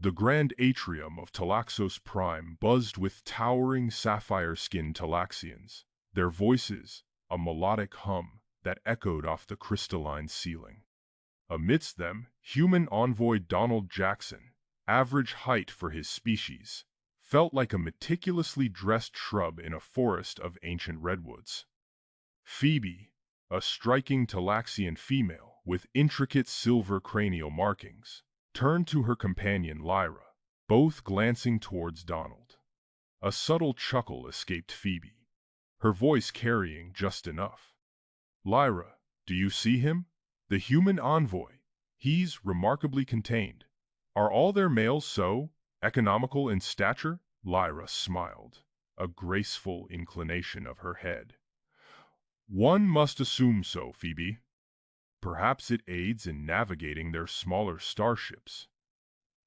The grand atrium of Talaxos Prime buzzed with towering sapphire-skinned Talaxians, their voices a melodic hum that echoed off the crystalline ceiling. Amidst them, human envoy Donald Jackson, average height for his species, felt like a meticulously dressed shrub in a forest of ancient redwoods. Phoebe, a striking Talaxian female with intricate silver cranial markings, turned to her companion Lyra, both glancing towards Donald. A subtle chuckle escaped Phoebe, her voice carrying just enough. "Lyra, do you see him? The human envoy. He's remarkably contained. Are all their males so economical in stature?" Lyra smiled, a graceful inclination of her head. "One must assume so, Phoebe. Perhaps it aids in navigating their smaller starships."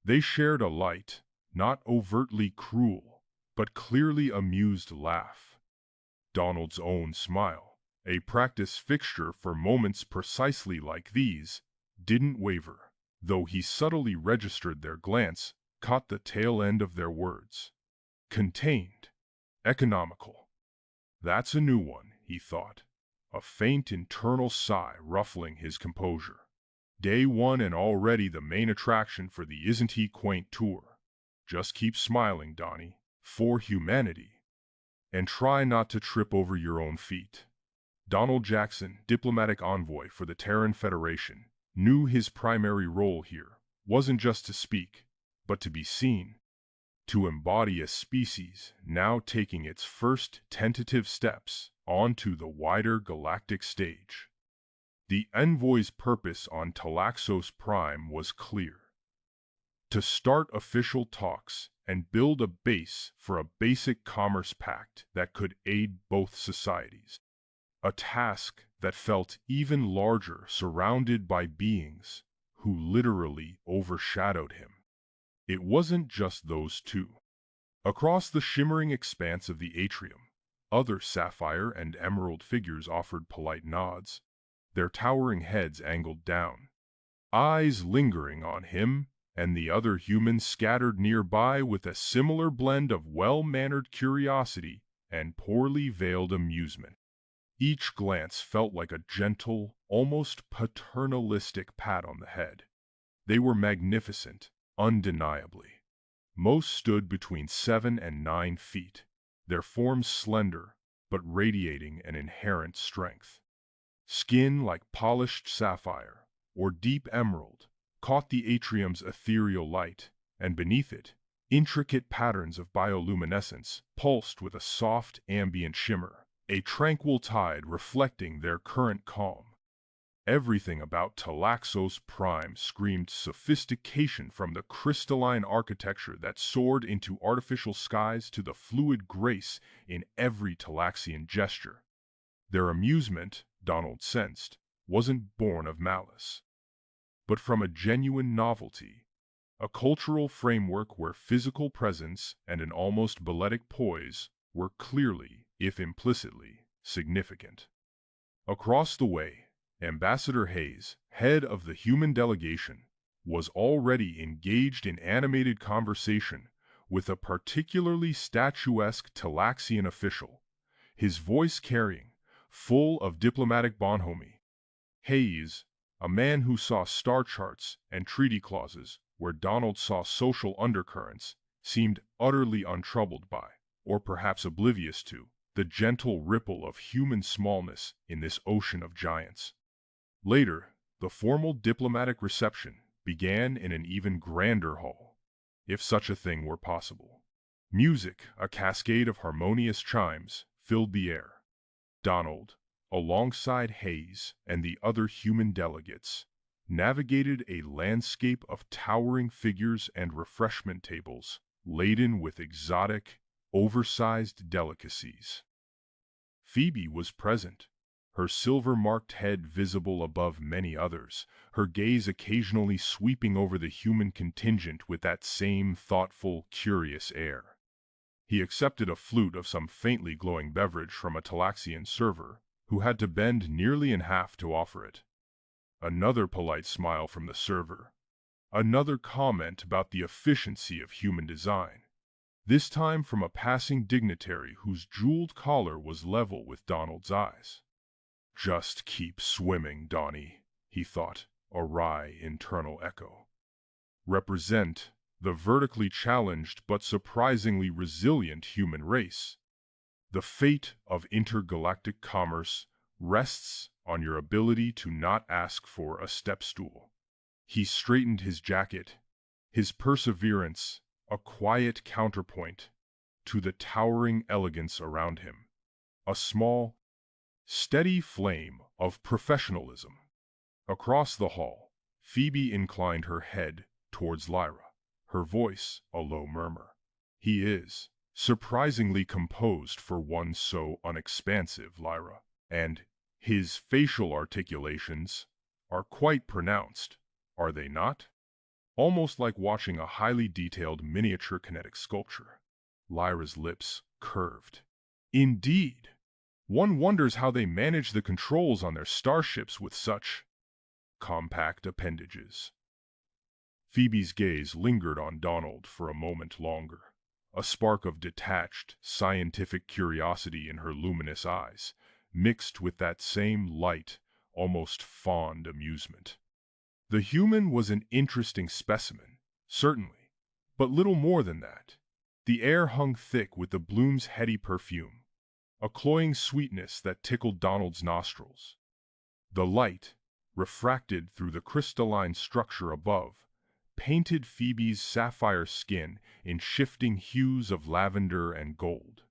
They shared a light, not overtly cruel, but clearly amused laugh. Donald's own smile, a practice fixture for moments precisely like these, didn't waver, though he subtly registered their glance, caught the tail end of their words. Contained. Economical. That's a new one, he thought, a faint internal sigh ruffling his composure. Day one and already the main attraction for the Isn't He Quaint tour. Just keep smiling, Donnie, for humanity. And try not to trip over your own feet. Donald Jackson, diplomatic envoy for the Terran Federation, knew his primary role here wasn't just to speak, but to be seen, to embody a species now taking its first tentative steps onto the wider galactic stage. The envoy's purpose on Talaxos Prime was clear: to start official talks and build a base for a basic commerce pact that could aid both societies. A task that felt even larger surrounded by beings who literally overshadowed him. It wasn't just those two. Across the shimmering expanse of the atrium, other sapphire and emerald figures offered polite nods, their towering heads angled down, eyes lingering on him and the other humans scattered nearby with a similar blend of well-mannered curiosity and poorly veiled amusement. Each glance felt like a gentle, almost paternalistic pat on the head. They were magnificent, undeniably. Most stood between 7 and 9 feet, their forms slender, but radiating an inherent strength. Skin like polished sapphire or deep emerald caught the atrium's ethereal light, and beneath it, intricate patterns of bioluminescence pulsed with a soft ambient shimmer, a tranquil tide reflecting their current calm. Everything about Talaxos Prime screamed sophistication, from the crystalline architecture that soared into artificial skies to the fluid grace in every Talaxian gesture. Their amusement, Donald sensed, wasn't born of malice, but from a genuine novelty, a cultural framework where physical presence and an almost balletic poise were clearly, if implicitly, significant. Across the way, Ambassador Hayes, head of the human delegation, was already engaged in animated conversation with a particularly statuesque Talaxian official, his voice carrying, full of diplomatic bonhomie. Hayes, a man who saw star charts and treaty clauses where Donald saw social undercurrents, seemed utterly untroubled by, or perhaps oblivious to, the gentle ripple of human smallness in this ocean of giants. Later, the formal diplomatic reception began in an even grander hall, if such a thing were possible. Music, a cascade of harmonious chimes, filled the air. Donald, alongside Hayes and the other human delegates, navigated a landscape of towering figures and refreshment tables laden with exotic, oversized delicacies. Phoebe was present, her silver-marked head visible above many others, her gaze occasionally sweeping over the human contingent with that same thoughtful, curious air. He accepted a flute of some faintly glowing beverage from a Talaxian server, who had to bend nearly in half to offer it. Another polite smile from the server. Another comment about the efficiency of human design, this time from a passing dignitary whose jeweled collar was level with Donald's eyes. Just keep swimming, Donnie, he thought, a wry internal echo. Represent the vertically challenged but surprisingly resilient human race. The fate of intergalactic commerce rests on your ability to not ask for a step stool. He straightened his jacket, his perseverance a quiet counterpoint to the towering elegance around him. A small, steady flame of professionalism. Across the hall, Phoebe inclined her head towards Lyra, her voice a low murmur. He is surprisingly composed for one so unexpansive, Lyra, and his facial articulations are quite pronounced, are they not? Almost like watching a highly detailed miniature kinetic sculpture. Lyra's lips curved. Indeed, one wonders how they manage the controls on their starships with such compact appendages. Phoebe's gaze lingered on Donald for a moment longer, a spark of detached, scientific curiosity in her luminous eyes, mixed with that same light, almost fond amusement. The human was an interesting specimen, certainly, but little more than that. The air hung thick with the bloom's heady perfume, a cloying sweetness that tickled Donald's nostrils. The light, refracted through the crystalline structure above, painted Phoebe's sapphire skin in shifting hues of lavender and gold.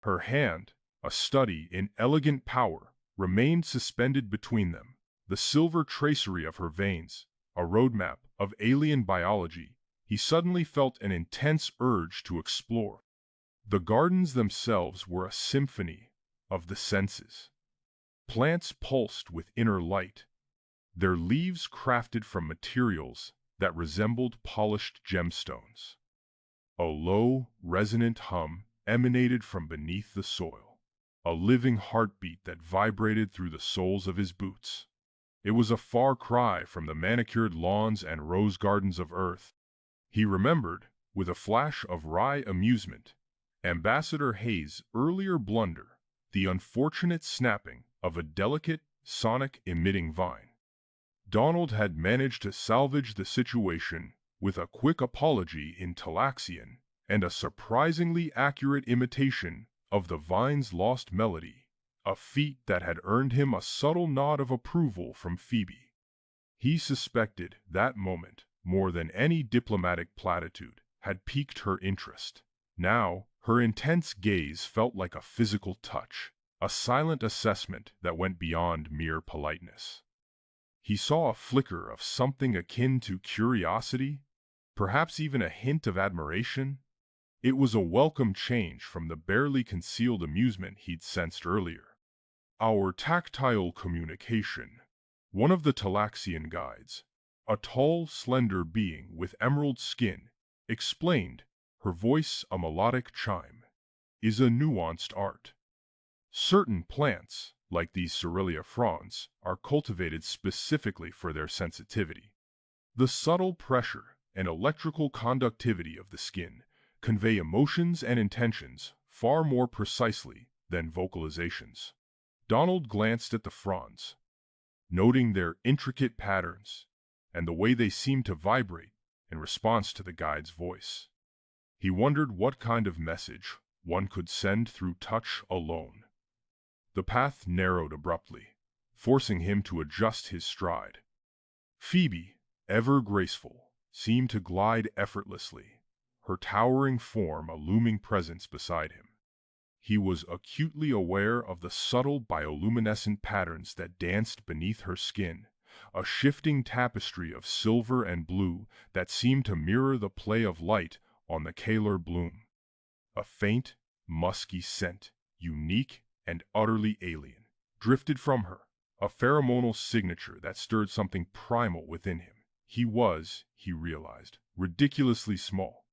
Her hand, a study in elegant power, remained suspended between them, the silver tracery of her veins, a roadmap of alien biology. He suddenly felt an intense urge to explore. The gardens themselves were a symphony of the senses. Plants pulsed with inner light, their leaves crafted from materials that resembled polished gemstones. A low, resonant hum emanated from beneath the soil, a living heartbeat that vibrated through the soles of his boots. It was a far cry from the manicured lawns and rose gardens of Earth. He remembered, with a flash of wry amusement, Ambassador Hayes' earlier blunder, the unfortunate snapping of a delicate, sonic-emitting vine. Donald had managed to salvage the situation with a quick apology in Talaxian and a surprisingly accurate imitation of the vine's lost melody, a feat that had earned him a subtle nod of approval from Phoebe. He suspected that moment, more than any diplomatic platitude, had piqued her interest. Now, her intense gaze felt like a physical touch, a silent assessment that went beyond mere politeness. He saw a flicker of something akin to curiosity, perhaps even a hint of admiration. It was a welcome change from the barely concealed amusement he'd sensed earlier. Our tactile communication. One of the Talaxian guides, a tall, slender being with emerald skin, explained, her voice a melodic chime, is a nuanced art. Certain plants, like these Cerealia fronds, are cultivated specifically for their sensitivity. The subtle pressure and electrical conductivity of the skin convey emotions and intentions far more precisely than vocalizations. Donald glanced at the fronds, noting their intricate patterns and the way they seemed to vibrate in response to the guide's voice. He wondered what kind of message one could send through touch alone. The path narrowed abruptly, forcing him to adjust his stride. Phoebe, ever graceful, seemed to glide effortlessly, her towering form a looming presence beside him. He was acutely aware of the subtle bioluminescent patterns that danced beneath her skin, a shifting tapestry of silver and blue that seemed to mirror the play of light on the Kalar bloom. A faint, musky scent, unique and utterly alien, drifted from her, a pheromonal signature that stirred something primal within him. He was, he realized, ridiculously small.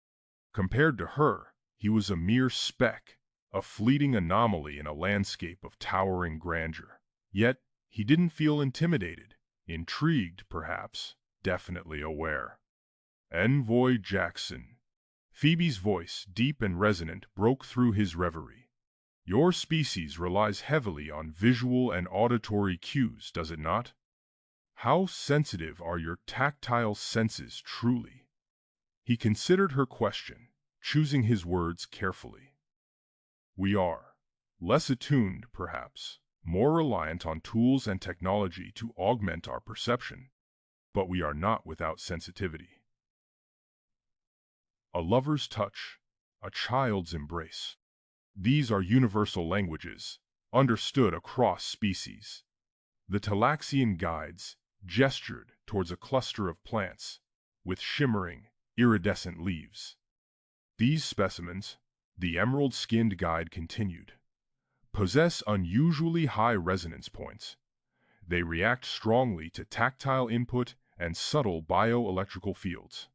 Compared to her, he was a mere speck, a fleeting anomaly in a landscape of towering grandeur. Yet, he didn't feel intimidated, intrigued perhaps, definitely aware. Envoy Jackson. Phoebe's voice, deep and resonant, broke through his reverie. Your species relies heavily on visual and auditory cues, does it not? How sensitive are your tactile senses truly? He considered her question, choosing his words carefully. We are. Less attuned, perhaps, more reliant on tools and technology to augment our perception, but we are not without sensitivity. A lover's touch, a child's embrace. These are universal languages, understood across species. The Talaxian guides gestured towards a cluster of plants with shimmering, iridescent leaves. These specimens, the emerald-skinned guide continued, possess unusually high resonance points. They react strongly to tactile input and subtle bioelectrical fields.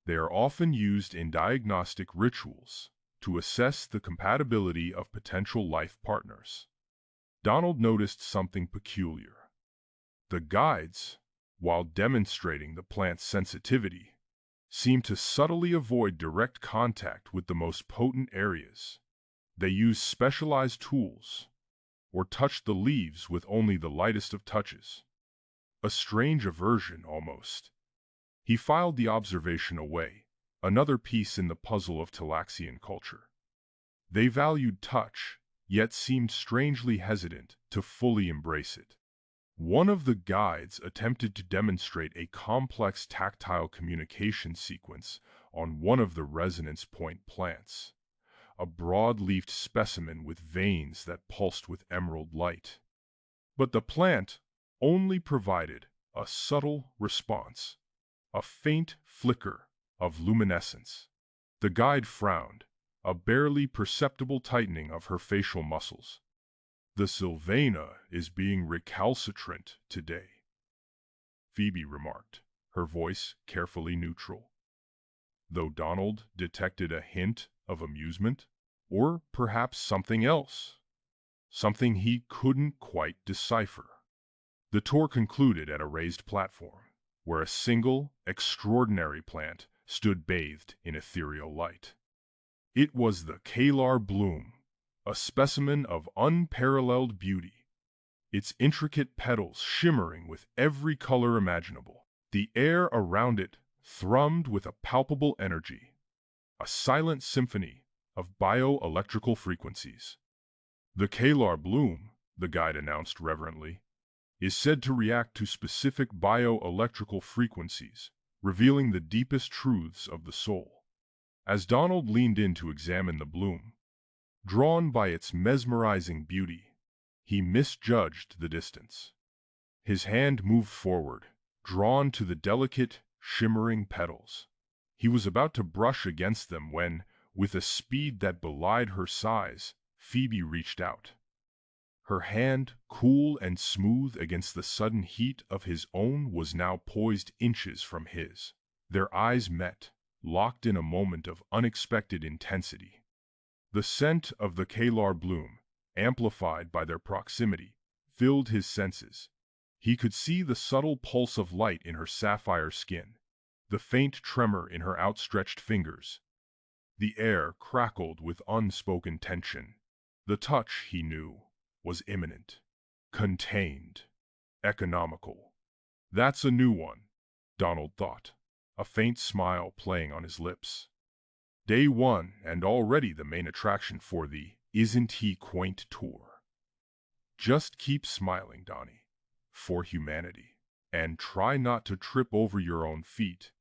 They are often used in diagnostic rituals to assess the compatibility of potential life partners. Donald noticed something peculiar. The guides, while demonstrating the plant's sensitivity, seemed to subtly avoid direct contact with the most potent areas. They used specialized tools, or touched the leaves with only the lightest of touches. A strange aversion, almost. He filed the observation away, another piece in the puzzle of Talaxian culture. They valued touch, yet seemed strangely hesitant to fully embrace it. One of the guides attempted to demonstrate a complex tactile communication sequence on one of the resonance point plants, a broad-leafed specimen with veins that pulsed with emerald light. But the plant only provided a subtle response, a faint flicker of luminescence. The guide frowned, a barely perceptible tightening of her facial muscles. The Sylvana is being recalcitrant today, Phoebe remarked, her voice carefully neutral. Though Donald detected a hint of amusement, or perhaps something else, something he couldn't quite decipher. The tour concluded at a raised platform, where a single, extraordinary plant stood bathed in ethereal light. It was the Kalar bloom, a specimen of unparalleled beauty, its intricate petals shimmering with every color imaginable. The air around it thrummed with a palpable energy, a silent symphony of bioelectrical frequencies. The Kalar bloom, the guide announced reverently, is said to react to specific bioelectrical frequencies, revealing the deepest truths of the soul. As Donald leaned in to examine the bloom, drawn by its mesmerizing beauty, he misjudged the distance. His hand moved forward, drawn to the delicate, shimmering petals. He was about to brush against them when, with a speed that belied her size, Phoebe reached out. Her hand, cool and smooth against the sudden heat of his own, was now poised inches from his. Their eyes met, locked in a moment of unexpected intensity. The scent of the Kalar bloom, amplified by their proximity, filled his senses. He could see the subtle pulse of light in her sapphire skin, the faint tremor in her outstretched fingers. The air crackled with unspoken tension. The touch, he knew, was imminent, contained, economical. That's a new one, Donald thought, a faint smile playing on his lips. Day one, and already the main attraction for the Isn't He Quaint tour. Just keep smiling, Donnie, for humanity, and try not to trip over your own feet.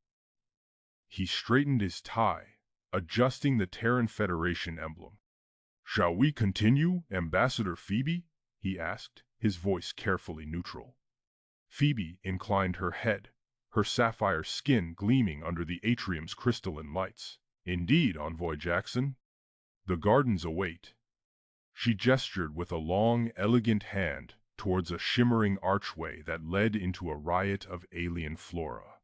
He straightened his tie, adjusting the Terran Federation emblem. Shall we continue, Ambassador Phoebe? He asked, his voice carefully neutral. Phoebe inclined her head, her sapphire skin gleaming under the atrium's crystalline lights. Indeed, Envoy Jackson. The gardens await. She gestured with a long, elegant hand towards a shimmering archway that led into a riot of alien flora.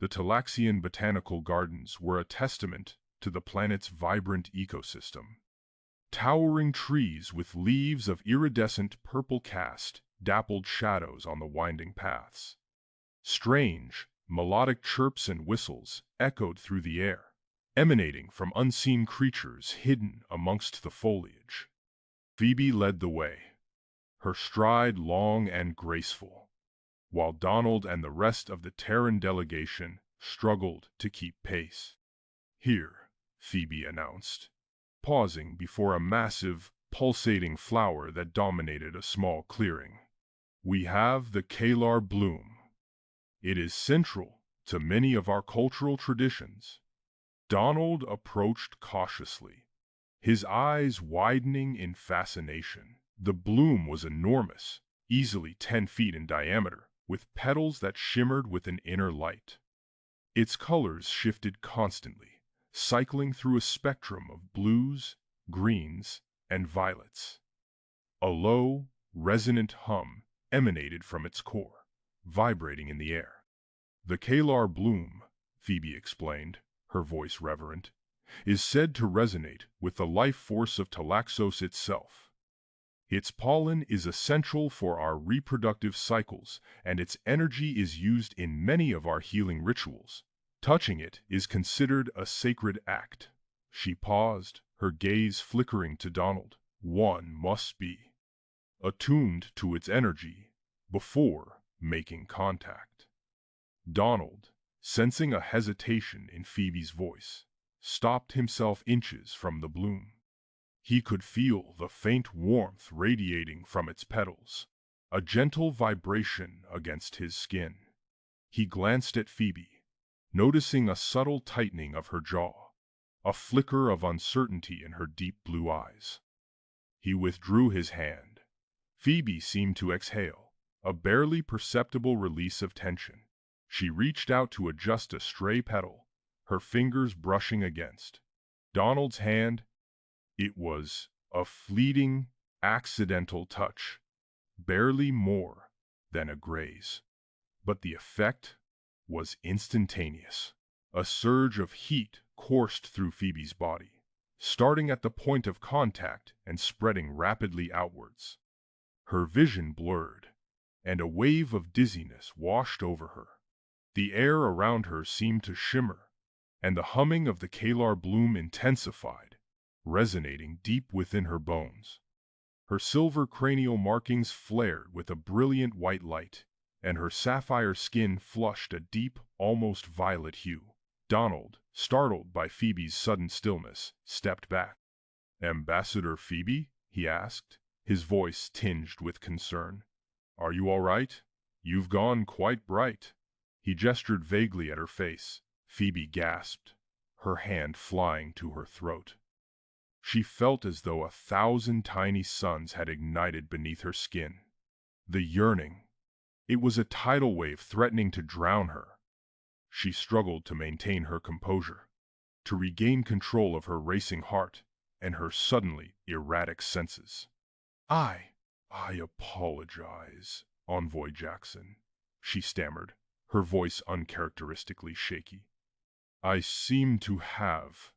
The Talaxian botanical gardens were a testament to the planet's vibrant ecosystem. Towering trees with leaves of iridescent purple cast dappled shadows on the winding paths. Strange, Melodic chirps and whistles echoed through the air, emanating from unseen creatures hidden amongst the foliage. Phoebe led the way, her stride long and graceful, while Donald and the rest of the Terran delegation struggled to keep pace. "Here," Phoebe announced, pausing before a massive, pulsating flower that dominated a small clearing. "We have the Kalar bloom. It is central to many of our cultural traditions." Donald approached cautiously, his eyes widening in fascination. The bloom was enormous, easily 10 feet in diameter, with petals that shimmered with an inner light. Its colors shifted constantly, cycling through a spectrum of blues, greens, and violets. A low, resonant hum emanated from its core, vibrating in the air. "The Kalar bloom," Phoebe explained, her voice reverent, "is said to resonate with the life force of Talaxos itself. Its pollen is essential for our reproductive cycles, and its energy is used in many of our healing rituals. Touching it is considered a sacred act." She paused, her gaze flickering to Donald. "One must be attuned to its energy before making contact." Donald, sensing a hesitation in Phoebe's voice, stopped himself inches from the bloom. He could feel the faint warmth radiating from its petals, a gentle vibration against his skin. He glanced at Phoebe, noticing a subtle tightening of her jaw, a flicker of uncertainty in her deep blue eyes. He withdrew his hand. Phoebe seemed to exhale, a barely perceptible release of tension. She reached out to adjust a stray petal, her fingers brushing against Donald's hand. It was a fleeting, accidental touch, barely more than a graze. But the effect was instantaneous. A surge of heat coursed through Phoebe's body, starting at the point of contact and spreading rapidly outwards. Her vision blurred, and a wave of dizziness washed over her. The air around her seemed to shimmer, and the humming of the Kalar bloom intensified, resonating deep within her bones. Her silver cranial markings flared with a brilliant white light, and her sapphire skin flushed a deep, almost violet hue. Donald, startled by Phoebe's sudden stillness, stepped back. "Ambassador Phoebe?" he asked, his voice tinged with concern. "Are you all right? You've gone quite bright." He gestured vaguely at her face. Phoebe gasped, her hand flying to her throat. She felt as though 1,000 tiny suns had ignited beneath her skin. The yearning. It was a tidal wave threatening to drown her. She struggled to maintain her composure, to regain control of her racing heart and her suddenly erratic senses. I apologize, Envoy Jackson," she stammered, her voice uncharacteristically shaky. "I seem to have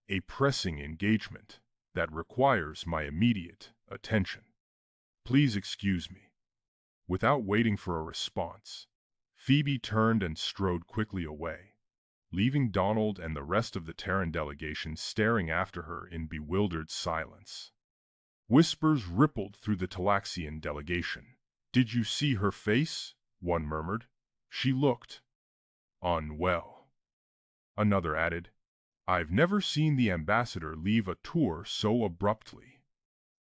a pressing engagement that requires my immediate attention. Please excuse me." Without waiting for a response, Phoebe turned and strode quickly away, leaving Donald and the rest of the Terran delegation staring after her in bewildered silence. Whispers rippled through the Talaxian delegation. "Did you see her face?" one murmured. "She looked unwell." Another added, "I've never seen the ambassador leave a tour so abruptly."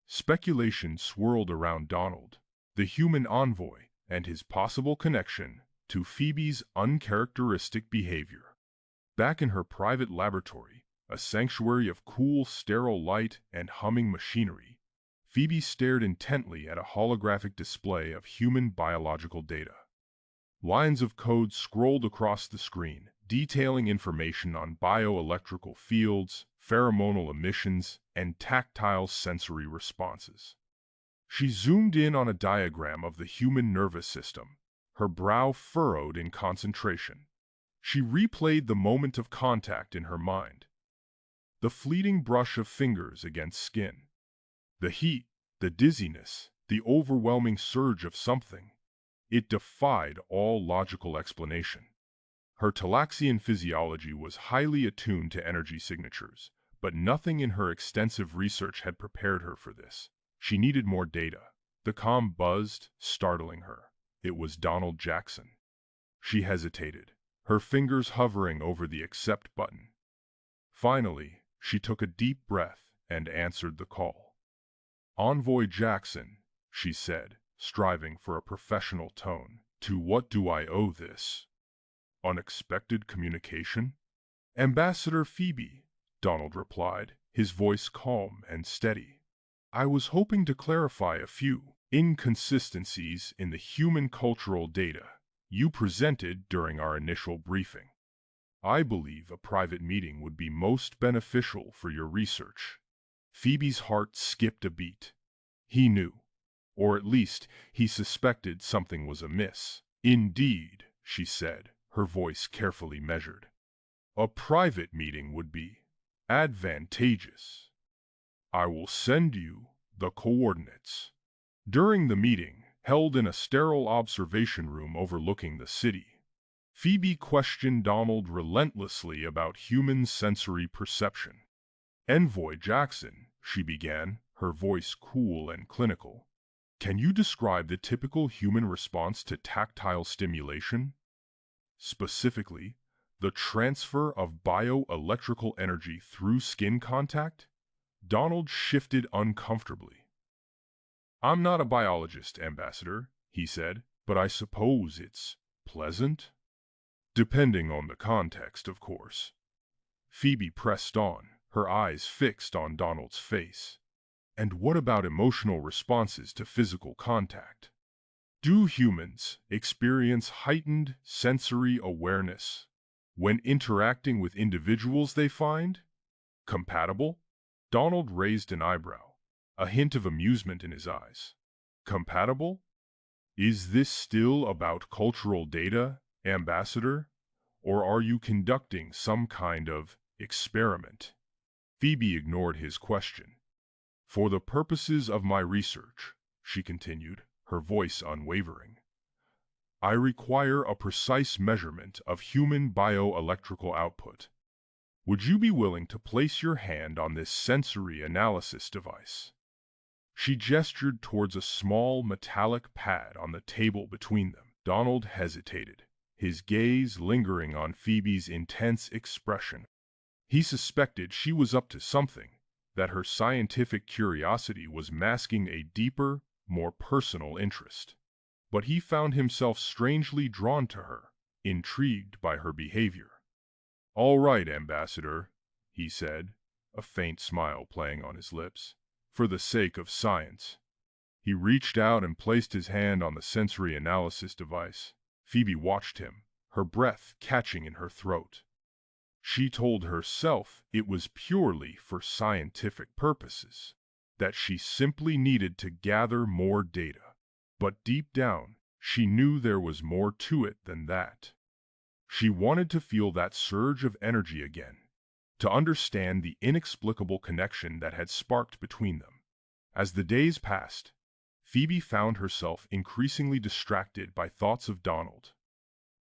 Speculation swirled around Donald, the human envoy, and his possible connection to Phoebe's uncharacteristic behavior. Back in her private laboratory, a sanctuary of cool, sterile light and humming machinery, Phoebe stared intently at a holographic display of human biological data. Lines of code scrolled across the screen, detailing information on bioelectrical fields, pheromonal emissions, and tactile sensory responses. She zoomed in on a diagram of the human nervous system, her brow furrowed in concentration. She replayed the moment of contact in her mind. The fleeting brush of fingers against skin. The heat, the dizziness, the overwhelming surge of something. It defied all logical explanation. Her Talaxian physiology was highly attuned to energy signatures, but nothing in her extensive research had prepared her for this. She needed more data. The comm buzzed, startling her. It was Donald Jackson. She hesitated, her fingers hovering over the accept button. Finally, she took a deep breath and answered the call. "Envoy Jackson," she said, striving for a professional tone. "To what do I owe this unexpected communication?" "Ambassador Phoebe," Donald replied, his voice calm and steady. "I was hoping to clarify a few inconsistencies in the human cultural data you presented during our initial briefing. I believe a private meeting would be most beneficial for your research." Phoebe's heart skipped a beat. He knew, or at least he suspected something was amiss. "Indeed," she said, her voice carefully measured. "A private meeting would be advantageous. I will send you the coordinates." During the meeting, held in a sterile observation room overlooking the city, Phoebe questioned Donald relentlessly about human sensory perception. "Envoy Jackson," she began, her voice cool and clinical, "can you describe the typical human response to tactile stimulation? Specifically, the transfer of bioelectrical energy through skin contact?" Donald shifted uncomfortably. "I'm not a biologist, Ambassador," he said, "but I suppose it's pleasant?" "Depending on the context, of course." Phoebe pressed on, her eyes fixed on Donald's face. "And what about emotional responses to physical contact? Do humans experience heightened sensory awareness when interacting with individuals they find compatible?" Donald raised an eyebrow, a hint of amusement in his eyes. "Compatible? Is this still about cultural data, Ambassador? Or are you conducting some kind of experiment?" Phoebe ignored his question. "For the purposes of my research," she continued, her voice unwavering, "I require a precise measurement of human bioelectrical output. Would you be willing to place your hand on this sensory analysis device?" She gestured towards a small metallic pad on the table between them. Donald hesitated, his gaze lingering on Phoebe's intense expression. He suspected she was up to something, that her scientific curiosity was masking a deeper, more personal interest. But he found himself strangely drawn to her, intrigued by her behavior. "All right, Ambassador," he said, a faint smile playing on his lips. "For the sake of science." He reached out and placed his hand on the sensory analysis device. Phoebe watched him, her breath catching in her throat. She told herself it was purely for scientific purposes, that she simply needed to gather more data. But deep down, she knew there was more to it than that. She wanted to feel that surge of energy again, to understand the inexplicable connection that had sparked between them. As the days passed, Phoebe found herself increasingly distracted by thoughts of Donald.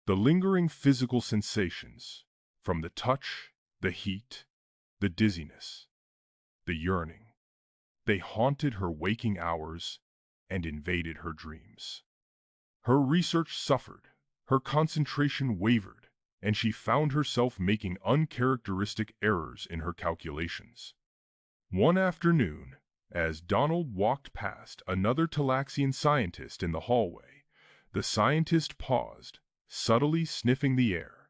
The lingering physical sensations, from the touch, the heat, the dizziness, the yearning, they haunted her waking hours and invaded her dreams. Her research suffered, her concentration wavered, and she found herself making uncharacteristic errors in her calculations. One afternoon, as Donald walked past another Talaxian scientist in the hallway, the scientist paused, subtly sniffing the air.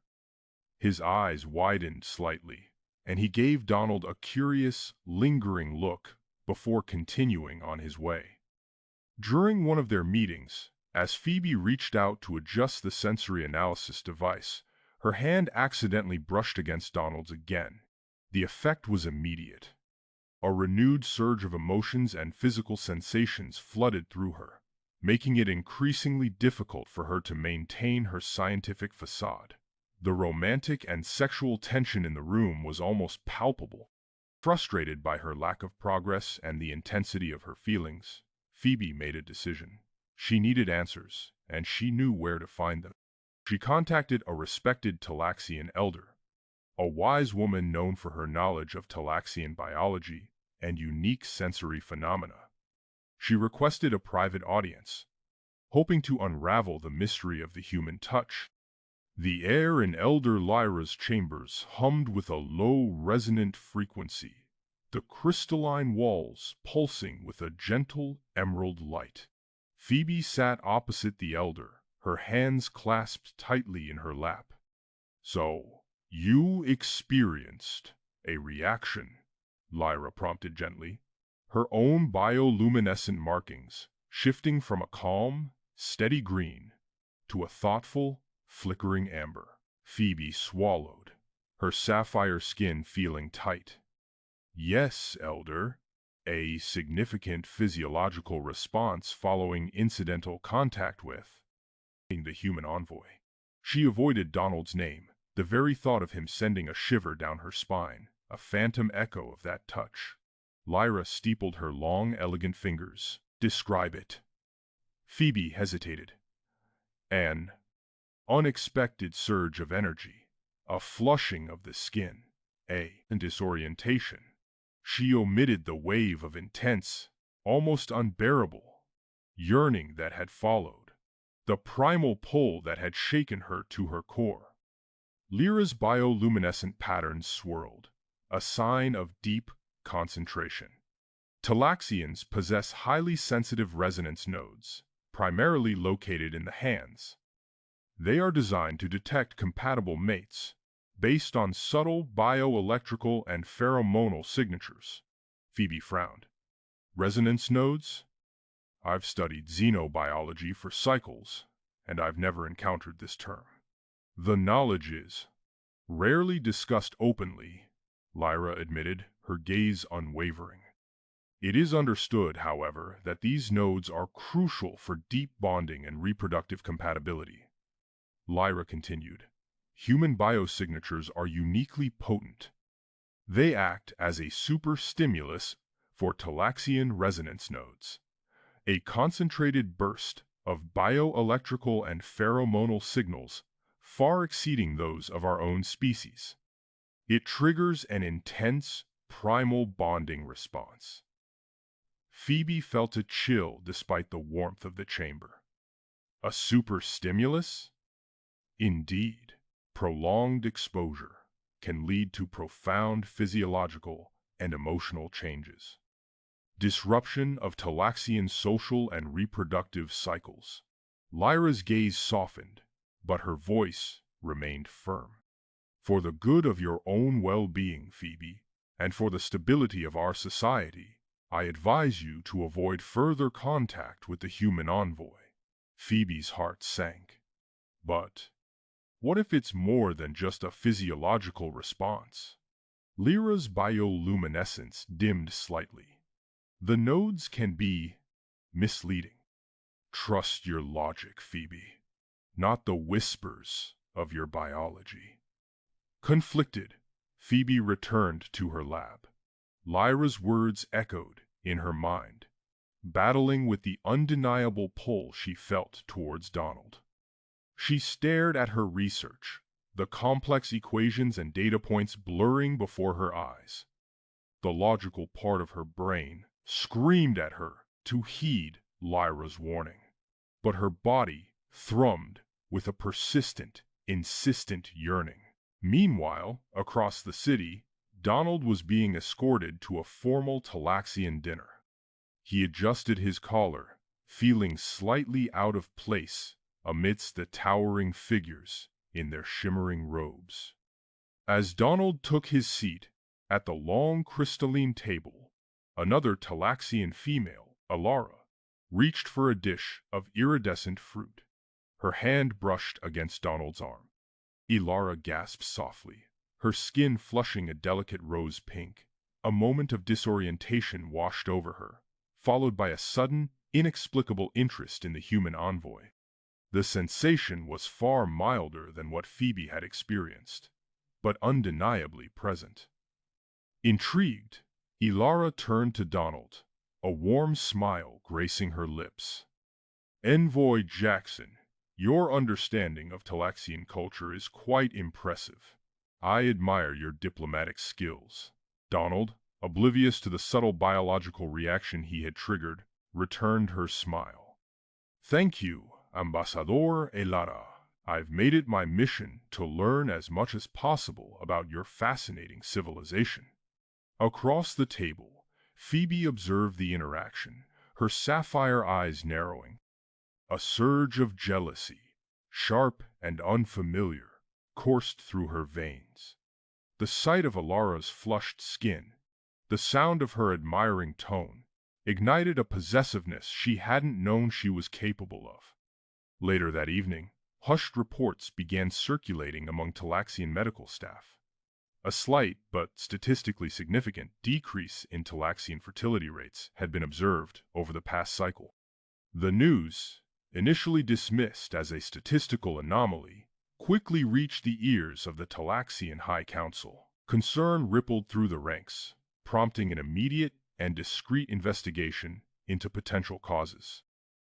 His eyes widened slightly, and he gave Donald a curious, lingering look before continuing on his way. During one of their meetings, as Phoebe reached out to adjust the sensory analysis device, her hand accidentally brushed against Donald's again. The effect was immediate. A renewed surge of emotions and physical sensations flooded through her, making it increasingly difficult for her to maintain her scientific facade. The romantic and sexual tension in the room was almost palpable. Frustrated by her lack of progress and the intensity of her feelings, Phoebe made a decision. She needed answers, and she knew where to find them. She contacted a respected Talaxian elder, a wise woman known for her knowledge of Talaxian biology and unique sensory phenomena. She requested a private audience, hoping to unravel the mystery of the human touch. The air in Elder Lyra's chambers hummed with a low, resonant frequency, the crystalline walls pulsing with a gentle emerald light. Phoebe sat opposite the elder, her hands clasped tightly in her lap. "So, you experienced a reaction," Lyra prompted gently, her own bioluminescent markings shifting from a calm, steady green to a thoughtful, flickering amber. Phoebe swallowed, her sapphire skin feeling tight. "Yes, Elder, a significant physiological response following incidental contact with the human envoy." She avoided Donald's name, the very thought of him sending a shiver down her spine, a phantom echo of that touch. Lyra steepled her long, elegant fingers. "Describe it." Phoebe hesitated. "An unexpected surge of energy, a flushing of the skin, a disorientation." She omitted the wave of intense, almost unbearable, yearning that had followed, the primal pull that had shaken her to her core. Lyra's bioluminescent patterns swirled, a sign of deep concentration. Talaxians possess highly sensitive resonance nodes, primarily located in the hands. They are designed to detect compatible mates, based on subtle bioelectrical and pheromonal signatures. Phoebe frowned. "Resonance nodes? I've studied xenobiology for cycles, and I've never encountered this term." "The knowledge is rarely discussed openly," Lyra admitted, her gaze unwavering. "It is understood, however, that these nodes are crucial for deep bonding and reproductive compatibility." Lyra continued, "Human biosignatures are uniquely potent. They act as a superstimulus for Talaxian resonance nodes, a concentrated burst of bioelectrical and pheromonal signals far exceeding those of our own species. It triggers an intense, primal bonding response." Phoebe felt a chill despite the warmth of the chamber. "A superstimulus?" "Indeed. Prolonged exposure can lead to profound physiological and emotional changes. Disruption of Talaxian social and reproductive cycles." Lyra's gaze softened, but her voice remained firm. "For the good of your own well-being, Phoebe, and for the stability of our society, I advise you to avoid further contact with the human envoy." Phoebe's heart sank. "But what if it's more than just a physiological response?" Lyra's bioluminescence dimmed slightly. "The nodes can be misleading. Trust your logic, Phoebe, not the whispers of your biology." Conflicted, Phoebe returned to her lab. Lyra's words echoed in her mind, battling with the undeniable pull she felt towards Donald. She stared at her research, the complex equations and data points blurring before her eyes. The logical part of her brain screamed at her to heed Lyra's warning, but her body thrummed with a persistent, insistent yearning. Meanwhile, across the city, Donald was being escorted to a formal Talaxian dinner. He adjusted his collar, feeling slightly out of place amidst the towering figures in their shimmering robes. As Donald took his seat at the long crystalline table, another Talaxian female, Alara, reached for a dish of iridescent fruit. Her hand brushed against Donald's arm. Ilara gasped softly, her skin flushing a delicate rose pink. A moment of disorientation washed over her, followed by a sudden, inexplicable interest in the human envoy. The sensation was far milder than what Phoebe had experienced, but undeniably present. Intrigued, Ilara turned to Donald, a warm smile gracing her lips. "Envoy Jackson, Your understanding of Talaxian culture is quite impressive. I admire your diplomatic skills. Donald, oblivious to the subtle biological reaction he had triggered, returned her smile. Thank you, Ambassador Elara. I've made it my mission to learn as much as possible about your fascinating civilization. Across the table, Phoebe observed the interaction, her sapphire eyes narrowing. A surge of jealousy, sharp and unfamiliar, coursed through her veins. The sight of Alara's flushed skin, the sound of her admiring tone, ignited a possessiveness she hadn't known she was capable of. Later that evening, hushed reports began circulating among Talaxian medical staff. A slight, but statistically significant, decrease in Talaxian fertility rates had been observed over the past cycle. The news, initially dismissed as a statistical anomaly, quickly reached the ears of the Talaxian High Council. Concern rippled through the ranks, prompting an immediate and discreet investigation into potential causes.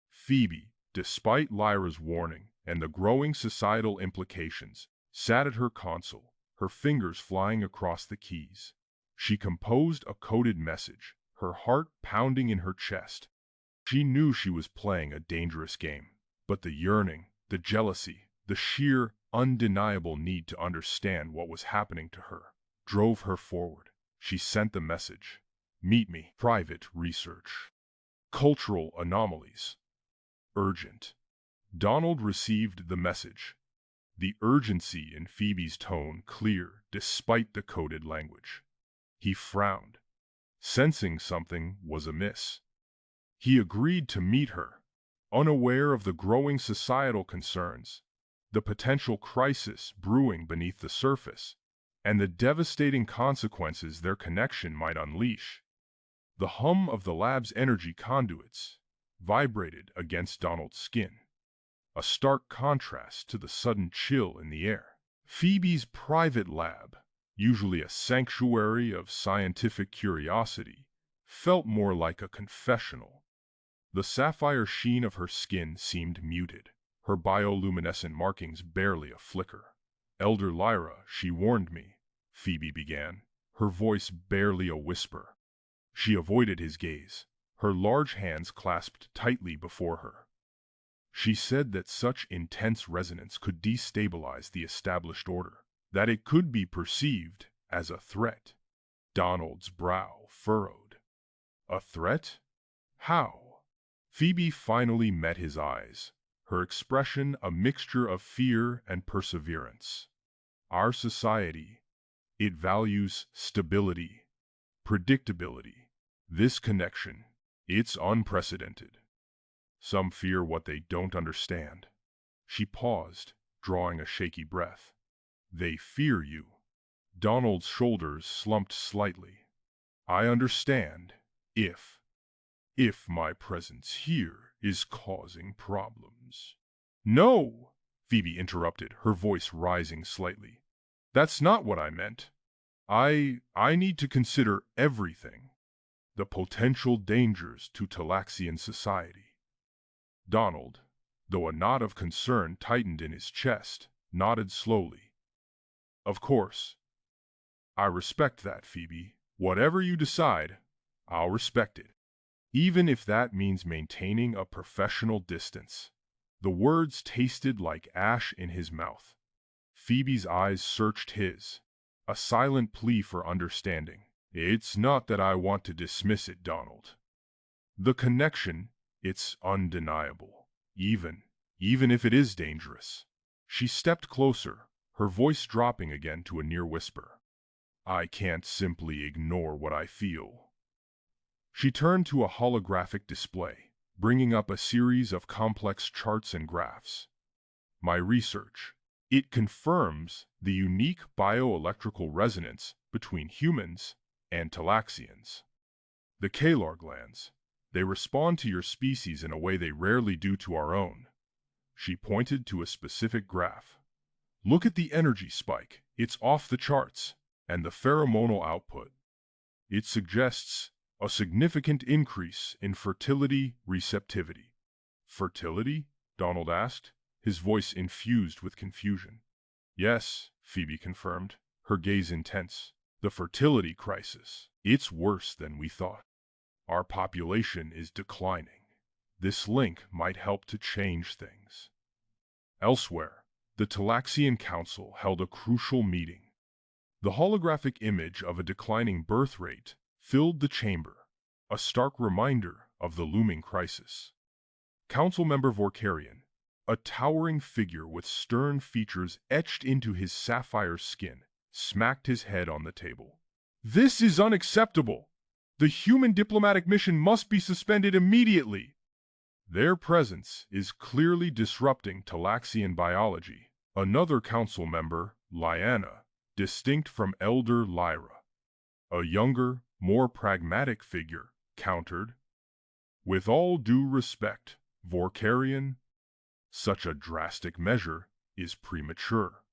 Phoebe, despite Lyra's warning and the growing societal implications, sat at her console, her fingers flying across the keys. She composed a coded message, her heart pounding in her chest. She knew she was playing a dangerous game, but the yearning, the jealousy, the sheer, undeniable need to understand what was happening to her drove her forward. She sent the message. Meet me. Private research. Cultural anomalies. Urgent. Donald received the message. The urgency in Phoebe's tone clear despite the coded language. He frowned, sensing something was amiss. He agreed to meet her, unaware of the growing societal concerns, the potential crisis brewing beneath the surface, and the devastating consequences their connection might unleash. The hum of the lab's energy conduits vibrated against Donald's skin, a stark contrast to the sudden chill in the air. Phoebe's private lab, usually a sanctuary of scientific curiosity, felt more like a confessional. The sapphire sheen of her skin seemed muted, her bioluminescent markings barely a flicker. Elder Lyra, she warned me, Phoebe began, her voice barely a whisper. She avoided his gaze, her large hands clasped tightly before her. She said that such intense resonance could destabilize the established order, that it could be perceived as a threat. Donald's brow furrowed. A threat? How? Phoebe finally met his eyes, her expression a mixture of fear and perseverance. Our society, it values stability, predictability. This connection, it's unprecedented. Some fear what they don't understand. She paused, drawing a shaky breath. They fear you. Donald's shoulders slumped slightly. I understand, if my presence here is causing problems. No, Phoebe interrupted, her voice rising slightly. That's not what I meant. I need to consider everything. The potential dangers to Talaxian society. Donald, though a knot of concern tightened in his chest, nodded slowly. Of course. I respect that, Phoebe. Whatever you decide, I'll respect it. Even if that means maintaining a professional distance. The words tasted like ash in his mouth. Phoebe's eyes searched his, a silent plea for understanding. It's not that I want to dismiss it, Donald. The connection, it's undeniable, even if it is dangerous. She stepped closer, her voice dropping again to a near whisper. I can't simply ignore what I feel. She turned to a holographic display, bringing up a series of complex charts and graphs. My research, it confirms the unique bioelectrical resonance between humans and Talaxians. The Kalar glands, they respond to your species in a way they rarely do to our own. She pointed to a specific graph. Look at the energy spike, it's off the charts, and the pheromonal output. It suggests a significant increase in fertility receptivity. Fertility? Donald asked, his voice infused with confusion. Yes, Phoebe confirmed, her gaze intense. The fertility crisis. It's worse than we thought. Our population is declining. This link might help to change things. Elsewhere, the Talaxian Council held a crucial meeting. The holographic image of a declining birth rate filled the chamber, a stark reminder of the looming crisis. Council member Vorkarian, a towering figure with stern features etched into his sapphire skin, smacked his head on the table. This is unacceptable! The human diplomatic mission must be suspended immediately! Their presence is clearly disrupting Talaxian biology. Another council member, Lyanna, distinct from Elder Lyra, a younger, more pragmatic figure, countered, with all due respect, Vorkarian, such a drastic measure is premature.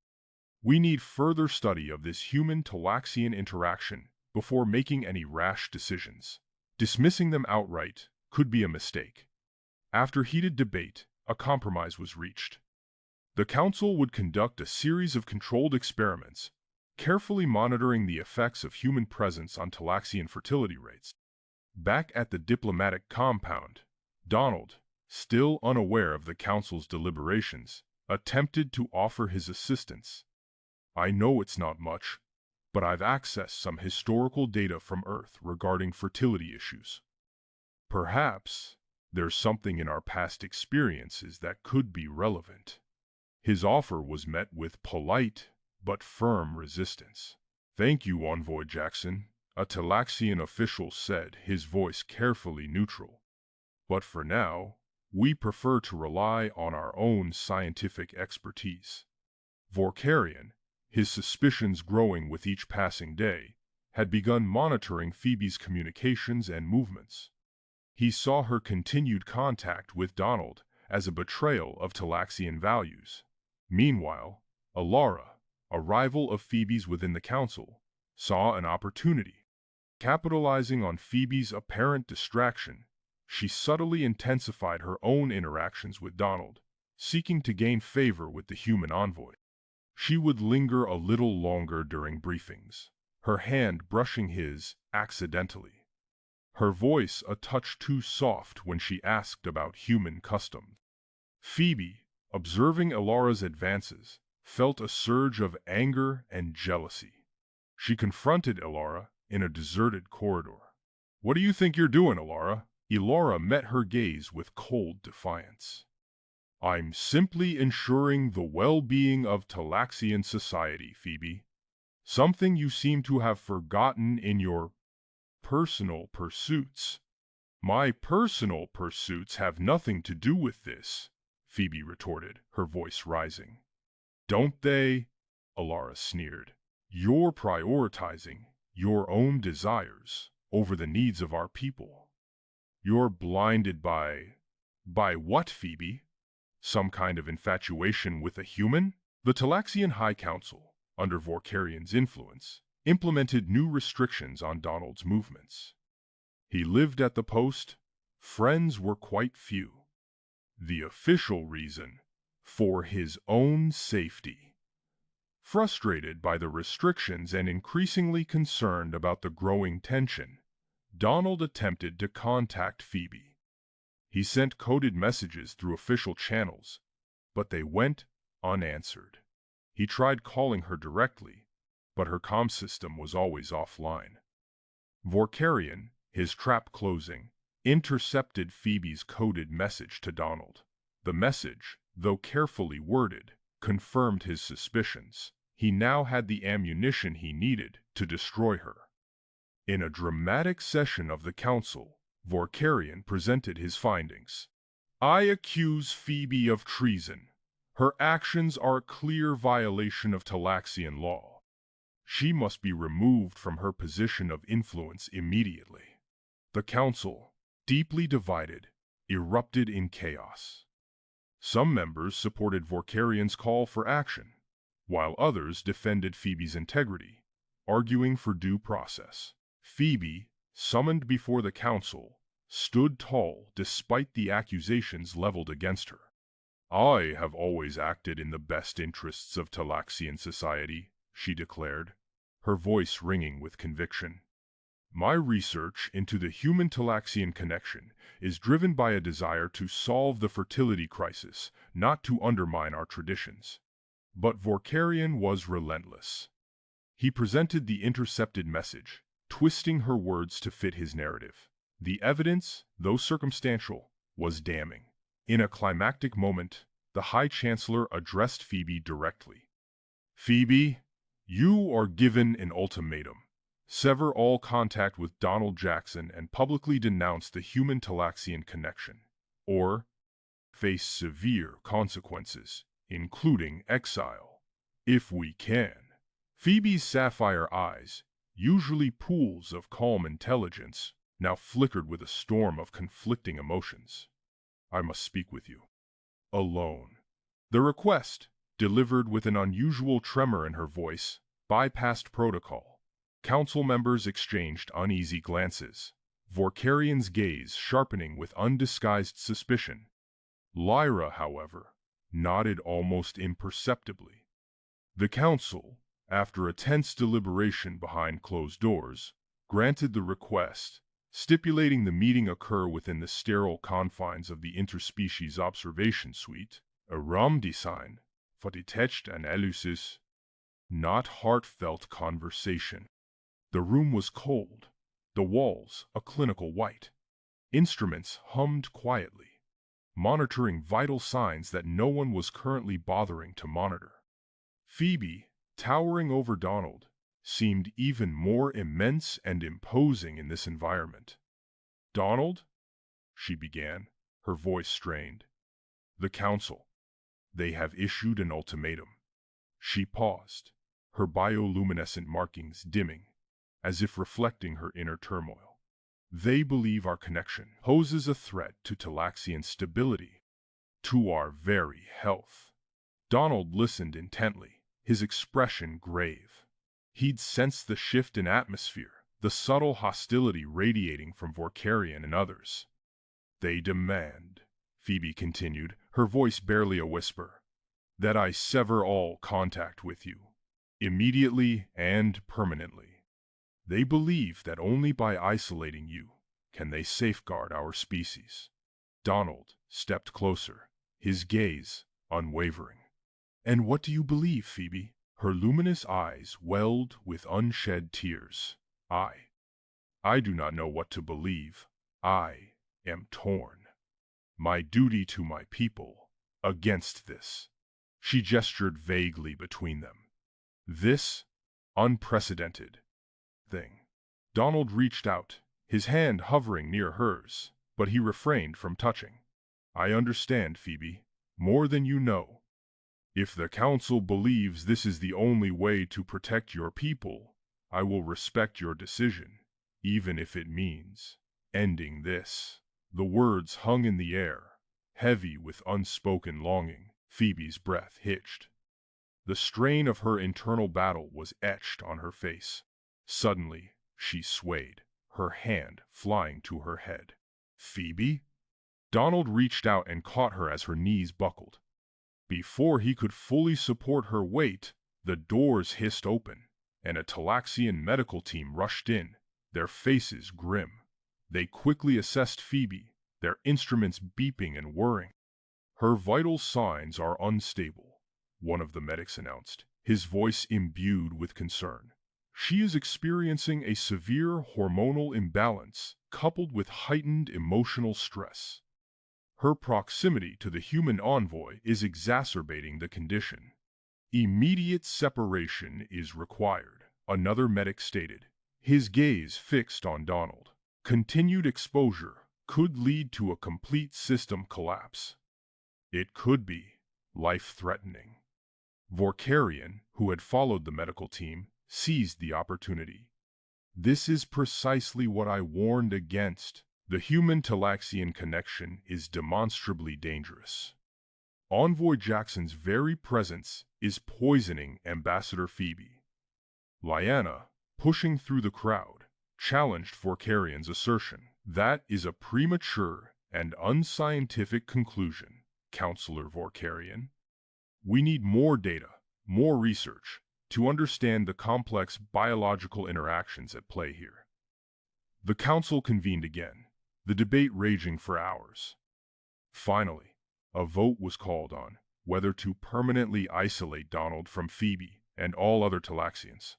We need further study of this human-Talaxian interaction before making any rash decisions. Dismissing them outright could be a mistake. After heated debate, a compromise was reached. The Council would conduct a series of controlled experiments, carefully monitoring the effects of human presence on Talaxian fertility rates. Back at the diplomatic compound, Donald, still unaware of the Council's deliberations, attempted to offer his assistance. I know it's not much, but I've accessed some historical data from Earth regarding fertility issues. Perhaps there's something in our past experiences that could be relevant. His offer was met with polite but firm resistance. Thank you, Envoy Jackson, a Talaxian official said, his voice carefully neutral. But for now, we prefer to rely on our own scientific expertise. Vorkarian, his suspicions growing with each passing day, had begun monitoring Phoebe's communications and movements. He saw her continued contact with Donald as a betrayal of Talaxian values. Meanwhile, Alara, a rival of Phoebe's within the Council, saw an opportunity. Capitalizing on Phoebe's apparent distraction, she subtly intensified her own interactions with Donald, seeking to gain favor with the human envoy. She would linger a little longer during briefings, her hand brushing his accidentally. Her voice a touch too soft when she asked about human customs. Phoebe, observing Alara's advances, felt a surge of anger and jealousy. She confronted Alara in a deserted corridor. What do you think you're doing, Alara? Alara met her gaze with cold defiance. I'm simply ensuring the well-being of Talaxian society, Phoebe. Something you seem to have forgotten in your personal pursuits. My personal pursuits have nothing to do with this, Phoebe retorted, her voice rising. Don't they? Alara sneered. You're prioritizing your own desires over the needs of our people. You're blinded by what, Phoebe? Some kind of infatuation with a human? The Talaxian High Council, under Vorkarian's influence, implemented new restrictions on Donald's movements. He lived at the post. Friends were quite few. The official reason, for his own safety. Frustrated by the restrictions and increasingly concerned about the growing tension, Donald attempted to contact Phoebe. He sent coded messages through official channels, but they went unanswered. He tried calling her directly, but her comm system was always offline. Vorkarian, his trap closing, intercepted Phoebe's coded message to Donald. The message, though carefully worded, confirmed his suspicions. He now had the ammunition he needed to destroy her. In a dramatic session of the Council, Vorkarian presented his findings. I accuse Phoebe of treason. Her actions are a clear violation of Talaxian law. She must be removed from her position of influence immediately. The Council, deeply divided, erupted in chaos. Some members supported Vorkarian's call for action, while others defended Phoebe's integrity, arguing for due process. Phoebe, summoned before the Council, stood tall despite the accusations leveled against her. I have always acted in the best interests of Talaxian society, she declared, her voice ringing with conviction. My research into the human-Talaxian connection is driven by a desire to solve the fertility crisis, not to undermine our traditions. But Vorkarian was relentless. He presented the intercepted message, twisting her words to fit his narrative. The evidence, though circumstantial, was damning. In a climactic moment, the High Chancellor addressed Phoebe directly. Phoebe, you are given an ultimatum. Sever all contact with Donald Jackson and publicly denounce the human-Talaxian connection, or face severe consequences, including exile, if we can. Phoebe's sapphire eyes, usually pools of calm intelligence, now flickered with a storm of conflicting emotions. I must speak with you. Alone. The request, delivered with an unusual tremor in her voice, bypassed protocol. Council members exchanged uneasy glances, Vorkarian's gaze sharpening with undisguised suspicion. Lyra, however, nodded almost imperceptibly. The council, after a tense deliberation behind closed doors, granted the request, stipulating the meeting occur within the sterile confines of the Interspecies observation suite, a rum design, fatitetcht and elusis, not heartfelt conversation. The room was cold, the walls a clinical white. Instruments hummed quietly, monitoring vital signs that no one was currently bothering to monitor. Phoebe, towering over Donald, seemed even more immense and imposing in this environment. Donald, she began, her voice strained. The council. They have issued an ultimatum. She paused, her bioluminescent markings dimming, as if reflecting her inner turmoil. They believe our connection poses a threat to Talaxian stability, to our very health. Donald listened intently, his expression grave. He'd sensed the shift in atmosphere, the subtle hostility radiating from Vorkarian and others. They demand, Phoebe continued, her voice barely a whisper, that I sever all contact with you, immediately and permanently. They believe that only by isolating you can they safeguard our species. Donald stepped closer, his gaze unwavering. And what do you believe, Phoebe? Her luminous eyes welled with unshed tears. I do not know what to believe. I am torn. My duty to my people, against this. She gestured vaguely between them. This unprecedented thing. Donald reached out, his hand hovering near hers, but he refrained from touching. I understand, Phoebe, more than you know. If the council believes this is the only way to protect your people, I will respect your decision, even if it means ending this. The words hung in the air, heavy with unspoken longing. Phoebe's breath hitched. The strain of her internal battle was etched on her face. Suddenly, she swayed, her hand flying to her head. Phoebe? Donald reached out and caught her as her knees buckled. Before he could fully support her weight, the doors hissed open, and a Talaxian medical team rushed in, their faces grim. They quickly assessed Phoebe, their instruments beeping and whirring. Her vital signs are unstable, one of the medics announced, his voice imbued with concern. She is experiencing a severe hormonal imbalance coupled with heightened emotional stress. Her proximity to the human envoy is exacerbating the condition. Immediate separation is required, another medic stated, his gaze fixed on Donald. Continued exposure could lead to a complete system collapse. It could be life-threatening. Vorkarian, who had followed the medical team, seized the opportunity. This is precisely what I warned against. The human-Talaxian connection is demonstrably dangerous. Envoy Jackson's very presence is poisoning Ambassador Phoebe. Lyanna, pushing through the crowd, challenged Vorkarian's assertion. That is a premature and unscientific conclusion. Counselor Vorkarian. We need more data, more research, to understand the complex biological interactions at play here. The council convened again, the debate raging for hours. Finally, a vote was called on whether to permanently isolate Donald from Phoebe and all other Talaxians.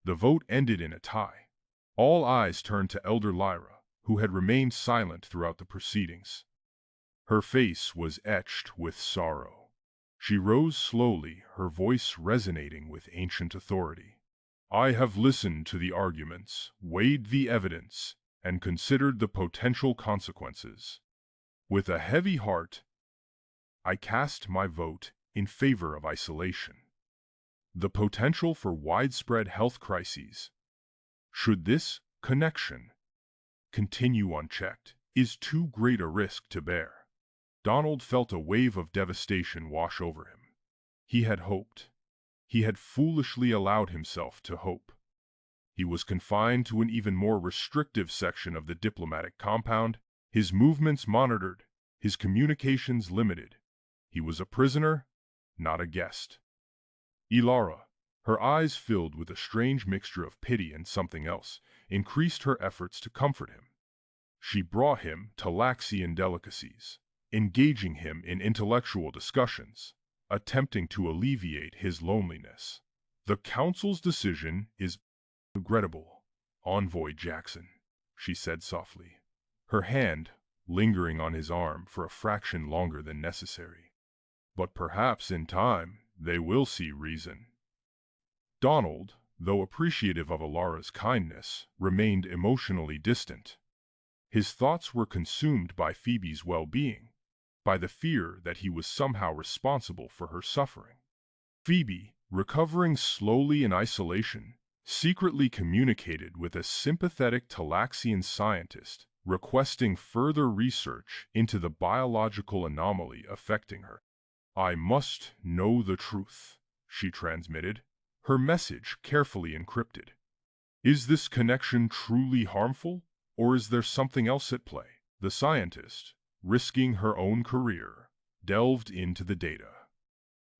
The vote ended in a tie. All eyes turned to Elder Lyra, who had remained silent throughout the proceedings. Her face was etched with sorrow. She rose slowly, her voice resonating with ancient authority. I have listened to the arguments, weighed the evidence, and considered the potential consequences. With a heavy heart, I cast my vote in favor of isolation. The potential for widespread health crises, should this connection continue unchecked, is too great a risk to bear. Donald felt a wave of devastation wash over him. He had hoped. He had foolishly allowed himself to hope. He was confined to an even more restrictive section of the diplomatic compound, his movements monitored, his communications limited. He was a prisoner, not a guest. Ilara, her eyes filled with a strange mixture of pity and something else, increased her efforts to comfort him. She brought him Talaxian delicacies, engaging him in intellectual discussions, attempting to alleviate his loneliness. The Council's decision is regrettable, Envoy Jackson, she said softly, her hand lingering on his arm for a fraction longer than necessary. But perhaps in time they will see reason. Donald, though appreciative of Ilara's kindness, remained emotionally distant. His thoughts were consumed by Phoebe's well-being, by the fear that he was somehow responsible for her suffering. Phoebe, recovering slowly in isolation, secretly communicated with a sympathetic Talaxian scientist requesting further research into the biological anomaly affecting her. I must know the truth, she transmitted, her message carefully encrypted. Is this connection truly harmful, or is there something else at play? The scientist, risking her own career, delved into the data.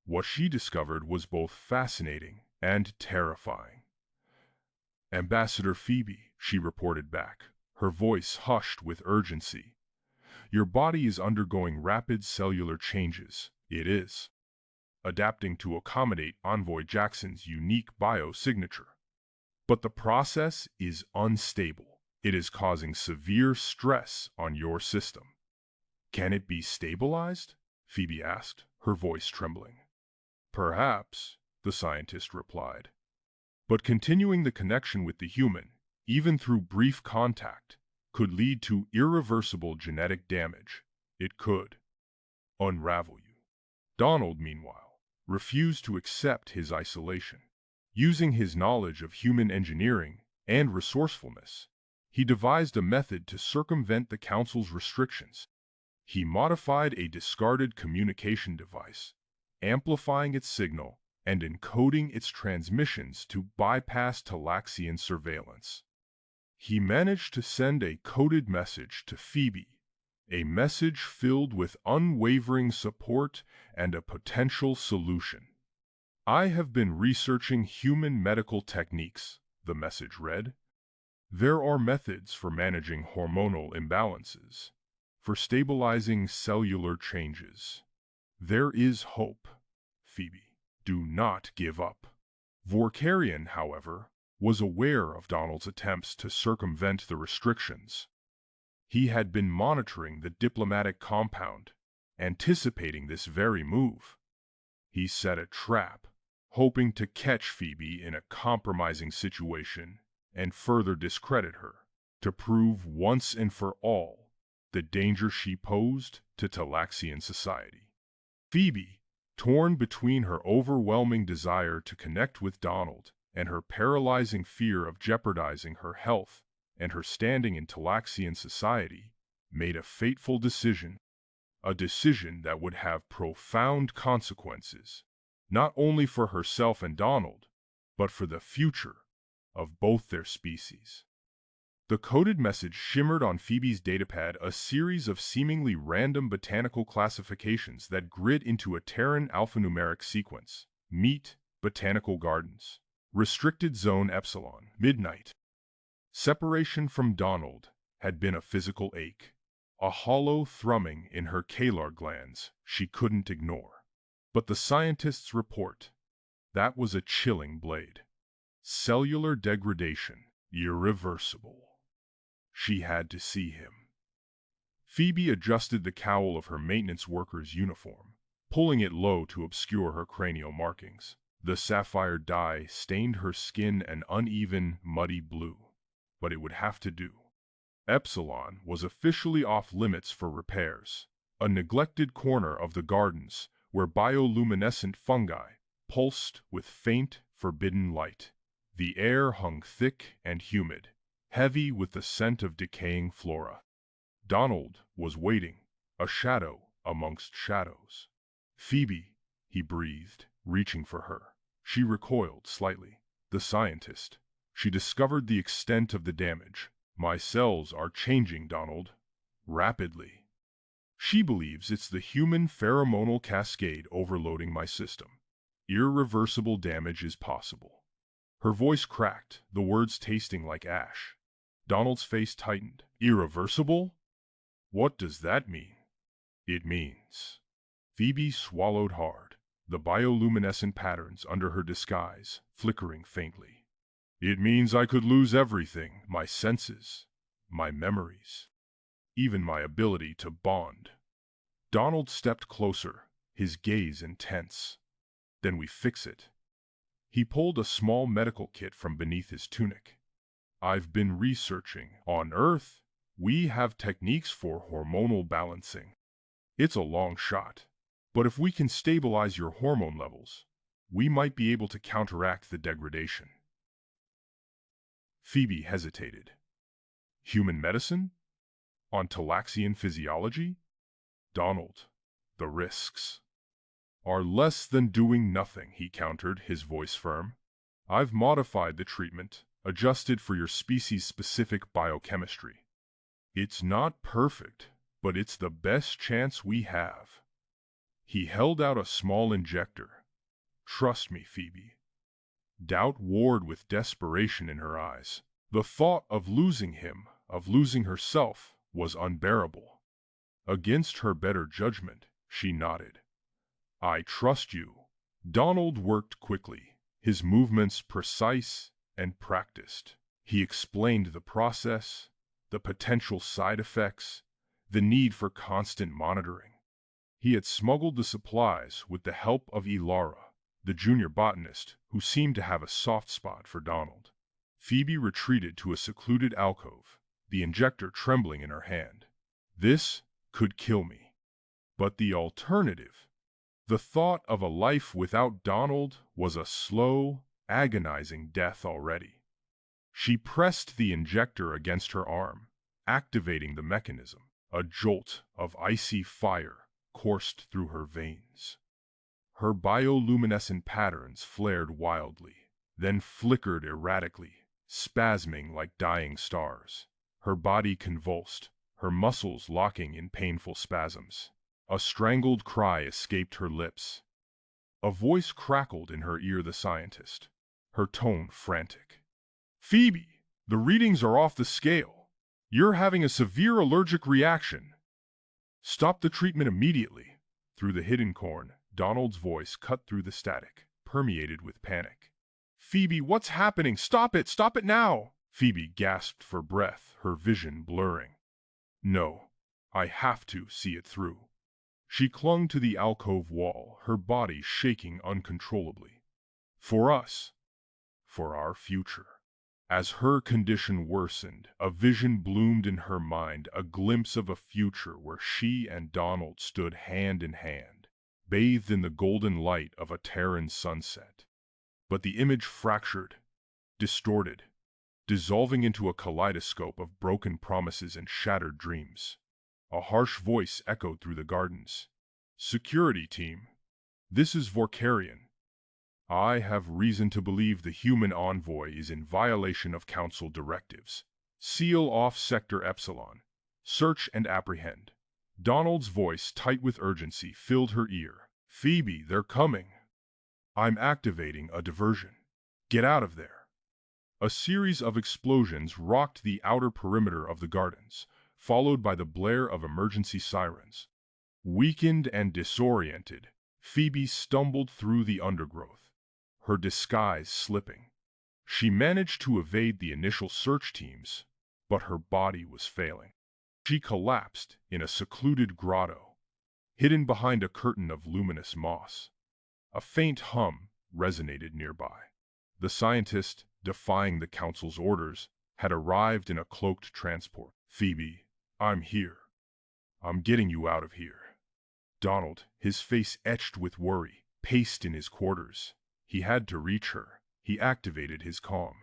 What she discovered was both fascinating and terrifying. Ambassador Phoebe, she reported back, her voice hushed with urgency. Your body is undergoing rapid cellular changes. It is adapting to accommodate Envoy Jackson's unique biosignature. But the process is unstable. It is causing severe stress on your system. Can it be stabilized? Phoebe asked, her voice trembling. Perhaps, the scientist replied. But continuing the connection with the human, even through brief contact, could lead to irreversible genetic damage. It could unravel you. Donald, meanwhile, refused to accept his isolation. Using his knowledge of human engineering and resourcefulness, he devised a method to circumvent the Council's restrictions. He modified a discarded communication device, amplifying its signal and encoding its transmissions to bypass Talaxian surveillance. He managed to send a coded message to Phoebe, a message filled with unwavering support and a potential solution. I have been researching human medical techniques, the message read. There are methods for managing hormonal imbalances, for stabilizing cellular changes. There is hope, Phoebe. Do not give up. Vorkarian, however, was aware of Donald's attempts to circumvent the restrictions. He had been monitoring the diplomatic compound, anticipating this very move. He set a trap, hoping to catch Phoebe in a compromising situation and further discredit her, to prove once and for all the danger she posed to Talaxian society. Phoebe, torn between her overwhelming desire to connect with Donald and her paralyzing fear of jeopardizing her health and her standing in Talaxian society, made a fateful decision, a decision that would have profound consequences, not only for herself and Donald, but for the future of both their species. The coded message shimmered on Phoebe's datapad, a series of seemingly random botanical classifications that grid into a Terran alphanumeric sequence. Meet botanical gardens. Restricted zone epsilon, midnight. Separation from Donald had been a physical ache, a hollow thrumming in her calar glands she couldn't ignore. But the scientists' report, that was a chilling blade. Cellular degradation, irreversible. She had to see him. Phoebe adjusted the cowl of her maintenance worker's uniform, pulling it low to obscure her cranial markings. The sapphire dye stained her skin an uneven, muddy blue, but it would have to do. Epsilon was officially off limits for repairs, a neglected corner of the gardens where bioluminescent fungi pulsed with faint, forbidden light. The air hung thick and humid, heavy with the scent of decaying flora. Donald was waiting, a shadow amongst shadows. "Phoebe," he breathed, reaching for her. She recoiled slightly. The scientist. She discovered the extent of the damage. "My cells are changing, Donald. Rapidly. She believes it's the human pheromonal cascade overloading my system. Irreversible damage is possible." Her voice cracked, the words tasting like ash. Donald's face tightened. "Irreversible? What does that mean?" "It means..." Phoebe swallowed hard, the bioluminescent patterns under her disguise flickering faintly. "It means I could lose everything, my senses, my memories, even my ability to bond." Donald stepped closer, his gaze intense. "Then we fix it." He pulled a small medical kit from beneath his tunic. "I've been researching. On Earth, we have techniques for hormonal balancing. It's a long shot, but if we can stabilize your hormone levels, we might be able to counteract the degradation." Phoebe hesitated. Human medicine? On Talaxian physiology? "Donald, the risks are less than doing nothing," he countered, his voice firm. "I've modified the treatment, adjusted for your species-specific biochemistry. It's not perfect, but it's the best chance we have." He held out a small injector. "Trust me, Phoebe." Doubt warred with desperation in her eyes. The thought of losing him, of losing herself, was unbearable. Against her better judgment, she nodded. "I trust you." Donald worked quickly, his movements precise and practiced. He explained the process, the potential side effects, the need for constant monitoring. He had smuggled the supplies with the help of Ilara, the junior botanist who seemed to have a soft spot for Donald. Phoebe retreated to a secluded alcove, the injector trembling in her hand. "This could kill me. But the alternative..." The thought of a life without Donald was a slow, agonizing death already. She pressed the injector against her arm, activating the mechanism. A jolt of icy fire coursed through her veins. Her bioluminescent patterns flared wildly, then flickered erratically, spasming like dying stars. Her body convulsed, her muscles locking in painful spasms. A strangled cry escaped her lips. A voice crackled in her ear, the scientist, her tone frantic. "Phoebe, the readings are off the scale. You're having a severe allergic reaction. Stop the treatment immediately." Through the hidden corn, Donald's voice cut through the static, permeated with panic. "Phoebe, what's happening? Stop it! Stop it now!" Phoebe gasped for breath, her vision blurring. "No, I have to see it through." She clung to the alcove wall, her body shaking uncontrollably. "For us. For our future." As her condition worsened, a vision bloomed in her mind, a glimpse of a future where she and Donald stood hand in hand, bathed in the golden light of a Terran sunset. But the image fractured, distorted, dissolving into a kaleidoscope of broken promises and shattered dreams. A harsh voice echoed through the gardens. "Security team, this is Vorkarian. I have reason to believe the human envoy is in violation of Council directives. Seal off Sector Epsilon. Search and apprehend. Donald's voice, tight with urgency, filled her ear. Phoebe, they're coming. I'm activating a diversion. Get out of there. A series of explosions rocked the outer perimeter of the gardens, followed by the blare of emergency sirens. Weakened and disoriented, Phoebe stumbled through the undergrowth, her disguise slipping. She managed to evade the initial search teams, but her body was failing. She collapsed in a secluded grotto, hidden behind a curtain of luminous moss. A faint hum resonated nearby. The scientist, defying the council's orders, had arrived in a cloaked transport. Phoebe, I'm here. I'm getting you out of here. Donald, his face etched with worry, paced in his quarters. He had to reach her. He activated his calm.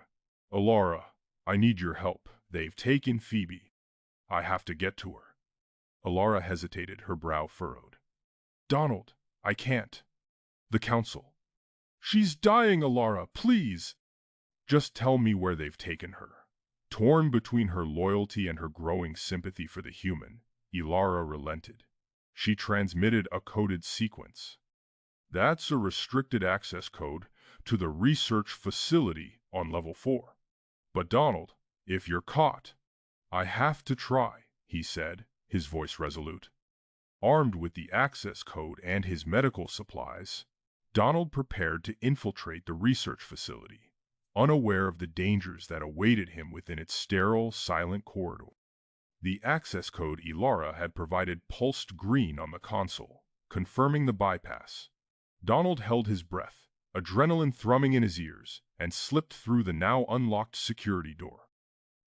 Alara, I need your help. They've taken Phoebe. I have to get to her. Alara hesitated, her brow furrowed. Donald, I can't. The council. She's dying, Alara, please. Just tell me where they've taken her. Torn between her loyalty and her growing sympathy for the human, Alara relented. She transmitted a coded sequence. That's a restricted access code to the research facility on level 4. But Donald, if you're caught, I have to try, he said, his voice resolute. Armed with the access code and his medical supplies, Donald prepared to infiltrate the research facility, unaware of the dangers that awaited him within its sterile, silent corridor. The access code Alara had provided pulsed green on the console, confirming the bypass. Donald held his breath, adrenaline thrumming in his ears, and slipped through the now unlocked security door.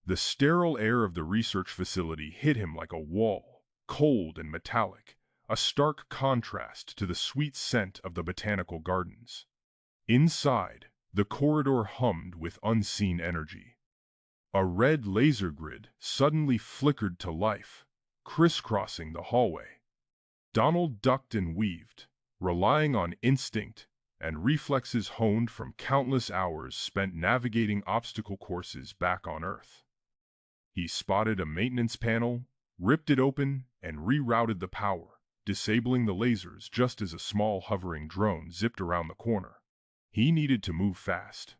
The sterile air of the research facility hit him like a wall, cold and metallic, a stark contrast to the sweet scent of the botanical gardens. Inside, the corridor hummed with unseen energy. A red laser grid suddenly flickered to life, crisscrossing the hallway. Donald ducked and weaved, relying on instinct and reflexes honed from countless hours spent navigating obstacle courses back on Earth. He spotted a maintenance panel, ripped it open, and rerouted the power, disabling the lasers just as a small hovering drone zipped around the corner. He needed to move fast.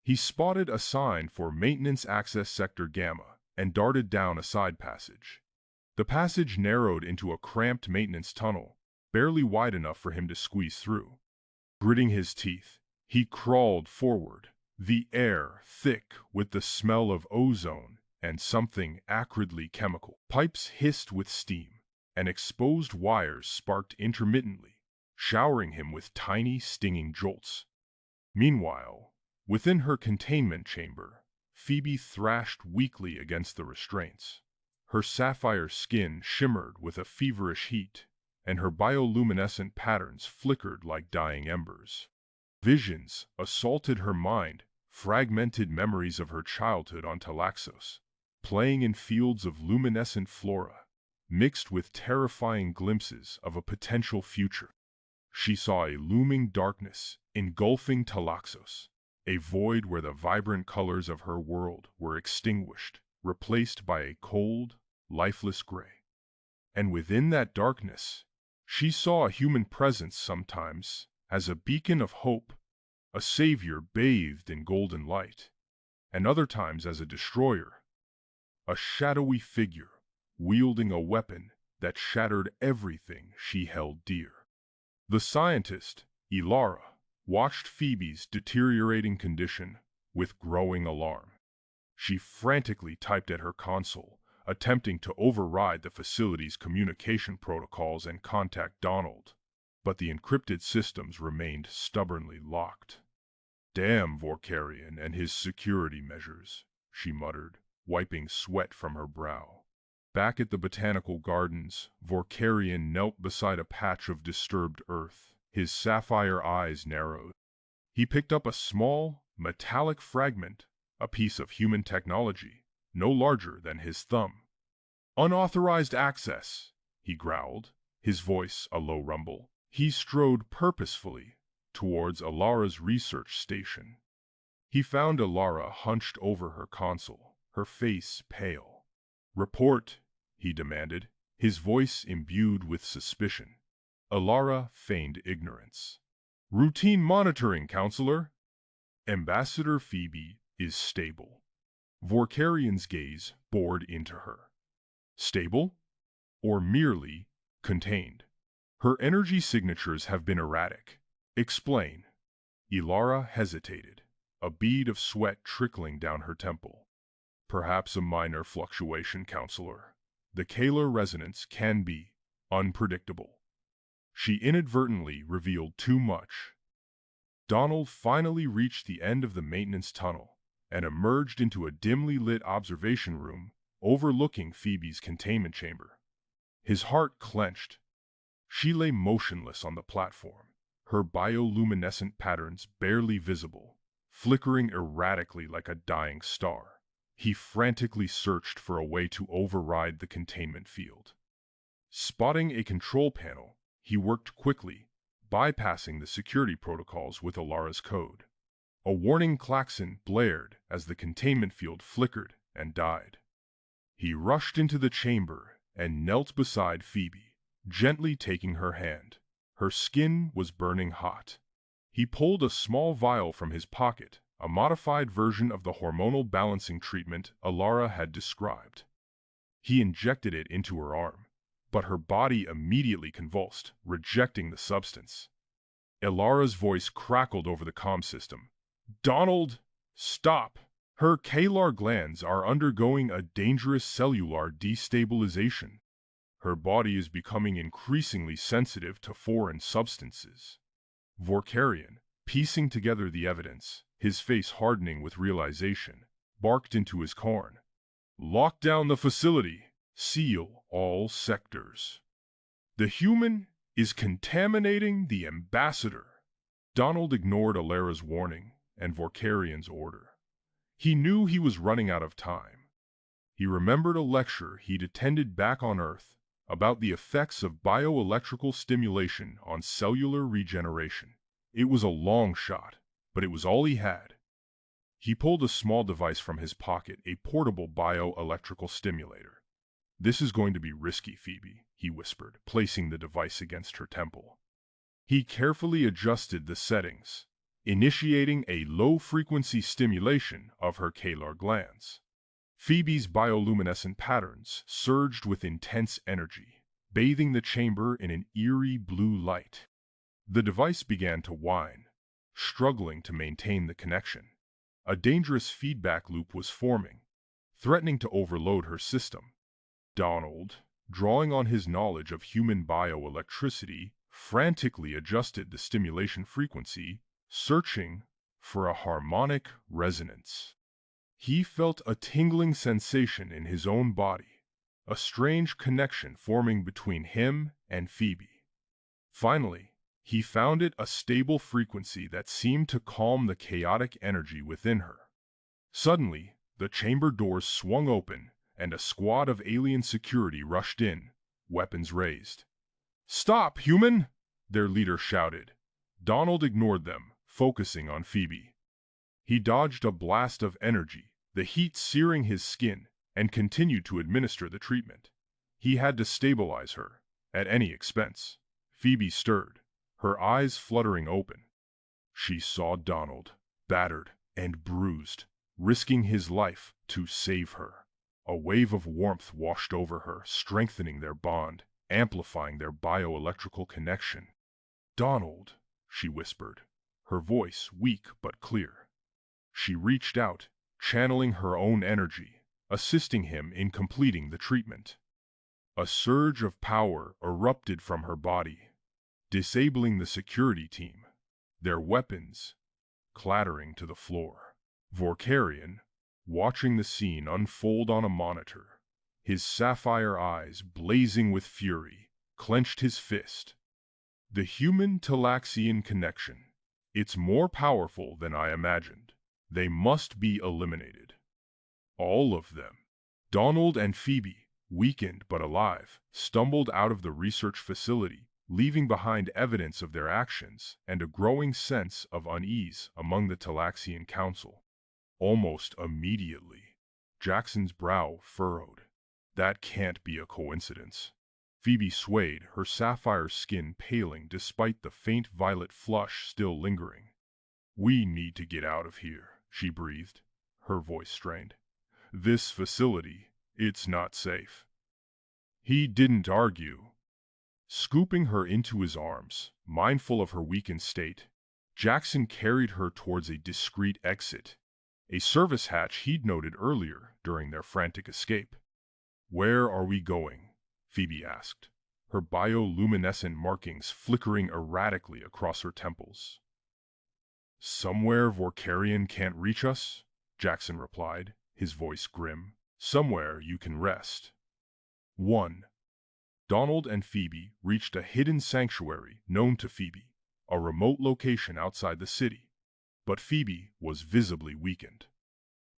He spotted a sign for Maintenance Access Sector Gamma and darted down a side passage. The passage narrowed into a cramped maintenance tunnel, barely wide enough for him to squeeze through. Gritting his teeth, he crawled forward, the air thick with the smell of ozone and something acridly chemical. Pipes hissed with steam, and exposed wires sparked intermittently, showering him with tiny, stinging jolts. Meanwhile, within her containment chamber, Phoebe thrashed weakly against the restraints. Her sapphire skin shimmered with a feverish heat, and her bioluminescent patterns flickered like dying embers. Visions assaulted her mind, fragmented memories of her childhood on Talaxos, playing in fields of luminescent flora, mixed with terrifying glimpses of a potential future. She saw a looming darkness engulfing Talaxos, a void where the vibrant colors of her world were extinguished, replaced by a cold, lifeless gray. And within that darkness, she saw a human presence sometimes as a beacon of hope, a savior bathed in golden light, and other times as a destroyer, a shadowy figure wielding a weapon that shattered everything she held dear. The scientist, Alara, watched Phoebe's deteriorating condition with growing alarm. She frantically typed at her console, attempting to override the facility's communication protocols and contact Donald, but the encrypted systems remained stubbornly locked. Damn Vorkarian and his security measures, she muttered, wiping sweat from her brow. Back at the botanical gardens, Vorkarian knelt beside a patch of disturbed earth, his sapphire eyes narrowed. He picked up a small, metallic fragment, a piece of human technology, no larger than his thumb. Unauthorized access, he growled, his voice a low rumble. He strode purposefully towards Alara's research station. He found Alara hunched over her console, her face pale. "Report," he demanded, his voice imbued with suspicion. Alara feigned ignorance. "Routine monitoring, Counselor." Ambassador Phoebe is stable. Vorkarian's gaze bored into her. Stable? Or merely contained? Her energy signatures have been erratic. Explain. Ilara hesitated, a bead of sweat trickling down her temple. Perhaps a minor fluctuation, Counselor. The Kalar resonance can be unpredictable. She inadvertently revealed too much. Donald finally reached the end of the maintenance tunnel and emerged into a dimly lit observation room overlooking Phoebe's containment chamber. His heart clenched. She lay motionless on the platform, her bioluminescent patterns barely visible, flickering erratically like a dying star. He frantically searched for a way to override the containment field. Spotting a control panel, he worked quickly, bypassing the security protocols with Alara's code. A warning klaxon blared as the containment field flickered and died. He rushed into the chamber and knelt beside Phoebe, gently taking her hand. Her skin was burning hot. He pulled a small vial from his pocket, a modified version of the hormonal balancing treatment Alara had described. He injected it into her arm, but her body immediately convulsed, rejecting the substance. Alara's voice crackled over the comm system. "Donald, stop! Her Kalar glands are undergoing a dangerous cellular destabilization. Her body is becoming increasingly sensitive to foreign substances." Vorkarian, piecing together the evidence, his face hardening with realization, barked into his corn. "Lock down the facility. Seal all sectors. The human is contaminating the ambassador." Donald ignored Alara's warning and Vorkarian's order. He knew he was running out of time. He remembered a lecture he'd attended back on Earth about the effects of bioelectrical stimulation on cellular regeneration. It was a long shot, but it was all he had. He pulled a small device from his pocket, a portable bioelectrical stimulator. "This is going to be risky, Phoebe," he whispered, placing the device against her temple. He carefully adjusted the settings, initiating a low-frequency stimulation of her Kalar glands. Phoebe's bioluminescent patterns surged with intense energy, bathing the chamber in an eerie blue light. The device began to whine, struggling to maintain the connection. A dangerous feedback loop was forming, threatening to overload her system. Donald, drawing on his knowledge of human bioelectricity, frantically adjusted the stimulation frequency, searching for a harmonic resonance. He felt a tingling sensation in his own body, a strange connection forming between him and Phoebe. Finally, he found it, a stable frequency that seemed to calm the chaotic energy within her. Suddenly, the chamber doors swung open, and a squad of alien security rushed in, weapons raised. "Stop, human!" their leader shouted. Donald ignored them, focusing on Phoebe. He dodged a blast of energy, the heat searing his skin, and continued to administer the treatment. He had to stabilize her, at any expense. Phoebe stirred, her eyes fluttering open. She saw Donald, battered and bruised, risking his life to save her. A wave of warmth washed over her, strengthening their bond, amplifying their bioelectrical connection. "Donald," she whispered, her voice weak but clear. She reached out, channeling her own energy, assisting him in completing the treatment. A surge of power erupted from her body, disabling the security team, their weapons clattering to the floor. Vorkarian, watching the scene unfold on a monitor, his sapphire eyes blazing with fury, clenched his fist. "The human-Talaxian connection. It's more powerful than I imagined. They must be eliminated. All of them." Donald and Phoebe, weakened but alive, stumbled out of the research facility, leaving behind evidence of their actions and a growing sense of unease among the Talaxian Council. Almost immediately, Jackson's brow furrowed. That can't be a coincidence. Phoebe swayed, her sapphire skin paling despite the faint violet flush still lingering. "We need to get out of here," she breathed, her voice strained. "This facility, it's not safe." He didn't argue. Scooping her into his arms, mindful of her weakened state, Jackson carried her towards a discreet exit, a service hatch he'd noted earlier during their frantic escape. "Where are we going?" Phoebe asked, her bioluminescent markings flickering erratically across her temples. "Somewhere Vorkarian can't reach us," Jackson replied, his voice grim. "Somewhere you can rest." 1. Donald and Phoebe reached a hidden sanctuary known to Phoebe, a remote location outside the city. But Phoebe was visibly weakened.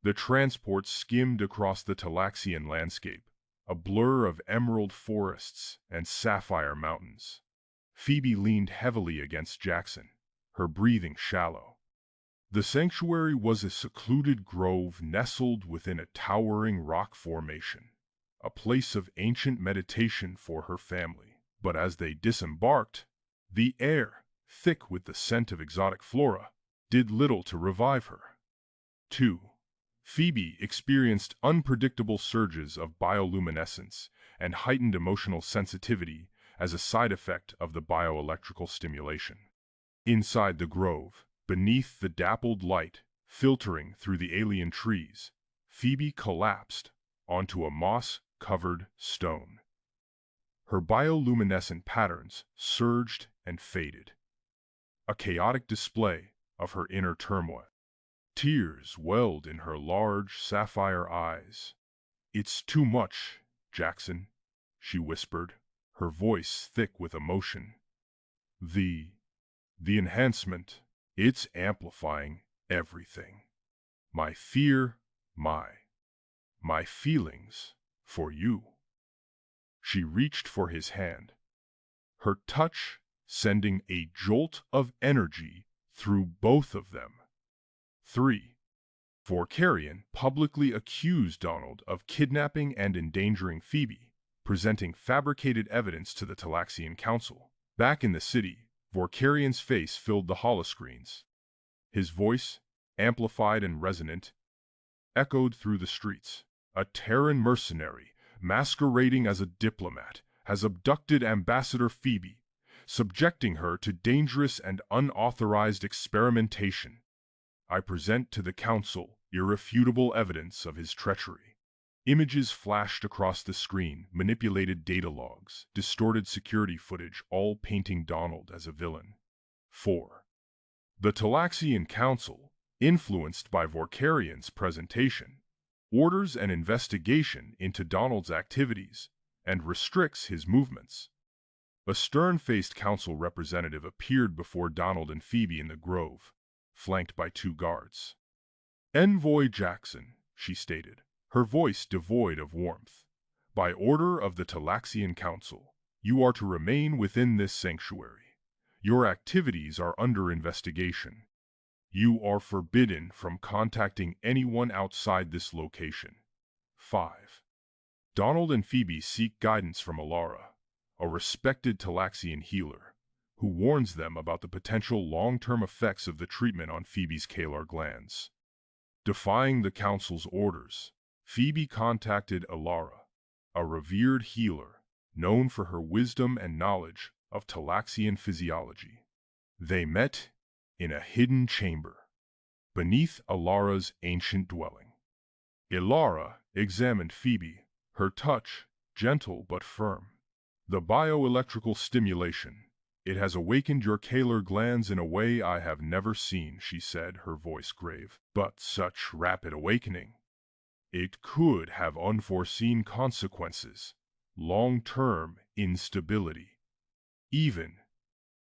The transport skimmed across the Talaxian landscape, a blur of emerald forests and sapphire mountains. Phoebe leaned heavily against Jackson, her breathing shallow. The sanctuary was a secluded grove nestled within a towering rock formation, a place of ancient meditation for her family. But as they disembarked, the air, thick with the scent of exotic flora, did little to revive her. 2. Phoebe experienced unpredictable surges of bioluminescence and heightened emotional sensitivity as a side effect of the bioelectrical stimulation. Inside the grove, beneath the dappled light filtering through the alien trees, Phoebe collapsed onto a moss-covered stone. Her bioluminescent patterns surged and faded, a chaotic display of her inner turmoil. Tears welled in her large sapphire eyes. "It's too much, Jackson," she whispered, her voice thick with emotion. The enhancement, it's amplifying everything. My fear, my feelings for you." She reached for his hand, her touch sending a jolt of energy through both of them. 3. Vorkarian publicly accused Donald of kidnapping and endangering Phoebe, presenting fabricated evidence to the Talaxian Council. Back in the city, Vorkarian's face filled the holoscreens. His voice, amplified and resonant, echoed through the streets. "A Terran mercenary, masquerading as a diplomat, has abducted Ambassador Phoebe, subjecting her to dangerous and unauthorized experimentation. I present to the Council irrefutable evidence of his treachery." Images flashed across the screen, manipulated data logs, distorted security footage, all painting Donald as a villain. 4. The Talaxian Council, influenced by Vorkarian's presentation, orders an investigation into Donald's activities and restricts his movements. A stern-faced council representative appeared before Donald and Phoebe in the grove, flanked by 2 guards. "Envoy Jackson," she stated, her voice devoid of warmth. "By order of the Talaxian Council, you are to remain within this sanctuary. Your activities are under investigation. You are forbidden from contacting anyone outside this location." 5. Donald and Phoebe seek guidance from Alara, a respected Talaxian healer, who warns them about the potential long-term effects of the treatment on Phoebe's Kalar glands. Defying the Council's orders, Phoebe contacted Alara, a revered healer known for her wisdom and knowledge of Talaxian physiology. They met in a hidden chamber beneath Alara's ancient dwelling. Alara examined Phoebe, her touch gentle but firm. "The bioelectrical stimulation, it has awakened your Kalar glands in a way I have never seen," she said, her voice grave. "But such rapid awakening, it could have unforeseen consequences, long-term instability, even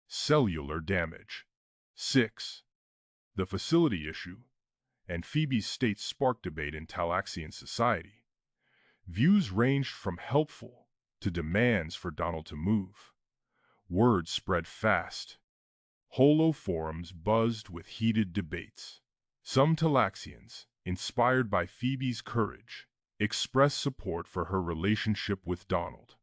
cellular damage." 6. The facility issue and Phoebe's state sparked debate in Talaxian society. Views ranged from helpful to demands for Donald to move. Word spread fast. Holo forums buzzed with heated debates. Some Talaxians, inspired by Phoebe's courage, expressed support for her relationship with Donald.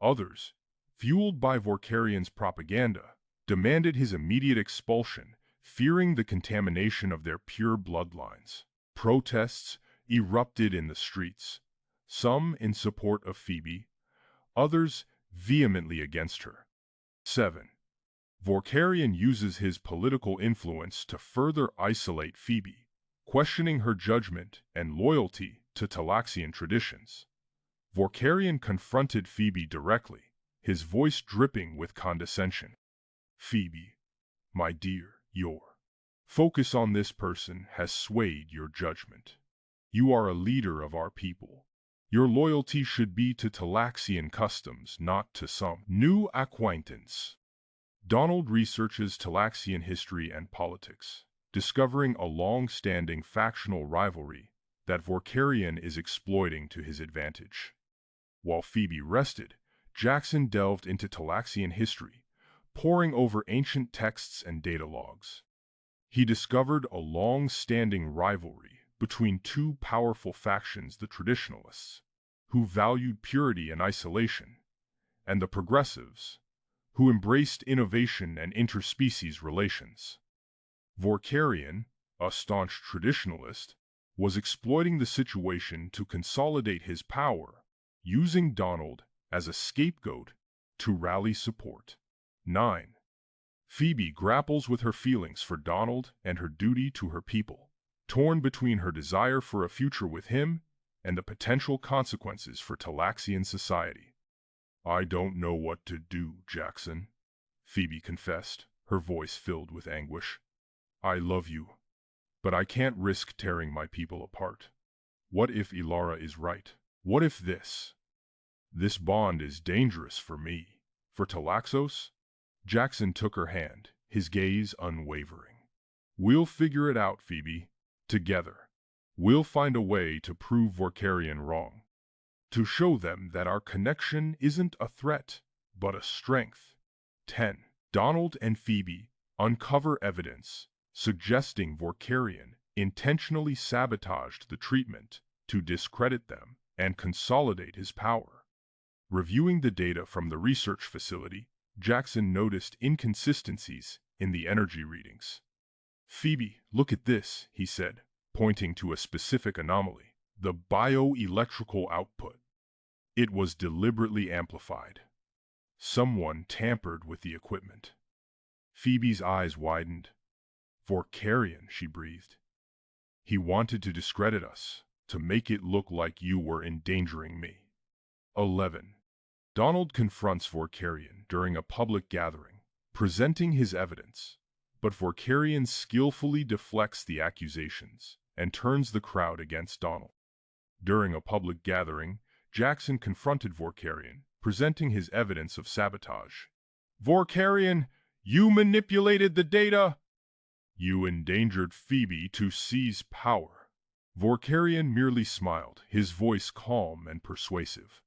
Others, fueled by Vorkarian's propaganda, demanded his immediate expulsion, fearing the contamination of their pure bloodlines. Protests erupted in the streets, some in support of Phoebe, others vehemently against her. 7. Vorkarian uses his political influence to further isolate Phoebe, questioning her judgment and loyalty to Talaxian traditions. Vorkarian confronted Phoebe directly, his voice dripping with condescension. "Phoebe, my dear, your focus on this person has swayed your judgment. You are a leader of our people. Your loyalty should be to Talaxian customs, not to some new acquaintance." Donald researches Talaxian history and politics, discovering a long-standing factional rivalry that Vorkarian is exploiting to his advantage. While Phoebe rested, Jackson delved into Talaxian history, poring over ancient texts and data logs. He discovered a long-standing rivalry between two powerful factions: the traditionalists, who valued purity and isolation, and the progressives, who embraced innovation and interspecies relations. Vorkarian, a staunch traditionalist, was exploiting the situation to consolidate his power, using Donald as a scapegoat to rally support. 9. Phoebe grapples with her feelings for Donald and her duty to her people, torn between her desire for a future with him and the potential consequences for Talaxian society. "I don't know what to do, Jackson," Phoebe confessed, her voice filled with anguish. "I love you, but I can't risk tearing my people apart. What if Ilara is right? What if this bond is dangerous for me, for Talaxos?" Jackson took her hand, his gaze unwavering. "We'll figure it out, Phoebe. Together. We'll find a way to prove Vorkarian wrong. To show them that our connection isn't a threat, but a strength." 10. Donald and Phoebe uncover evidence suggesting Vorkarian intentionally sabotaged the treatment to discredit them and consolidate his power. Reviewing the data from the research facility, Jackson noticed inconsistencies in the energy readings. "Phoebe, look at this," he said, pointing to a specific anomaly: the bioelectrical output. It was deliberately amplified. Someone tampered with the equipment. Phoebe's eyes widened. "Vorkarian," she breathed. "He wanted to discredit us, to make it look like you were endangering me." 11. Donald confronts Vorkarian during a public gathering, presenting his evidence, but Vorkarian skillfully deflects the accusations and turns the crowd against Donald. During a public gathering, Jackson confronted Vorkarian, presenting his evidence of sabotage. "Vorkarian, you manipulated the data! You endangered Phoebe to seize power." Vorkarian merely smiled, his voice calm and persuasive.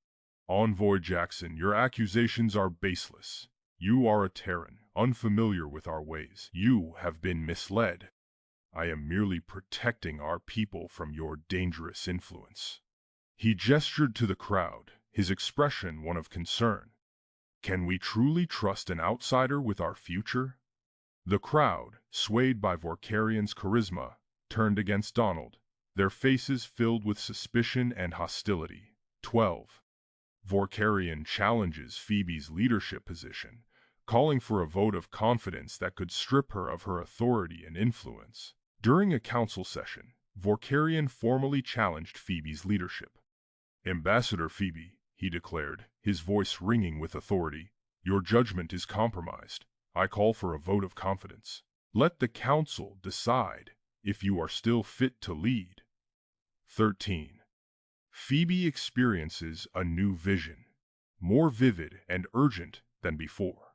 "Envoy Jackson, your accusations are baseless. You are a Terran, unfamiliar with our ways. You have been misled. I am merely protecting our people from your dangerous influence." He gestured to the crowd, his expression one of concern. "Can we truly trust an outsider with our future?" The crowd, swayed by Vorkarian's charisma, turned against Donald, their faces filled with suspicion and hostility. 12. Vorkarian challenges Phoebe's leadership position, calling for a vote of confidence that could strip her of her authority and influence. During a council session, Vorkarian formally challenged Phoebe's leadership. "Ambassador Phoebe," he declared, his voice ringing with authority, "your judgment is compromised. I call for a vote of confidence. Let the council decide if you are still fit to lead." 13. Phoebe experiences a new vision, more vivid and urgent than before,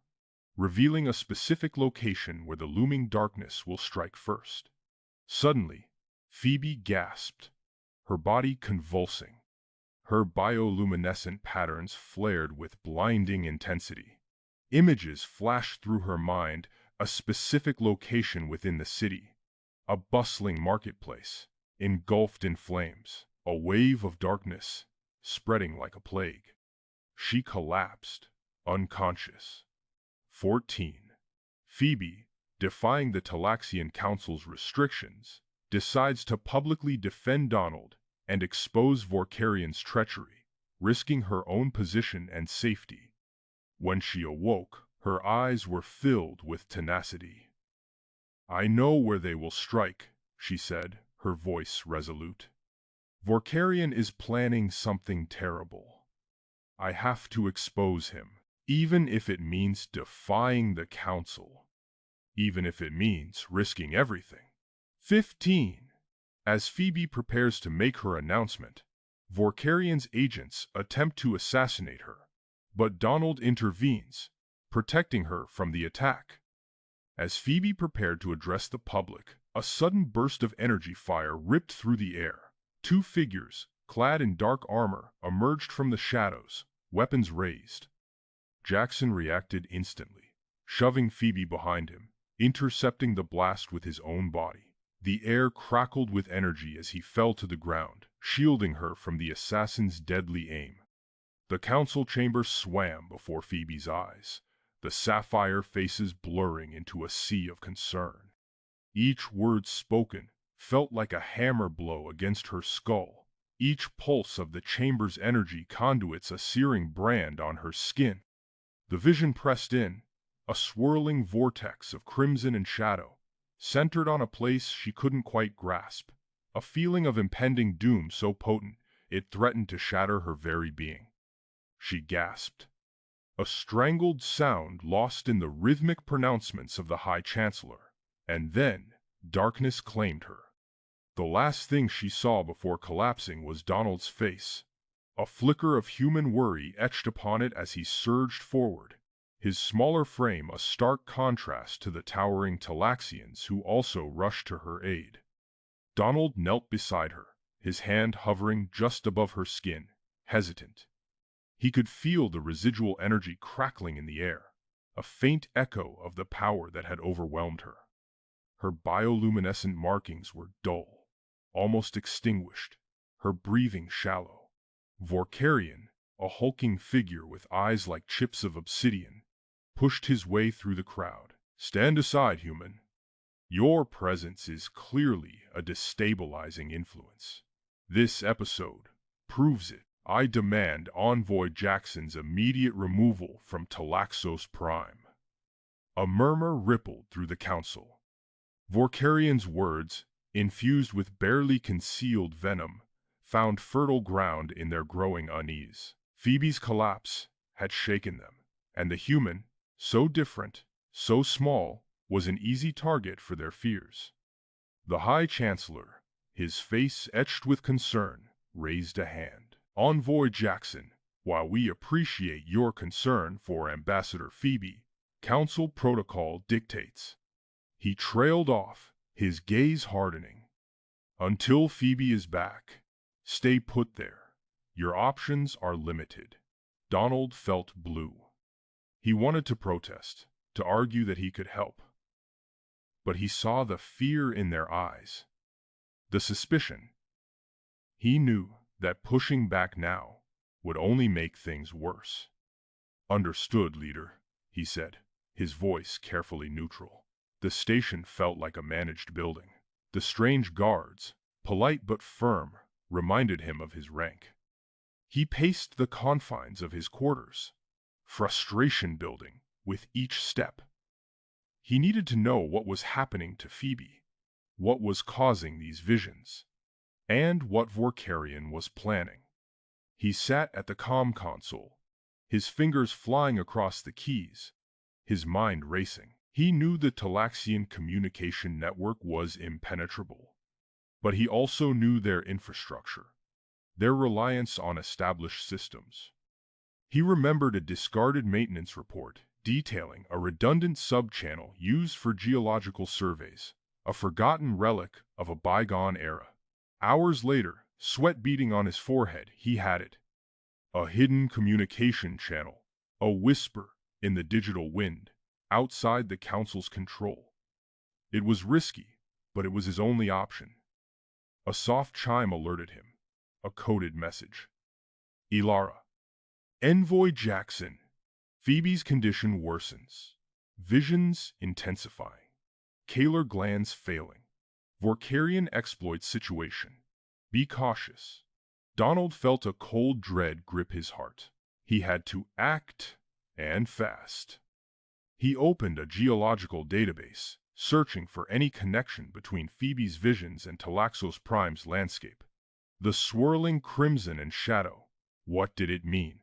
revealing a specific location where the looming darkness will strike first. Suddenly, Phoebe gasped, her body convulsing. Her bioluminescent patterns flared with blinding intensity. Images flashed through her mind, a specific location within the city, a bustling marketplace, engulfed in flames, a wave of darkness spreading like a plague. She collapsed, unconscious. 14. Phoebe, defying the Talaxian Council's restrictions, decides to publicly defend Donald and expose Vorkarian's treachery, risking her own position and safety. When she awoke, her eyes were filled with tenacity. "I know where they will strike," she said, her voice resolute. "Vorkarian is planning something terrible. I have to expose him, even if it means defying the Council. Even if it means risking everything." 15. As Phoebe prepares to make her announcement, Vorkarian's agents attempt to assassinate her, but Donald intervenes, protecting her from the attack. As Phoebe prepared to address the public, a sudden burst of energy fire ripped through the air. Two figures, clad in dark armor, emerged from the shadows, weapons raised. Jackson reacted instantly, shoving Phoebe behind him, intercepting the blast with his own body. The air crackled with energy as he fell to the ground, shielding her from the assassin's deadly aim. The council chamber swam before Phoebe's eyes, the sapphire faces blurring into a sea of concern. Each word spoken felt like a hammer blow against her skull. Each pulse of the chamber's energy conduits a searing brand on her skin. The vision pressed in, a swirling vortex of crimson and shadow, centered on a place she couldn't quite grasp, a feeling of impending doom so potent it threatened to shatter her very being. She gasped. A strangled sound lost in the rhythmic pronouncements of the High Chancellor, and then darkness claimed her. The last thing she saw before collapsing was Donald's face, a flicker of human worry etched upon it as he surged forward, his smaller frame a stark contrast to the towering Talaxians who also rushed to her aid. Donald knelt beside her, his hand hovering just above her skin, hesitant. He could feel the residual energy crackling in the air, a faint echo of the power that had overwhelmed her. Her bioluminescent markings were dull, almost extinguished, her breathing shallow. Vorkarian, a hulking figure with eyes like chips of obsidian, pushed his way through the crowd. "Stand aside, human. Your presence is clearly a destabilizing influence. This episode proves it. I demand Envoy Jackson's immediate removal from Talaxos Prime." A murmur rippled through the council. Vorkarian's words, infused with barely concealed venom, found fertile ground in their growing unease. Phoebe's collapse had shaken them, and the human, so different, so small, was an easy target for their fears. The High Chancellor, his face etched with concern, raised a hand. "Envoy Jackson, while we appreciate your concern for Ambassador Phoebe, Council protocol dictates." He trailed off, his gaze hardening. "Until Phoebe is back, stay put there. Your options are limited." Donald felt blue. He wanted to protest, to argue that he could help. But he saw the fear in their eyes, the suspicion. He knew that pushing back now would only make things worse. "Understood, leader," he said, his voice carefully neutral. The station felt like a managed building. The strange guards, polite but firm, reminded him of his rank. He paced the confines of his quarters, frustration building with each step. He needed to know what was happening to Phoebe, what was causing these visions, and what Vorkarian was planning. He sat at the comm console, his fingers flying across the keys, his mind racing. He knew the Talaxian communication network was impenetrable, but he also knew their infrastructure, their reliance on established systems. He remembered a discarded maintenance report detailing a redundant sub-channel used for geological surveys, a forgotten relic of a bygone era. Hours later, sweat beading on his forehead, he had it. A hidden communication channel, a whisper in the digital wind, outside the Council's control. It was risky, but it was his only option. A soft chime alerted him. A coded message. Ilara. Envoy Jackson. Phoebe's condition worsens. Visions intensifying. Kalar glands failing. Vorkarian exploit situation. Be cautious. Donald felt a cold dread grip his heart. He had to act, and fast. He opened a geological database, searching for any connection between Phoebe's visions and Talaxos Prime's landscape. The swirling crimson and shadow. What did it mean?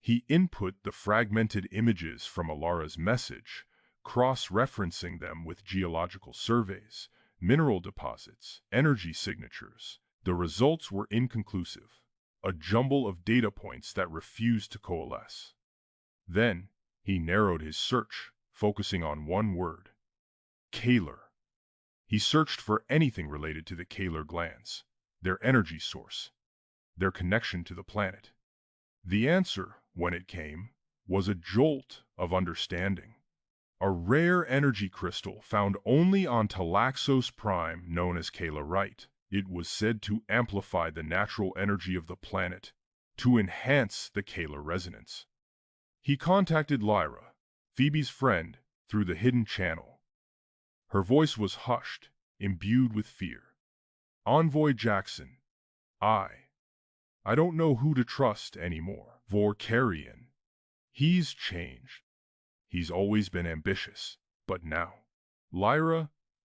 He input the fragmented images from Ilara's message, cross-referencing them with geological surveys, mineral deposits, energy signatures. The results were inconclusive, a jumble of data points that refused to coalesce. Then, he narrowed his search, focusing on one word. Kalar. He searched for anything related to the Kalar glands, their energy source, their connection to the planet. The answer, when it came, was a jolt of understanding. A rare energy crystal found only on Talaxos Prime, known as Kalarite. It was said to amplify the natural energy of the planet, to enhance the Kalar resonance. He contacted Lyra, Phoebe's friend, through the hidden channel. Her voice was hushed, imbued with fear. Envoy Jackson, I don't know who to trust anymore. Vorkarian. He's changed. He's always been ambitious, but now. Lyra,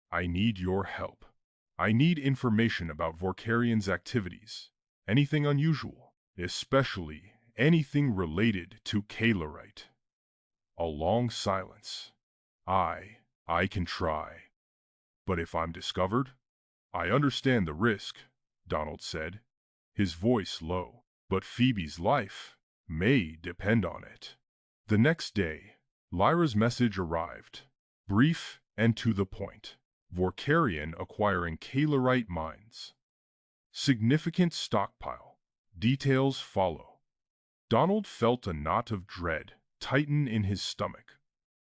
I need your help. I need information about Vorkarian's activities. Anything unusual, especially anything related to Kalarite. A long silence. I can try. But if I'm discovered? I understand the risk, Donald said, his voice low. But Phoebe's life may depend on it. The next day, Lyra's message arrived, brief and to the point. Vorkarian acquiring Kalarite mines. Significant stockpile. Details follow. Donald felt a knot of dread tighten in his stomach.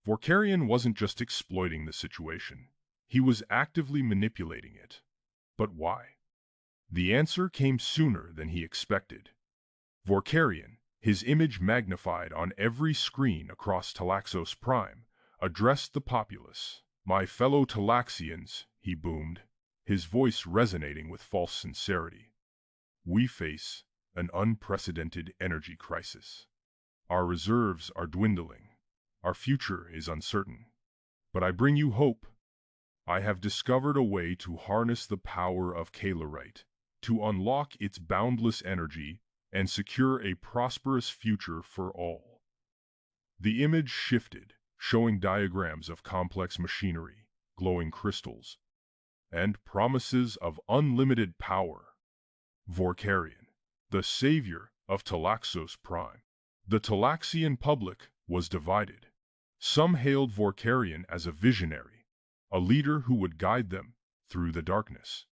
Vorkarian wasn't just exploiting the situation. He was actively manipulating it. But why? The answer came sooner than he expected. Vorkarian, his image magnified on every screen across Talaxos Prime, addressed the populace. My fellow Talaxians, he boomed, his voice resonating with false sincerity. We face an unprecedented energy crisis. Our reserves are dwindling. Our future is uncertain. But I bring you hope. I have discovered a way to harness the power of Kalarite, to unlock its boundless energy and secure a prosperous future for all. The image shifted, showing diagrams of complex machinery, glowing crystals, and promises of unlimited power. Vorkarian, the savior of Talaxos Prime. The Talaxian public was divided. Some hailed Vorkarian as a visionary, a leader who would guide them through the darkness.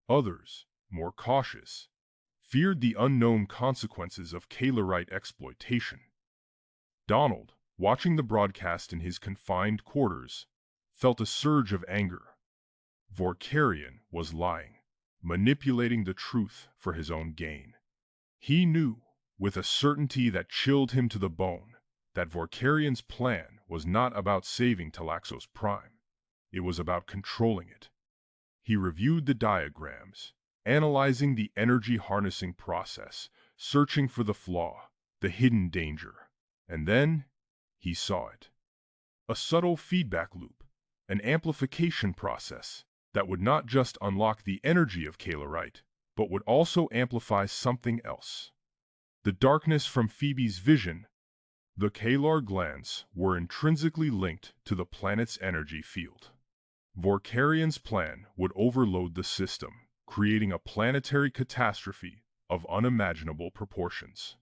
Others, more cautious, feared the unknown consequences of Kalarite exploitation. Donald, watching the broadcast in his confined quarters, felt a surge of anger. Vorkarian was lying, manipulating the truth for his own gain. He knew, with a certainty that chilled him to the bone, that Vorkarian's plan was not about saving Talaxos Prime. It was about controlling it. He reviewed the diagrams, analyzing the energy harnessing process, searching for the flaw, the hidden danger. And then, he saw it. A subtle feedback loop, an amplification process that would not just unlock the energy of Kalarite, but would also amplify something else. The darkness from Phoebe's vision. The Kalar glands were intrinsically linked to the planet's energy field. Vorkarian's plan would overload the system, creating a planetary catastrophe of unimaginable proportions.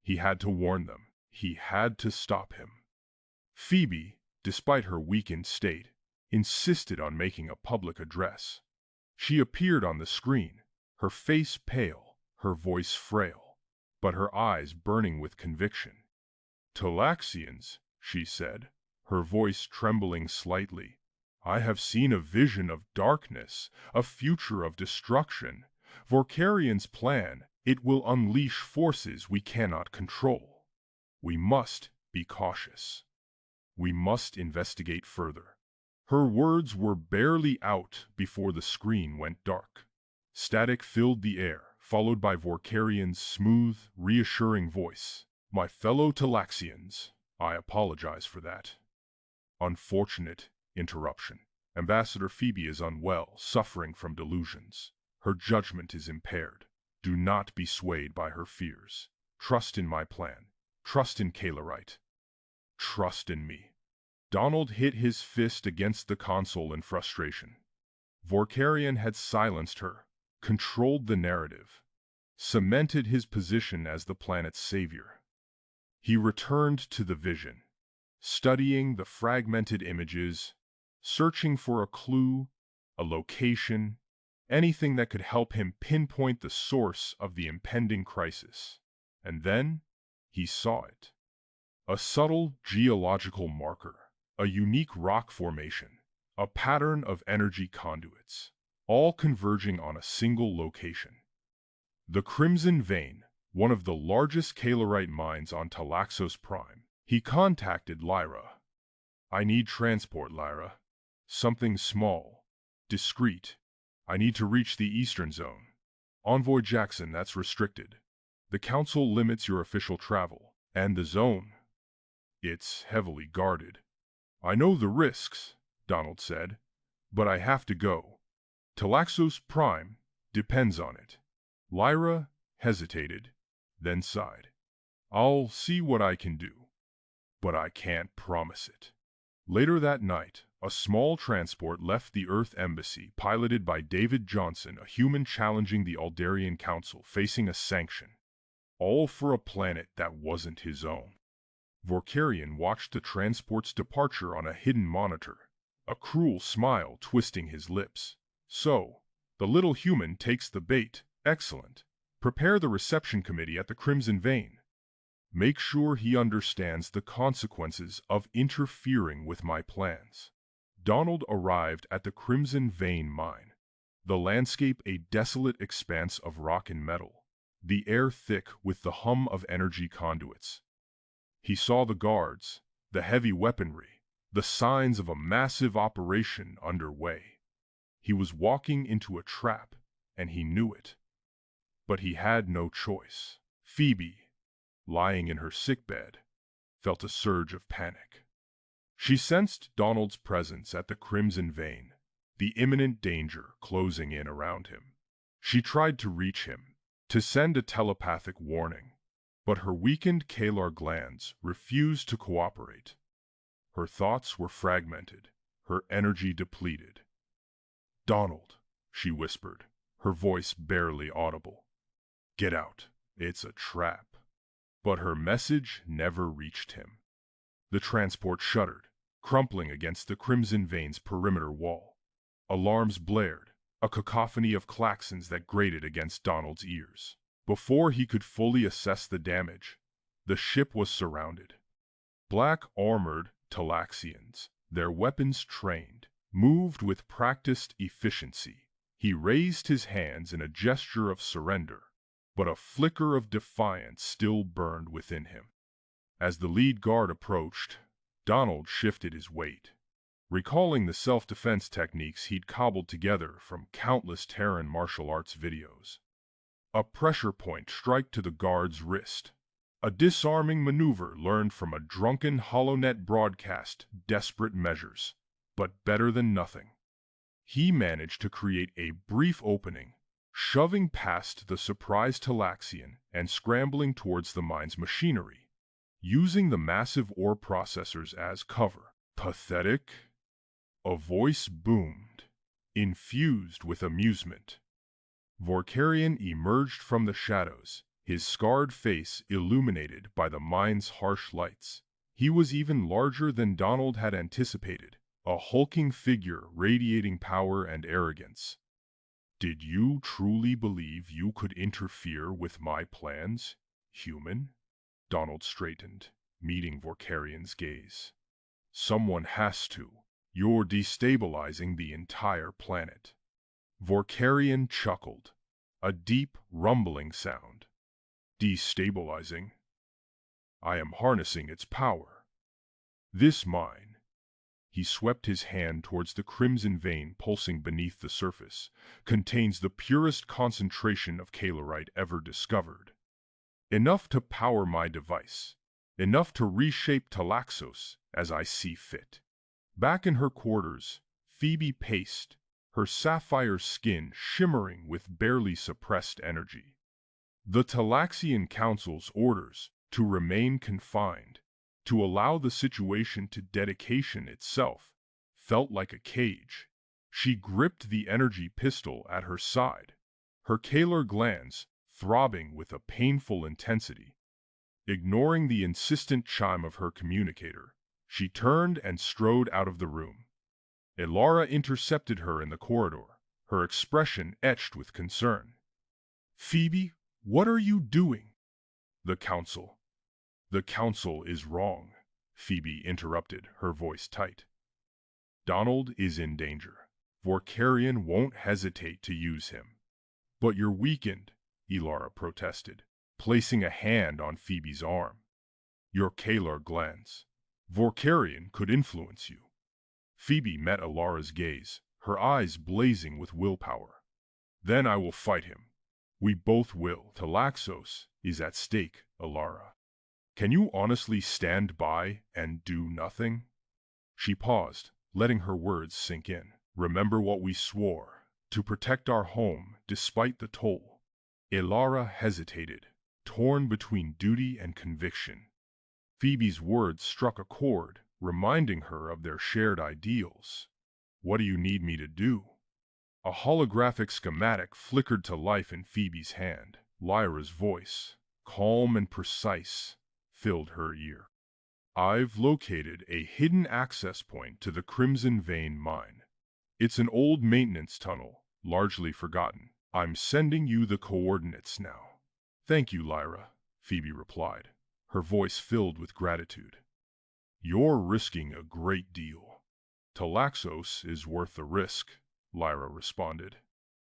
He had to warn them. He had to stop him. Phoebe, despite her weakened state, insisted on making a public address. She appeared on the screen, her face pale, her voice frail, but her eyes burning with conviction. Talaxians, she said, her voice trembling slightly, I have seen a vision of darkness, a future of destruction. Vorkarian's plan, it will unleash forces we cannot control. We must be cautious. We must investigate further. Her words were barely out before the screen went dark. Static filled the air, followed by Vorkarian's smooth, reassuring voice. My fellow Talaxians, I apologize for that. Unfortunate interruption. Ambassador Phoebe is unwell, suffering from delusions. Her judgment is impaired. Do not be swayed by her fears. Trust in my plan. Trust in Kalerite. Trust in me. Donald hit his fist against the console in frustration. Vorkarian had silenced her, controlled the narrative, cemented his position as the planet's savior. He returned to the vision, studying the fragmented images, searching for a clue, a location, anything that could help him pinpoint the source of the impending crisis. And then he saw it. A subtle geological marker, a unique rock formation, a pattern of energy conduits, all converging on a single location. The Crimson Vein, one of the largest Kalerite mines on Talaxos Prime. He contacted Lyra. I need transport, Lyra. Something small, discreet. I need to reach the Eastern Zone. Envoy Jackson, that's restricted. The Council limits your official travel, and the zone. It's heavily guarded. I know the risks, Donald said, but I have to go. Talaxos Prime depends on it. Lyra hesitated, then sighed. I'll see what I can do, but I can't promise it. Later that night, a small transport left the Earth Embassy, piloted by David Johnson, a human challenging the Aldarian Council, facing a sanction. All for a planet that wasn't his own. Vorkarian watched the transport's departure on a hidden monitor, a cruel smile twisting his lips. So, the little human takes the bait. Excellent. Prepare the reception committee at the Crimson Vein. Make sure he understands the consequences of interfering with my plans. Donald arrived at the Crimson Vein mine, the landscape a desolate expanse of rock and metal, the air thick with the hum of energy conduits. He saw the guards, the heavy weaponry, the signs of a massive operation underway. He was walking into a trap, and he knew it. But he had no choice. Phoebe, lying in her sickbed, felt a surge of panic. She sensed Donald's presence at the Crimson Vein, the imminent danger closing in around him. She tried to reach him, to send a telepathic warning, but her weakened Kalar glands refused to cooperate. Her thoughts were fragmented, her energy depleted. Donald, she whispered, her voice barely audible. Get out. It's a trap. But her message never reached him. The transport shuddered, crumpling against the Crimson Vein's perimeter wall. Alarms blared, a cacophony of klaxons that grated against Donald's ears. Before he could fully assess the damage, the ship was surrounded. Black-armored Talaxians, their weapons trained, moved with practiced efficiency. He raised his hands in a gesture of surrender, but a flicker of defiance still burned within him. As the lead guard approached, Donald shifted his weight, recalling the self-defense techniques he'd cobbled together from countless Terran martial arts videos. A pressure point struck to the guard's wrist, a disarming maneuver learned from a drunken HoloNet broadcast. Desperate measures, but better than nothing. He managed to create a brief opening, shoving past the surprised Talaxian and scrambling towards the mine's machinery, using the massive ore processors as cover. Pathetic? A voice boomed, infused with amusement. Vorkarian emerged from the shadows, his scarred face illuminated by the mine's harsh lights. He was even larger than Donald had anticipated, a hulking figure radiating power and arrogance. Did you truly believe you could interfere with my plans, human? Donald straightened, meeting Vorkarian's gaze. Someone has to. You're destabilizing the entire planet. Vorkarian chuckled, a deep, rumbling sound. Destabilizing? I am harnessing its power. This mine. He swept his hand towards the crimson vein pulsing beneath the surface, contains the purest concentration of calerite ever discovered. Enough to power my device. Enough to reshape Talaxos as I see fit. Back in her quarters, Phoebe paced, her sapphire skin shimmering with barely suppressed energy. The Talaxian Council's orders to remain confined, to allow the situation to dedication itself, felt like a cage. She gripped the energy pistol at her side, her calar glands throbbing with a painful intensity. Ignoring the insistent chime of her communicator, she turned and strode out of the room. Elara intercepted her in the corridor, her expression etched with concern. "Phoebe, what are you doing?" "The Council. The Council is wrong," Phoebe interrupted, her voice tight. "Donald is in danger. Vorkarian won't hesitate to use him." "But you're weakened," Elara protested, placing a hand on Phoebe's arm. "Your calar glands. Vorkarian could influence you." Phoebe met Elara's gaze, her eyes blazing with willpower. "Then I will fight him. We both will. Talaxos is at stake, Elara. Can you honestly stand by and do nothing?" She paused, letting her words sink in. "Remember what we swore, to protect our home despite the toll." Elara hesitated, torn between duty and conviction. Phoebe's words struck a chord, reminding her of their shared ideals. "What do you need me to do?" A holographic schematic flickered to life in Phoebe's hand. Lyra's voice, calm and precise, filled her ear. "I've located a hidden access point to the Crimson Vein mine. It's an old maintenance tunnel, largely forgotten. I'm sending you the coordinates now." "Thank you, Lyra," Phoebe replied, her voice filled with gratitude. "You're risking a great deal." "Talaxos is worth the risk," Lyra responded.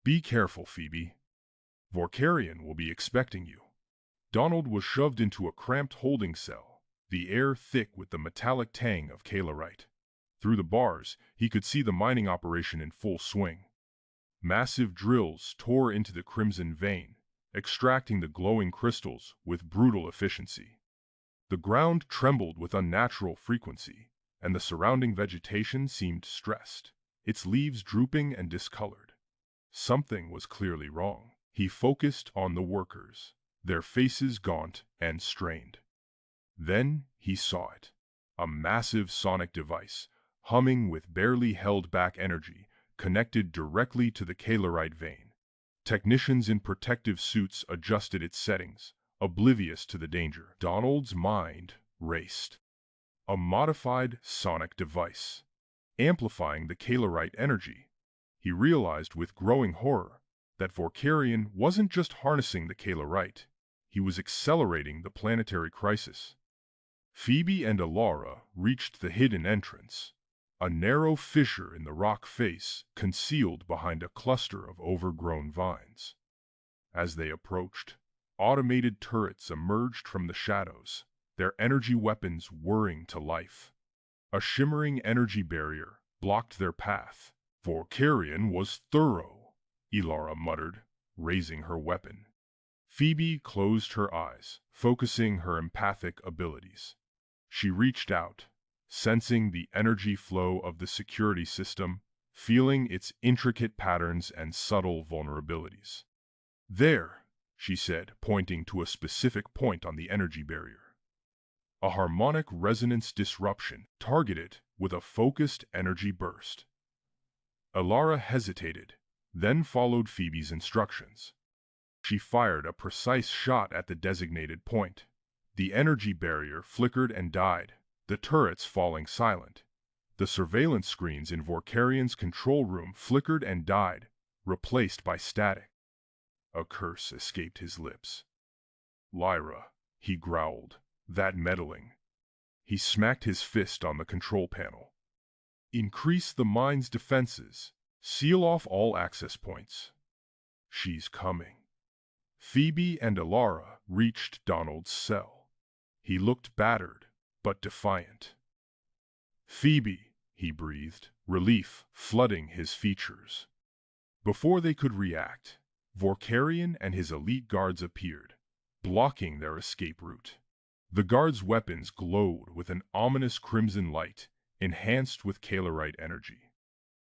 "Be careful, Phoebe. Vorkarian will be expecting you." Donald was shoved into a cramped holding cell, the air thick with the metallic tang of calarite. Through the bars, he could see the mining operation in full swing. Massive drills tore into the crimson vein, extracting the glowing crystals with brutal efficiency. The ground trembled with unnatural frequency, and the surrounding vegetation seemed stressed, its leaves drooping and discolored. Something was clearly wrong. He focused on the workers, their faces gaunt and strained. Then he saw it. A massive sonic device, humming with barely held back energy, connected directly to the calarite vein. Technicians in protective suits adjusted its settings, oblivious to the danger. Donald's mind raced. A modified sonic device, amplifying the calarite energy. He realized with growing horror that Vorkarian wasn't just harnessing the calarite, he was accelerating the planetary crisis. Phoebe and Elara reached the hidden entrance, a narrow fissure in the rock face concealed behind a cluster of overgrown vines. As they approached, automated turrets emerged from the shadows, their energy weapons whirring to life. A shimmering energy barrier blocked their path. "Vorkarian was thorough," Elara muttered, raising her weapon. Phoebe closed her eyes, focusing her empathic abilities. She reached out, sensing the energy flow of the security system, feeling its intricate patterns and subtle vulnerabilities. "There," she said, pointing to a specific point on the energy barrier. A harmonic resonance disruption targeted with a focused energy burst. Elara hesitated, then followed Phoebe's instructions. She fired a precise shot at the designated point. The energy barrier flickered and died, the turrets falling silent. The surveillance screens in Vorkarian's control room flickered and died, replaced by static. A curse escaped his lips. "Lyra," he growled, "that meddling." He smacked his fist on the control panel. Increase the mine's defenses. Seal off all access points. She's coming. Phoebe and Alara reached Donald's cell. He looked battered, but defiant. Phoebe, he breathed, relief flooding his features. Before they could react, Vorkarion and his elite guards appeared, blocking their escape route. The guards' weapons glowed with an ominous crimson light, enhanced with Kalerite energy.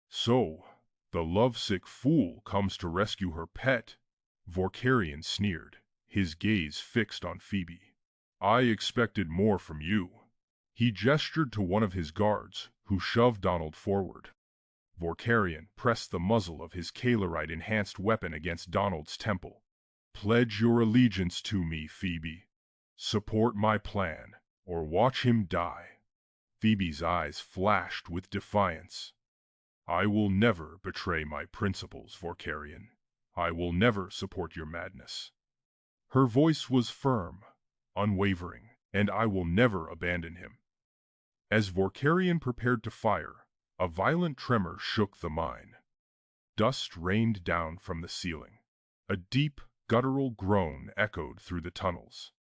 So, the lovesick fool comes to rescue her pet, Vorkarion sneered, his gaze fixed on Phoebe. I expected more from you. He gestured to one of his guards, who shoved Donald forward. Vorkarion pressed the muzzle of his Kalerite-enhanced weapon against Donald's temple. Pledge your allegiance to me, Phoebe. Support my plan, or watch him die. Phoebe's eyes flashed with defiance. I will never betray my principles, Vorkarion. I will never support your madness. Her voice was firm, unwavering, and I will never abandon him. As Vorkarion prepared to fire, a violent tremor shook the mine. Dust rained down from the ceiling. A deep, guttural groan echoed through the tunnels.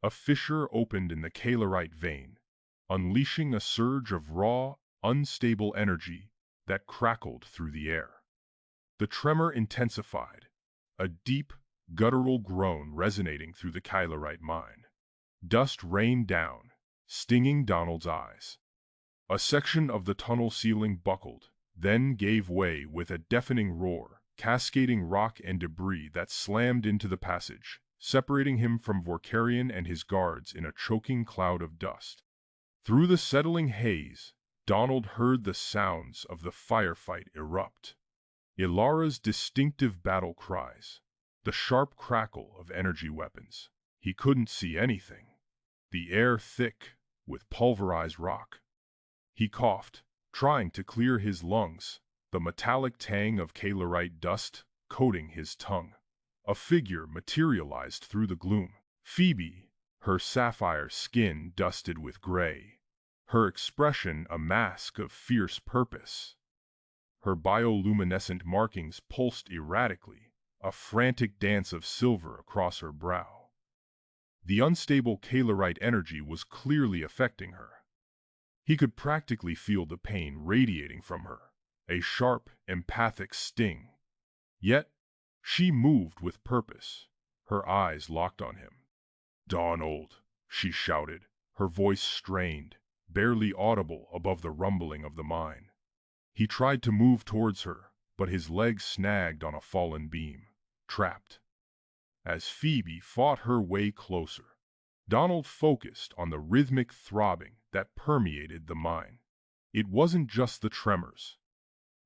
A fissure opened in the Kalerite vein, unleashing a surge of raw, unstable energy that crackled through the air. The tremor intensified, a deep, guttural groan resonating through the Kalerite mine. Dust rained down, stinging Donald's eyes. A section of the tunnel ceiling buckled, then gave way with a deafening roar, cascading rock and debris that slammed into the passage, separating him from Vorkarion and his guards in a choking cloud of dust. Through the settling haze, Donald heard the sounds of the firefight erupt. Ilara's distinctive battle cries, the sharp crackle of energy weapons. He couldn't see anything. The air thick with pulverized rock. He coughed, trying to clear his lungs, the metallic tang of Kalerite dust coating his tongue. A figure materialized through the gloom. Phoebe, her sapphire skin dusted with gray, her expression a mask of fierce purpose. Her bioluminescent markings pulsed erratically, a frantic dance of silver across her brow. The unstable Kalerite energy was clearly affecting her. He could practically feel the pain radiating from her, a sharp, empathic sting. Yet, she moved with purpose, her eyes locked on him. "Donald," she shouted, her voice strained, barely audible above the rumbling of the mine. He tried to move towards her, but his legs snagged on a fallen beam, trapped. As Phoebe fought her way closer, Donald focused on the rhythmic throbbing that permeated the mine. It wasn't just the tremors.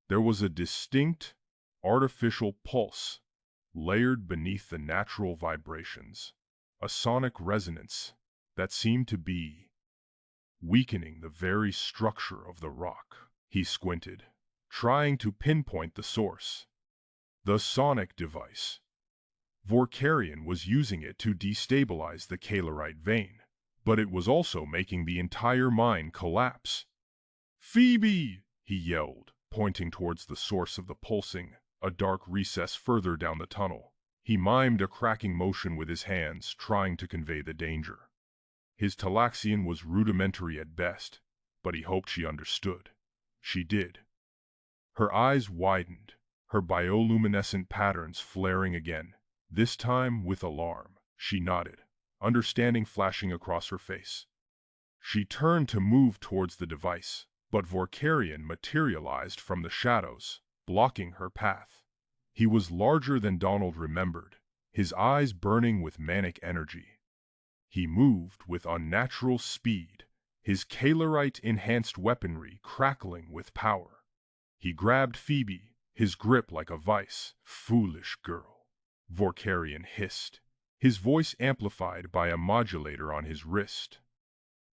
There was a distinct, artificial pulse, layered beneath the natural vibrations, a sonic resonance that seemed to be weakening the very structure of the rock. He squinted, trying to pinpoint the source. The sonic device. Vorkarion was using it to destabilize the Kalerite vein, but it was also making the entire mine collapse. "Phoebe!" he yelled, pointing towards the source of the pulsing, a dark recess further down the tunnel. He mimed a cracking motion with his hands, trying to convey the danger. His Talaxian was rudimentary at best, but he hoped she understood. She did. Her eyes widened, her bioluminescent patterns flaring again, this time with alarm. She nodded, understanding flashing across her face. She turned to move towards the device, but Vorkarion materialized from the shadows, blocking her path. He was larger than Donald remembered, his eyes burning with manic energy. He moved with unnatural speed, his Kalerite-enhanced weaponry crackling with power. He grabbed Phoebe, his grip like a vice. "Foolish girl," Vorkarion hissed, his voice amplified by a modulator on his wrist.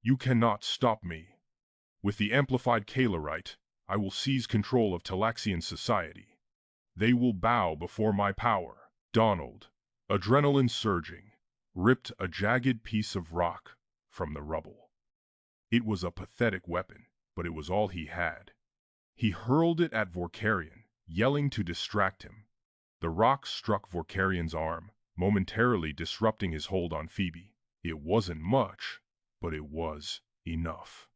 "You cannot stop me. With the amplified Kalerite, I will seize control of Talaxian society. They will bow before my power." Donald, adrenaline surging, ripped a jagged piece of rock from the rubble. It was a pathetic weapon, but it was all he had. He hurled it at Vorkarion, yelling to distract him. The rock struck Vorkarion's arm, momentarily disrupting his hold on Phoebe. It wasn't much, but it was enough.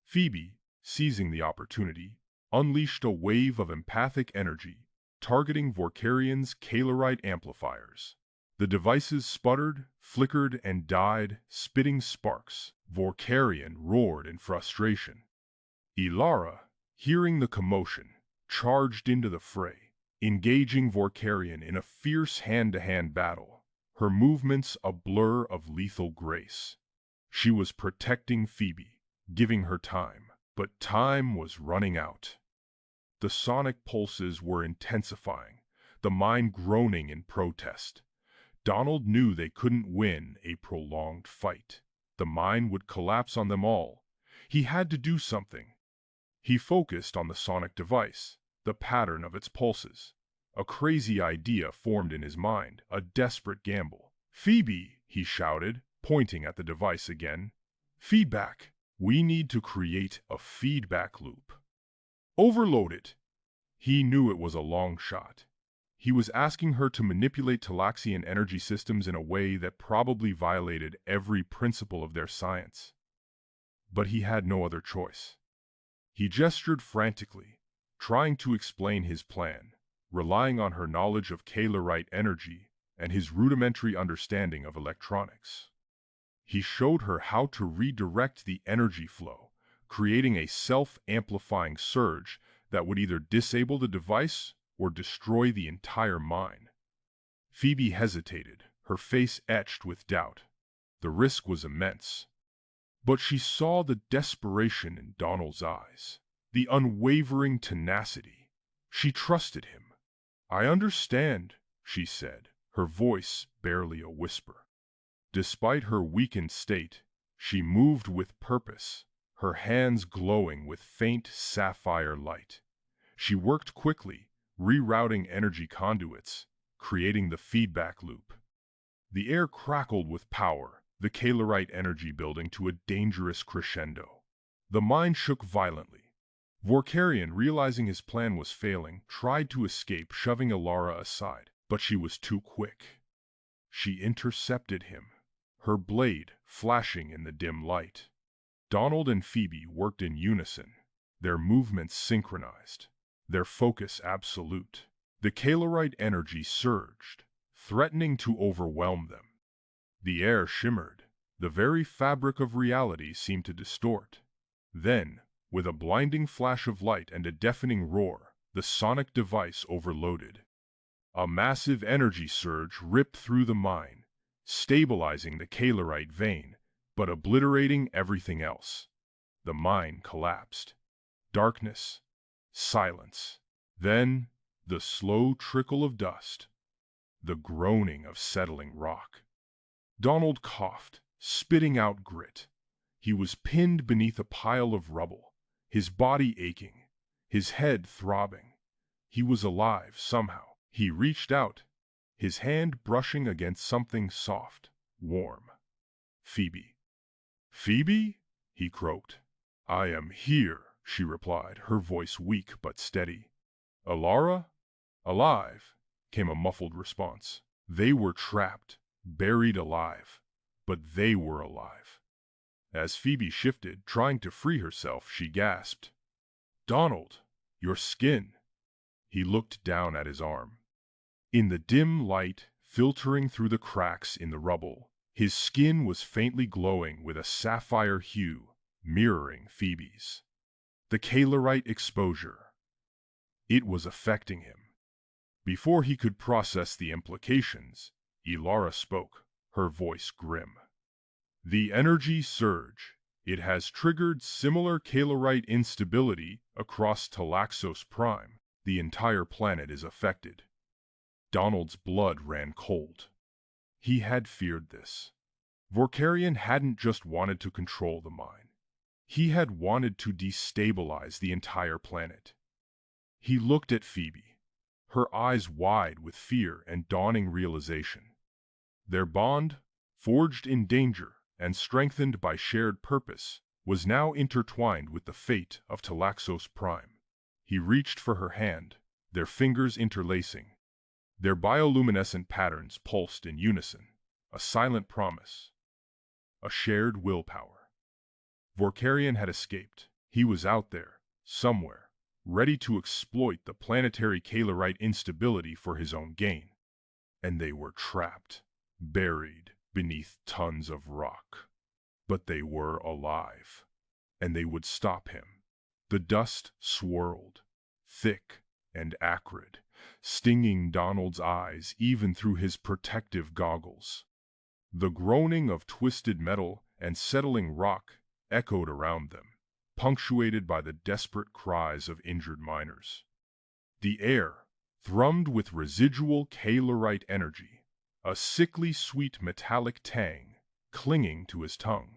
Phoebe, seizing the opportunity, unleashed a wave of empathic energy, targeting Vorkarion's Kalerite amplifiers. The devices sputtered, flickered, and died, spitting sparks. Vorkarion roared in frustration. Ilara, hearing the commotion, charged into the fray, engaging Vorkarion in a fierce hand-to-hand battle, her movements a blur of lethal grace. She was protecting Phoebe, giving her time, but time was running out. The sonic pulses were intensifying, the mind groaning in protest. Donald knew they couldn't win a prolonged fight. The mine would collapse on them all. He had to do something. He focused on the sonic device, the pattern of its pulses. A crazy idea formed in his mind, a desperate gamble. "Phoebe," he shouted, pointing at the device again. "Feedback. We need to create a feedback loop. Overload it." He knew it was a long shot. He was asking her to manipulate Talaxian energy systems in a way that probably violated every principle of their science. But he had no other choice. He gestured frantically, trying to explain his plan, relying on her knowledge of Kalerite energy and his rudimentary understanding of electronics. He showed her how to redirect the energy flow, creating a self-amplifying surge that would either disable the device or destroy the entire mine. Phoebe hesitated, her face etched with doubt. The risk was immense. But she saw the desperation in Donald's eyes, the unwavering tenacity. She trusted him. "I understand," she said, her voice barely a whisper. Despite her weakened state, she moved with purpose, her hands glowing with faint sapphire light. She worked quickly, rerouting energy conduits, creating the feedback loop. The air crackled with power, the Kalerite energy building to a dangerous crescendo. The mine shook violently. Vorkarion, realizing his plan was failing, tried to escape, shoving Ilara aside, but she was too quick. She intercepted him, her blade flashing in the dim light. Donald and Phoebe worked in unison, their movements synchronized, their focus absolute. The Kalerite energy surged, threatening to overwhelm them. The air shimmered. The very fabric of reality seemed to distort. Then, with a blinding flash of light and a deafening roar, the sonic device overloaded. A massive energy surge ripped through the mine, stabilizing the Kalerite vein, but obliterating everything else. The mine collapsed. Darkness. Silence. Then, the slow trickle of dust. The groaning of settling rock. Donald coughed, spitting out grit. He was pinned beneath a pile of rubble, his body aching, his head throbbing. He was alive somehow. He reached out, his hand brushing against something soft, warm. "Phoebe." "Phoebe?" he croaked. "I am here," she replied, her voice weak but steady. "Ilara?" "Alive," came a muffled response. They were trapped, buried alive, but they were alive. As Phoebe shifted, trying to free herself, she gasped, "Donald, your skin." He looked down at his arm. In the dim light, filtering through the cracks in the rubble, his skin was faintly glowing with a sapphire hue, mirroring Phoebe's. The Kalerite exposure. It was affecting him. Before he could process the implications, Ilara spoke, her voice grim. "The energy surge. It has triggered similar Kalerite instability across Talaxos Prime. The entire planet is affected." Donald's blood ran cold. He had feared this. Vorkarion hadn't just wanted to control the mine. He had wanted to destabilize the entire planet. He looked at Phoebe, her eyes wide with fear and dawning realization. Their bond, forged in danger and strengthened by shared purpose, was now intertwined with the fate of Talaxos Prime. He reached for her hand, their fingers interlacing. Their bioluminescent patterns pulsed in unison, a silent promise, a shared willpower. Vorkarian had escaped. He was out there, somewhere, ready to exploit the planetary Kalerite instability for his own gain. And they were trapped, buried beneath tons of rock. But they were alive, and they would stop him. The dust swirled, thick and acrid, stinging Donald's eyes even through his protective goggles. The groaning of twisted metal and settling rock echoed around them, punctuated by the desperate cries of injured miners. The air thrummed with residual Kalerite energy, a sickly sweet metallic tang clinging to his tongue.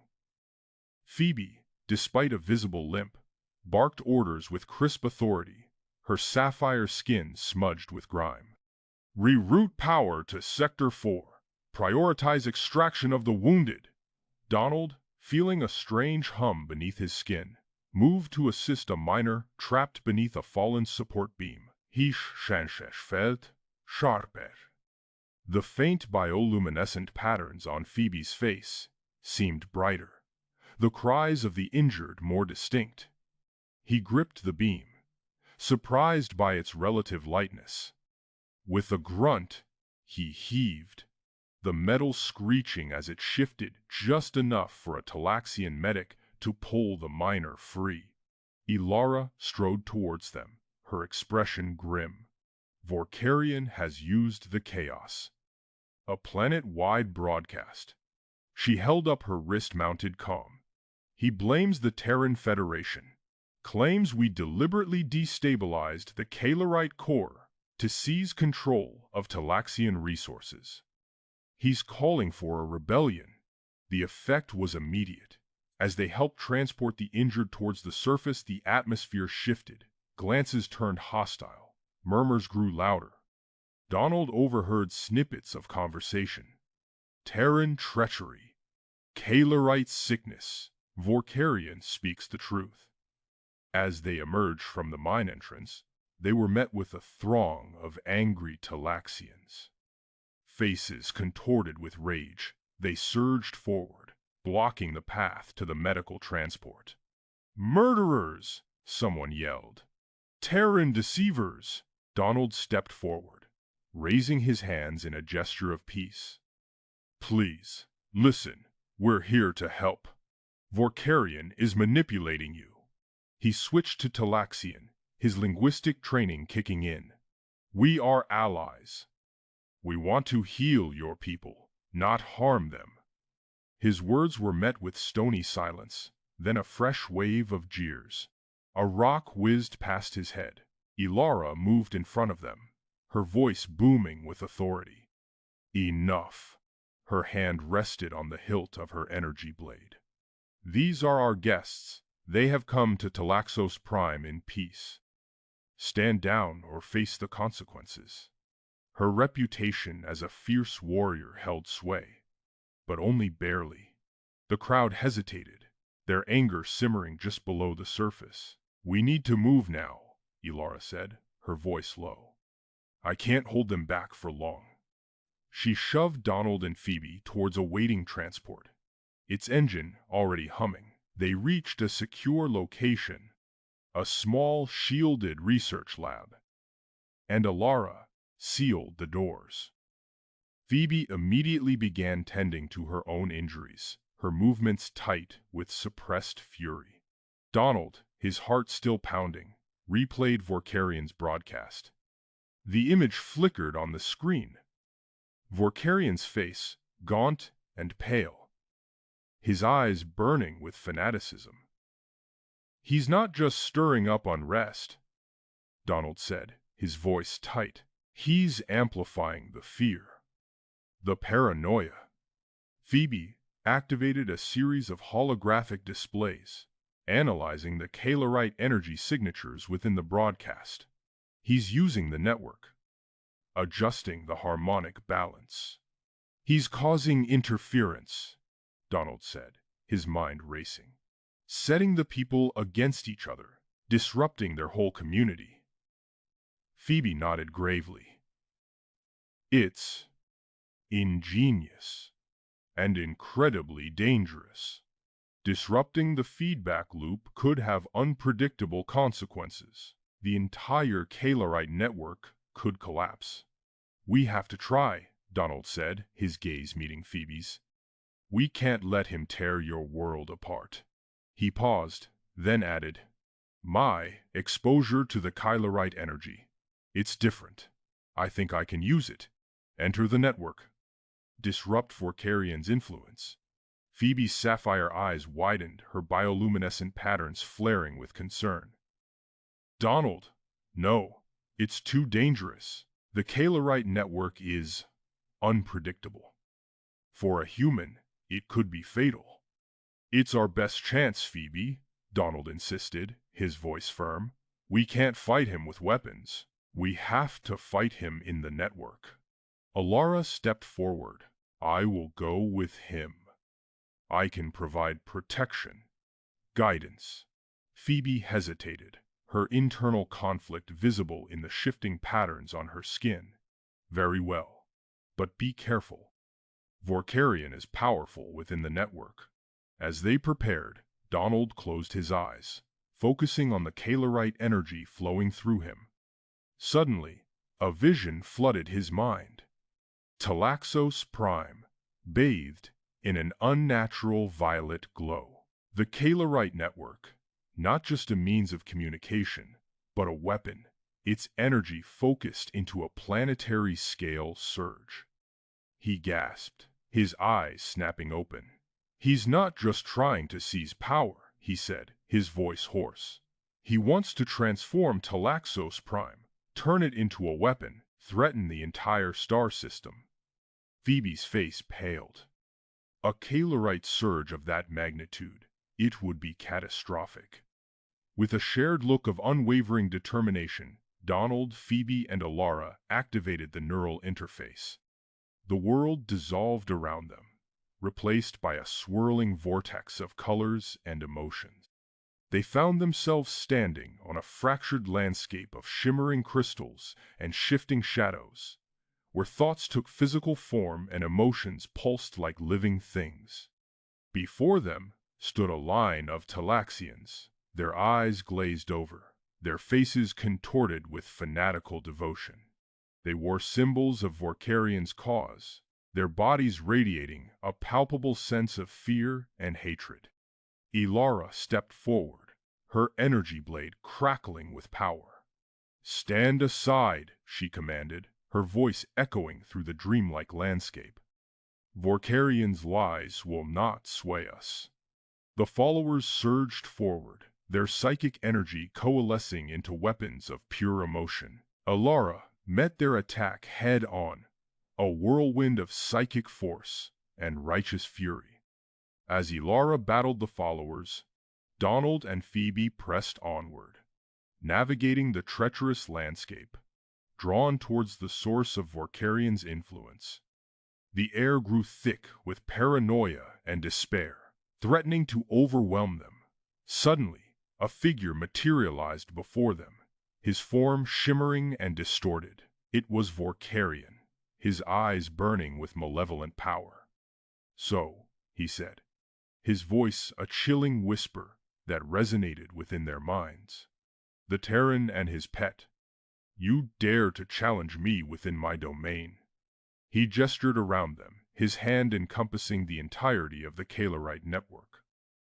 Phoebe, despite a visible limp, barked orders with crisp authority, her sapphire skin smudged with grime. Reroute power to Sector 4. Prioritize extraction of the wounded. Donald, feeling a strange hum beneath his skin, moved to assist a miner trapped beneath a fallen support beam. Hish Shanshesh felt sharper. The faint bioluminescent patterns on Phoebe's face seemed brighter, the cries of the injured more distinct. He gripped the beam, surprised by its relative lightness. With a grunt, he heaved, the metal screeching as it shifted just enough for a Talaxian medic to pull the miner free. Ilara strode towards them, her expression grim. Vorkarian has used the chaos. A planet-wide broadcast. She held up her wrist-mounted comm. He blames the Terran Federation, claims we deliberately destabilized the Kalerite core to seize control of Talaxian resources. He's calling for a rebellion. The effect was immediate. As they helped transport the injured towards the surface, the atmosphere shifted. Glances turned hostile. Murmurs grew louder. Donald overheard snippets of conversation. Terran treachery. Kalerite sickness. Vorkarian speaks the truth. As they emerged from the mine entrance, they were met with a throng of angry Talaxians. Faces contorted with rage, they surged forward, blocking the path to the medical transport. "Murderers!" someone yelled. "Terran deceivers!" Donald stepped forward, raising his hands in a gesture of peace. "Please, listen, we're here to help. Vorkarian is manipulating you." He switched to Talaxian, his linguistic training kicking in. "We are allies. We want to heal your people, not harm them." His words were met with stony silence, then a fresh wave of jeers. A rock whizzed past his head. Ilara moved in front of them, her voice booming with authority. "Enough." Her hand rested on the hilt of her energy blade. "These are our guests. They have come to Talaxos Prime in peace. Stand down or face the consequences." Her reputation as a fierce warrior held sway, but only barely. The crowd hesitated, their anger simmering just below the surface. "We need to move now," Ilara said, her voice low. "I can't hold them back for long." She shoved Donald and Phoebe towards a waiting transport, its engine already humming. They reached a secure location, a small shielded research lab, and Ilara sealed the doors. Phoebe immediately began tending to her own injuries, her movements tight with suppressed fury. Donald, his heart still pounding, replayed Vorkarian's broadcast. The image flickered on the screen. Vorkarian's face, gaunt and pale, his eyes burning with fanaticism. "He's not just stirring up unrest," Donald said, his voice tight. "He's amplifying the fear, the paranoia." Phoebe activated a series of holographic displays, analyzing the Kalerite energy signatures within the broadcast. "He's using the network, adjusting the harmonic balance. He's causing interference," Donald said, his mind racing. "Setting the people against each other, disrupting their whole community. Phoebe nodded gravely. It's ingenious and incredibly dangerous. Disrupting the feedback loop could have unpredictable consequences. The entire Kalerite network could collapse. We have to try, Donald said, his gaze meeting Phoebe's. We can't let him tear your world apart. He paused, then added, My exposure to the Kalerite energy. It's different. I think I can use it. Enter the network. Disrupt Vorkarian's influence. Phoebe's sapphire eyes widened, her bioluminescent patterns flaring with concern. Donald, no, it's too dangerous. The Kalerite network is unpredictable. For a human, it could be fatal. It's our best chance, Phoebe, Donald insisted, his voice firm. We can't fight him with weapons. We have to fight him in the network. Alara stepped forward. I will go with him. I can provide protection, guidance. Phoebe hesitated, her internal conflict visible in the shifting patterns on her skin. Very well, but be careful. Vorkarian is powerful within the network. As they prepared, Donald closed his eyes, focusing on the Kalerite energy flowing through him. Suddenly, a vision flooded his mind. Talaxos Prime, bathed in an unnatural violet glow. The Kalerite network, not just a means of communication, but a weapon, its energy focused into a planetary scale surge. He gasped, his eyes snapping open. He's not just trying to seize power, he said, his voice hoarse. He wants to transform Talaxos Prime, turn it into a weapon, threaten the entire star system. Phoebe's face paled. A Kalerite surge of that magnitude, it would be catastrophic. With a shared look of unwavering determination, Donald, Phoebe, and Alara activated the neural interface. The world dissolved around them, replaced by a swirling vortex of colors and emotions. They found themselves standing on a fractured landscape of shimmering crystals and shifting shadows, where thoughts took physical form and emotions pulsed like living things. Before them stood a line of Talaxians, their eyes glazed over, their faces contorted with fanatical devotion. They wore symbols of Vorkarian's cause, their bodies radiating a palpable sense of fear and hatred. Alara stepped forward, her energy blade crackling with power. "Stand aside," she commanded, her voice echoing through the dreamlike landscape. "Vorkarian's lies will not sway us." The followers surged forward, their psychic energy coalescing into weapons of pure emotion. Alara met their attack head-on, a whirlwind of psychic force and righteous fury. As Alara battled the followers, Donald and Phoebe pressed onward, navigating the treacherous landscape, drawn towards the source of Vorkarian's influence. The air grew thick with paranoia and despair, threatening to overwhelm them. Suddenly, a figure materialized before them, his form shimmering and distorted. It was Vorkarian, his eyes burning with malevolent power. "So," he said, his voice a chilling whisper that resonated within their minds. "The Terran and his pet. You dare to challenge me within my domain." He gestured around them, his hand encompassing the entirety of the Kalerite network.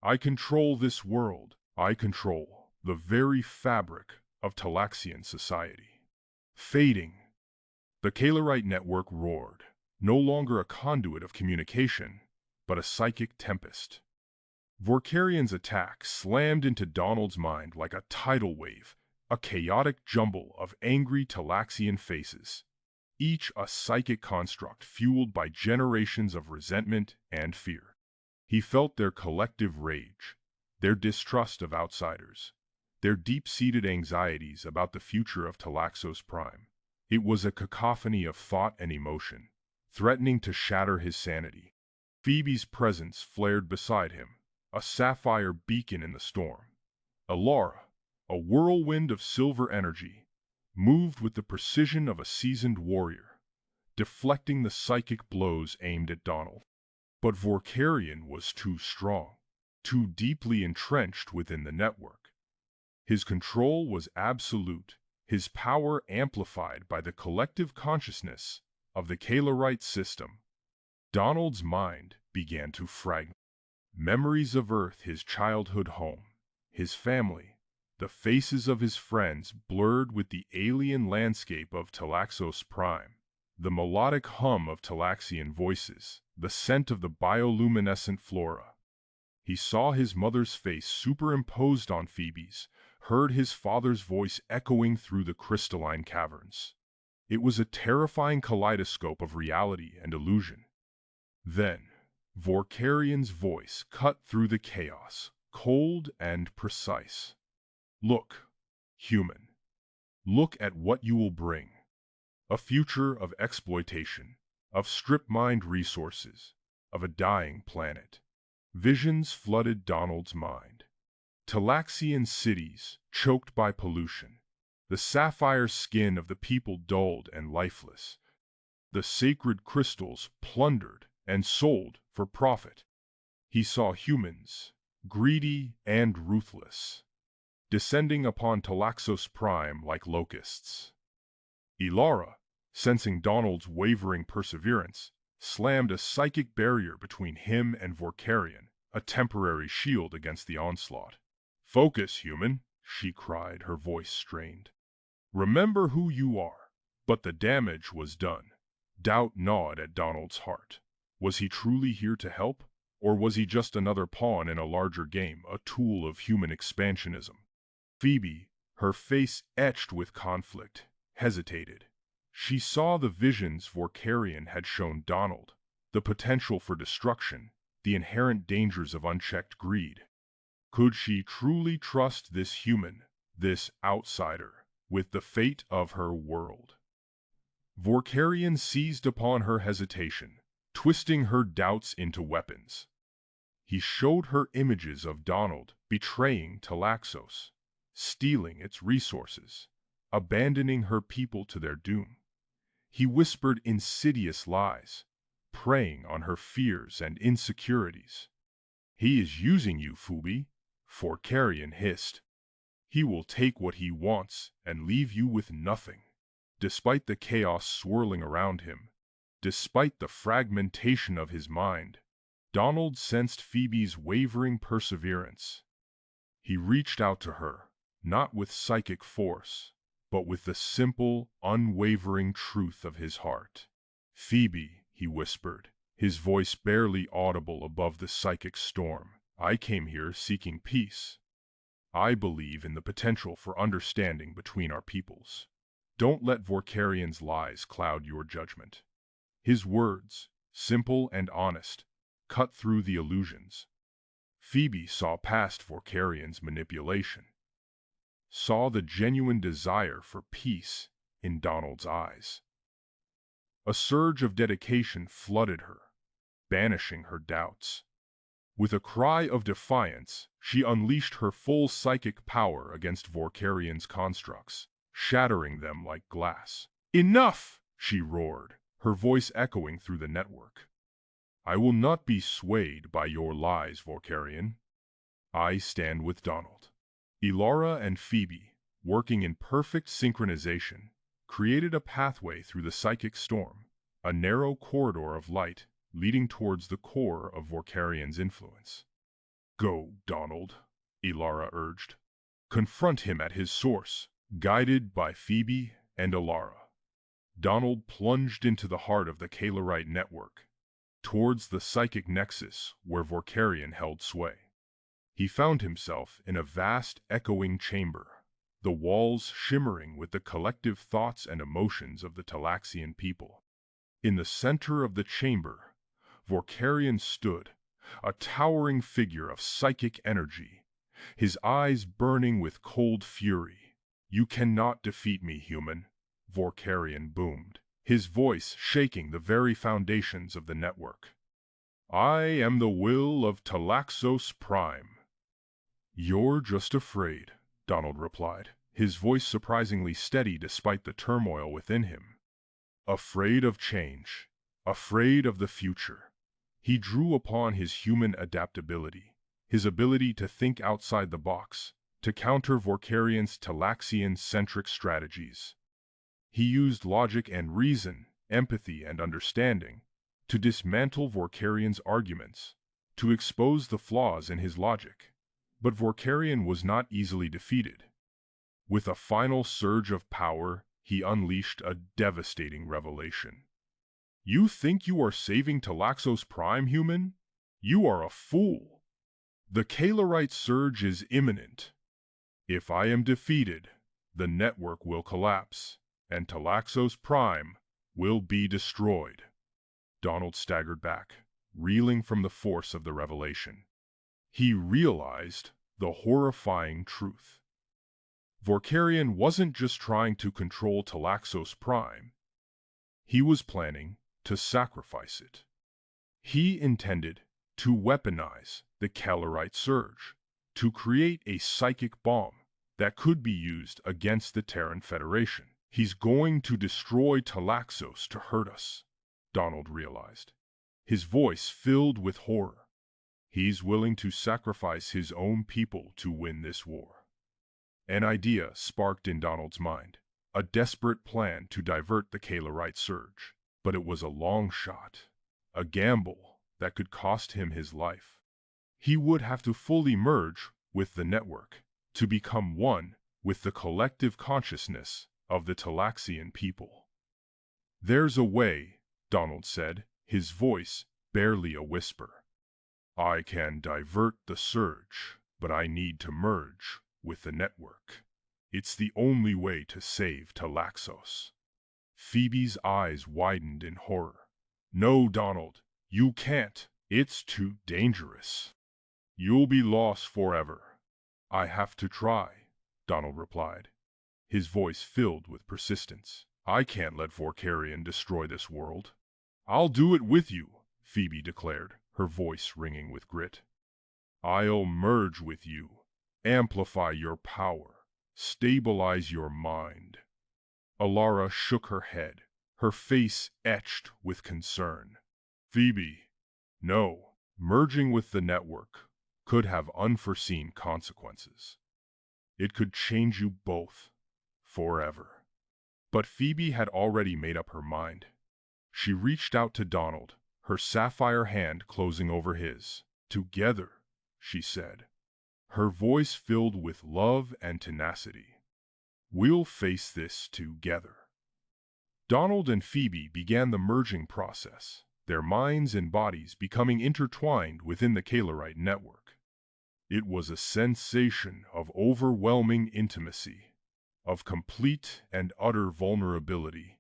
"I control this world. I control the very fabric of Talaxian society." Fading, the Kalerite network roared, no longer a conduit of communication, but a psychic tempest. Vorkarian's attack slammed into Donald's mind like a tidal wave, a chaotic jumble of angry Talaxian faces, each a psychic construct fueled by generations of resentment and fear. He felt their collective rage, their distrust of outsiders, their deep-seated anxieties about the future of Talaxos Prime. It was a cacophony of thought and emotion, threatening to shatter his sanity. Phoebe's presence flared beside him, a sapphire beacon in the storm. Alara, a whirlwind of silver energy, moved with the precision of a seasoned warrior, deflecting the psychic blows aimed at Donald. But Vorkarion was too strong, too deeply entrenched within the network. His control was absolute, his power amplified by the collective consciousness of the Kalerite system. Donald's mind began to fragment. Memories of Earth, his childhood home, his family, the faces of his friends blurred with the alien landscape of Talaxos Prime, the melodic hum of Talaxian voices, the scent of the bioluminescent flora. He saw his mother's face superimposed on Phoebe's, heard his father's voice echoing through the crystalline caverns. It was a terrifying kaleidoscope of reality and illusion. Then, Vorkarion's voice cut through the chaos, cold and precise. Look, human. Look at what you will bring. A future of exploitation, of strip-mined resources, of a dying planet. Visions flooded Donald's mind. Talaxian cities, choked by pollution. The sapphire skin of the people dulled and lifeless. The sacred crystals plundered and sold for profit. He saw humans, greedy and ruthless, descending upon Talaxos Prime like locusts. Ilara, sensing Donald's wavering perseverance, slammed a psychic barrier between him and Vorkarion, a temporary shield against the onslaught. "Focus, human," she cried, her voice strained. "Remember who you are." But the damage was done. Doubt gnawed at Donald's heart. Was he truly here to help? Or was he just another pawn in a larger game, a tool of human expansionism? Phoebe, her face etched with conflict, hesitated. She saw the visions Vorkarion had shown Donald, the potential for destruction, the inherent dangers of unchecked greed. Could she truly trust this human, this outsider, with the fate of her world? Vorkarion seized upon her hesitation, twisting her doubts into weapons. He showed her images of Donald betraying Talaxos, stealing its resources, abandoning her people to their doom. He whispered insidious lies, preying on her fears and insecurities. "He is using you, Phoebe," Vorkarion hissed. "He will take what he wants and leave you with nothing." Despite the chaos swirling around him, despite the fragmentation of his mind, Donald sensed Phoebe's wavering perseverance. He reached out to her, not with psychic force, but with the simple, unwavering truth of his heart. "Phoebe," he whispered, his voice barely audible above the psychic storm, "I came here seeking peace. I believe in the potential for understanding between our peoples. Don't let Vorkarion's lies cloud your judgment." His words, simple and honest, cut through the illusions. Phoebe saw past Vorkarion's manipulation, saw the genuine desire for peace in Donald's eyes. A surge of dedication flooded her, banishing her doubts. With a cry of defiance, she unleashed her full psychic power against Vorkarion's constructs, shattering them like glass. "Enough!" she roared, her voice echoing through the network. "I will not be swayed by your lies, Vorkarion. I stand with Donald." Ilara and Phoebe, working in perfect synchronization, created a pathway through the psychic storm, a narrow corridor of light leading towards the core of Vorkarion's influence. "Go, Donald," Ilara urged. "Confront him at his source." Guided by Phoebe and Ilara, Donald plunged into the heart of the Kalerite network, towards the psychic nexus where Vorkarion held sway. He found himself in a vast echoing chamber, the walls shimmering with the collective thoughts and emotions of the Talaxian people. In the center of the chamber, Vorkarion stood, a towering figure of psychic energy, his eyes burning with cold fury. "You cannot defeat me, human," Vorkarion boomed, his voice shaking the very foundations of the network. "I am the will of Talaxos Prime." "You're just afraid," Donald replied, his voice surprisingly steady despite the turmoil within him. Afraid of change, afraid of the future. He drew upon his human adaptability, his ability to think outside the box, to counter Vorkarian's Talaxian-centric strategies. He used logic and reason, empathy and understanding, to dismantle Vorkarian's arguments, to expose the flaws in his logic. But Vorkarian was not easily defeated. With a final surge of power, he unleashed a devastating revelation. You think you are saving Talaxos Prime, human? You are a fool. The Kalerite surge is imminent. If I am defeated, the network will collapse, and Talaxos Prime will be destroyed. Donald staggered back, reeling from the force of the revelation. He realized the horrifying truth. Vorkarian wasn't just trying to control Talaxos Prime. He was planning to sacrifice it. He intended to weaponize the Kalerite surge, to create a psychic bomb that could be used against the Terran Federation. He's going to destroy Talaxos to hurt us, Donald realized, his voice filled with horror. He's willing to sacrifice his own people to win this war. An idea sparked in Donald's mind, a desperate plan to divert the Kalerite surge. But it was a long shot, a gamble that could cost him his life. He would have to fully merge with the network, to become one with the collective consciousness of the Talaxian people. There's a way, Donald said, his voice barely a whisper. I can divert the surge, but I need to merge with the network. It's the only way to save Talaxos. Phoebe's eyes widened in horror. No, Donald, you can't. It's too dangerous. You'll be lost forever. I have to try, Donald replied, his voice filled with persistence. I can't let Vorkarian destroy this world. I'll do it with you, Phoebe declared, her voice ringing with grit. I'll merge with you, amplify your power, stabilize your mind. Alara shook her head, her face etched with concern. Phoebe, no, merging with the network could have unforeseen consequences. It could change you both, forever. But Phoebe had already made up her mind. She reached out to Donald, her sapphire hand closing over his. Together, she said, her voice filled with love and tenacity. We'll face this together. Donald and Phoebe began the merging process, their minds and bodies becoming intertwined within the Kalerite network. It was a sensation of overwhelming intimacy, of complete and utter vulnerability.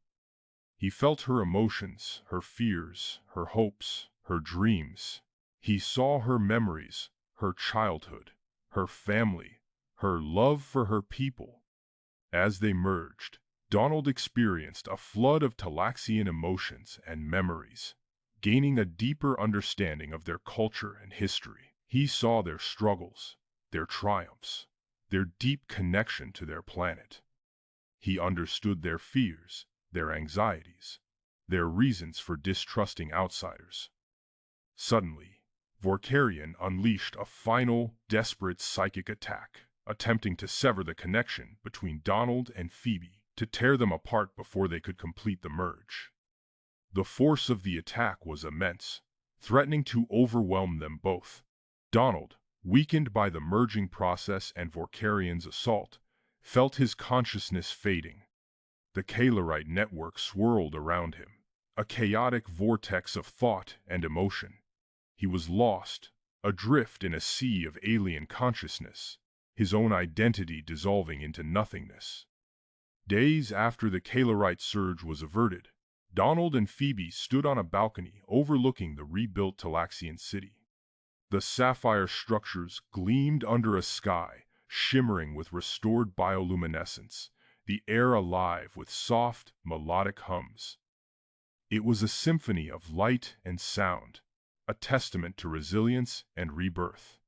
He felt her emotions, her fears, her hopes, her dreams. He saw her memories, her childhood, her family, her love for her people. As they merged, Donald experienced a flood of Talaxian emotions and memories, gaining a deeper understanding of their culture and history. He saw their struggles, their triumphs, their deep connection to their planet. He understood their fears, their anxieties, their reasons for distrusting outsiders. Suddenly, Vorkarian unleashed a final, desperate psychic attack, attempting to sever the connection between Donald and Phoebe, to tear them apart before they could complete the merge. The force of the attack was immense, threatening to overwhelm them both. Donald, weakened by the merging process and Vorkarian's assault, felt his consciousness fading. The Kalerite network swirled around him, a chaotic vortex of thought and emotion. He was lost, adrift in a sea of alien consciousness, his own identity dissolving into nothingness. Days after the Kalerite surge was averted, Donald and Phoebe stood on a balcony overlooking the rebuilt Talaxian city. The sapphire structures gleamed under a sky shimmering with restored bioluminescence, the air alive with soft, melodic hums. It was a symphony of light and sound, a testament to resilience and rebirth.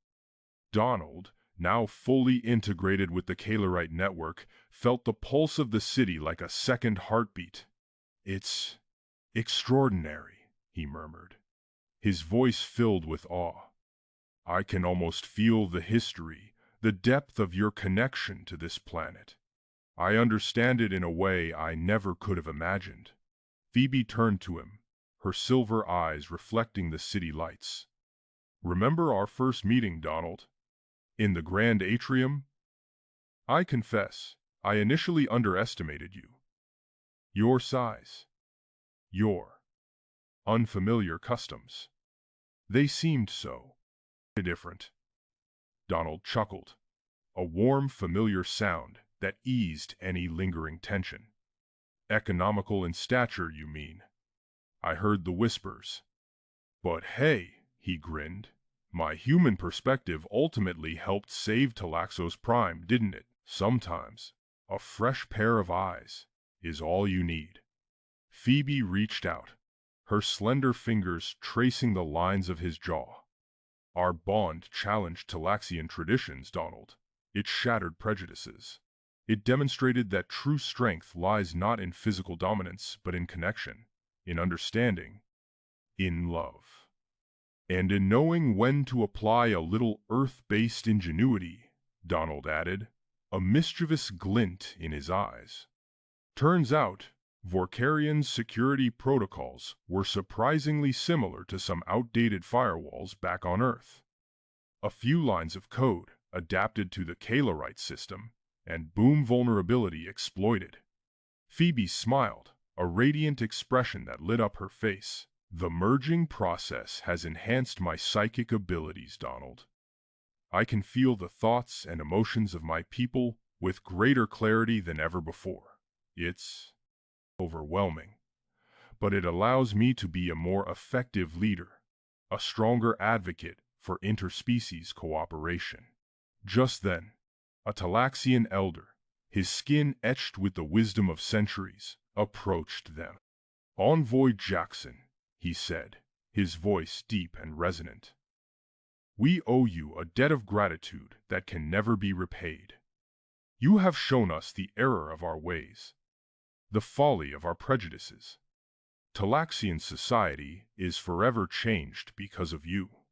Donald, now fully integrated with the Calerite network, felt the pulse of the city like a second heartbeat. "It's extraordinary," he murmured, his voice filled with awe. "I can almost feel the history, the depth of your connection to this planet. I understand it in a way I never could have imagined." Phoebe turned to him, her silver eyes reflecting the city lights. "Remember our first meeting, Donald? In the grand atrium? I confess, I initially underestimated you. Your size, your unfamiliar customs. They seemed so different." Donald chuckled, a warm, familiar sound that eased any lingering tension. "Economical in stature, you mean?" I heard the whispers. "But hey," he grinned, "my human perspective ultimately helped save Talaxos Prime, didn't it? Sometimes a fresh pair of eyes is all you need." Phoebe reached out, her slender fingers tracing the lines of his jaw. "Our bond challenged Talaxian traditions, Donald. It shattered prejudices. It demonstrated that true strength lies not in physical dominance, but in connection, in understanding, in love. And in knowing when to apply a little earth-based ingenuity," Donald added, a mischievous glint in his eyes. "Turns out, Vorkarian's security protocols were surprisingly similar to some outdated firewalls back on Earth. A few lines of code adapted to the Calerite system, and boom, vulnerability exploited." Phoebe smiled, a radiant expression that lit up her face. "The merging process has enhanced my psychic abilities, Donald. I can feel the thoughts and emotions of my people with greater clarity than ever before. It's overwhelming, but it allows me to be a more effective leader, a stronger advocate for interspecies cooperation." Just then, a Talaxian elder, his skin etched with the wisdom of centuries, approached them. "Envoy Jackson," he said, his voice deep and resonant, "we owe you a debt of gratitude that can never be repaid. You have shown us the error of our ways, the folly of our prejudices. Talaxian society is forever changed because of you."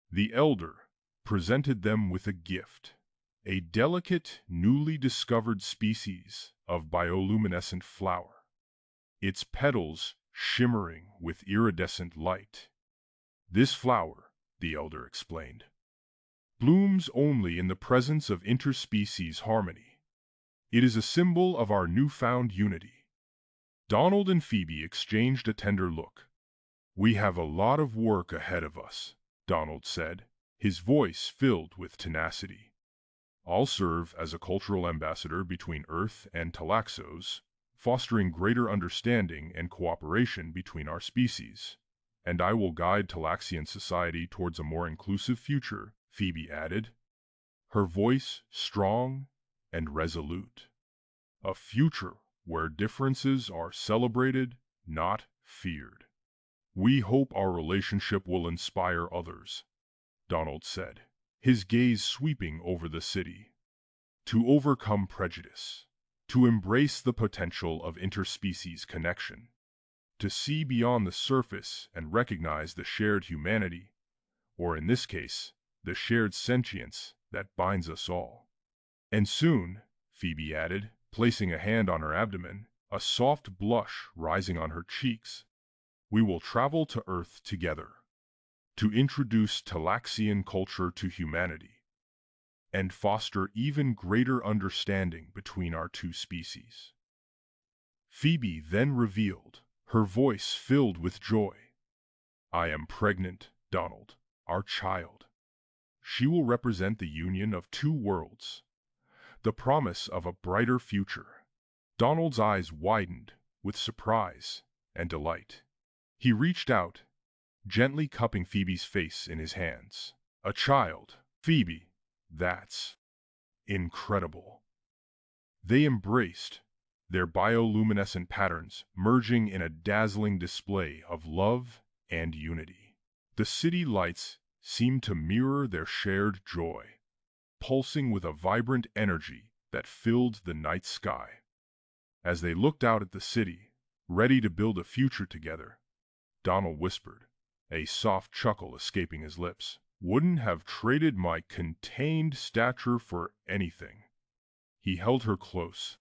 The elder presented them with a gift, a delicate, newly discovered species of bioluminescent flower, its petals shimmering with iridescent light. "This flower," the elder explained, "blooms only in the presence of interspecies harmony. It is a symbol of our newfound unity." Donald and Phoebe exchanged a tender look. "We have a lot of work ahead of us," Donald said, his voice filled with tenacity. "I'll serve as a cultural ambassador between Earth and Talaxos, fostering greater understanding and cooperation between our species. And I will guide Talaxian society towards a more inclusive future," Phoebe added, her voice strong and resolute. "A future where differences are celebrated, not feared." "We hope our relationship will inspire others," Donald said, his gaze sweeping over the city, "to overcome prejudice, to embrace the potential of interspecies connection, to see beyond the surface and recognize the shared humanity, or in this case, the shared sentience that binds us all. And soon," Phoebe added, placing a hand on her abdomen, a soft blush rising on her cheeks, "we will travel to Earth together, to introduce Talaxian culture to humanity, and foster even greater understanding between our two species." Phoebe then revealed, her voice filled with joy, "I am pregnant, Donald, our child. She will represent the union of two worlds, the promise of a brighter future." Donald's eyes widened with surprise and delight. He reached out, gently cupping Phoebe's face in his hands. "A child, Phoebe, that's incredible." They embraced, their bioluminescent patterns merging in a dazzling display of love and unity. The city lights seemed to mirror their shared joy, pulsing with a vibrant energy that filled the night sky. As they looked out at the city, ready to build a future together, Donald whispered, a soft chuckle escaping his lips. "Wouldn't have traded my contained stature for anything." He held her close,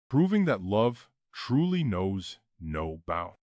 proving that love truly knows no bounds.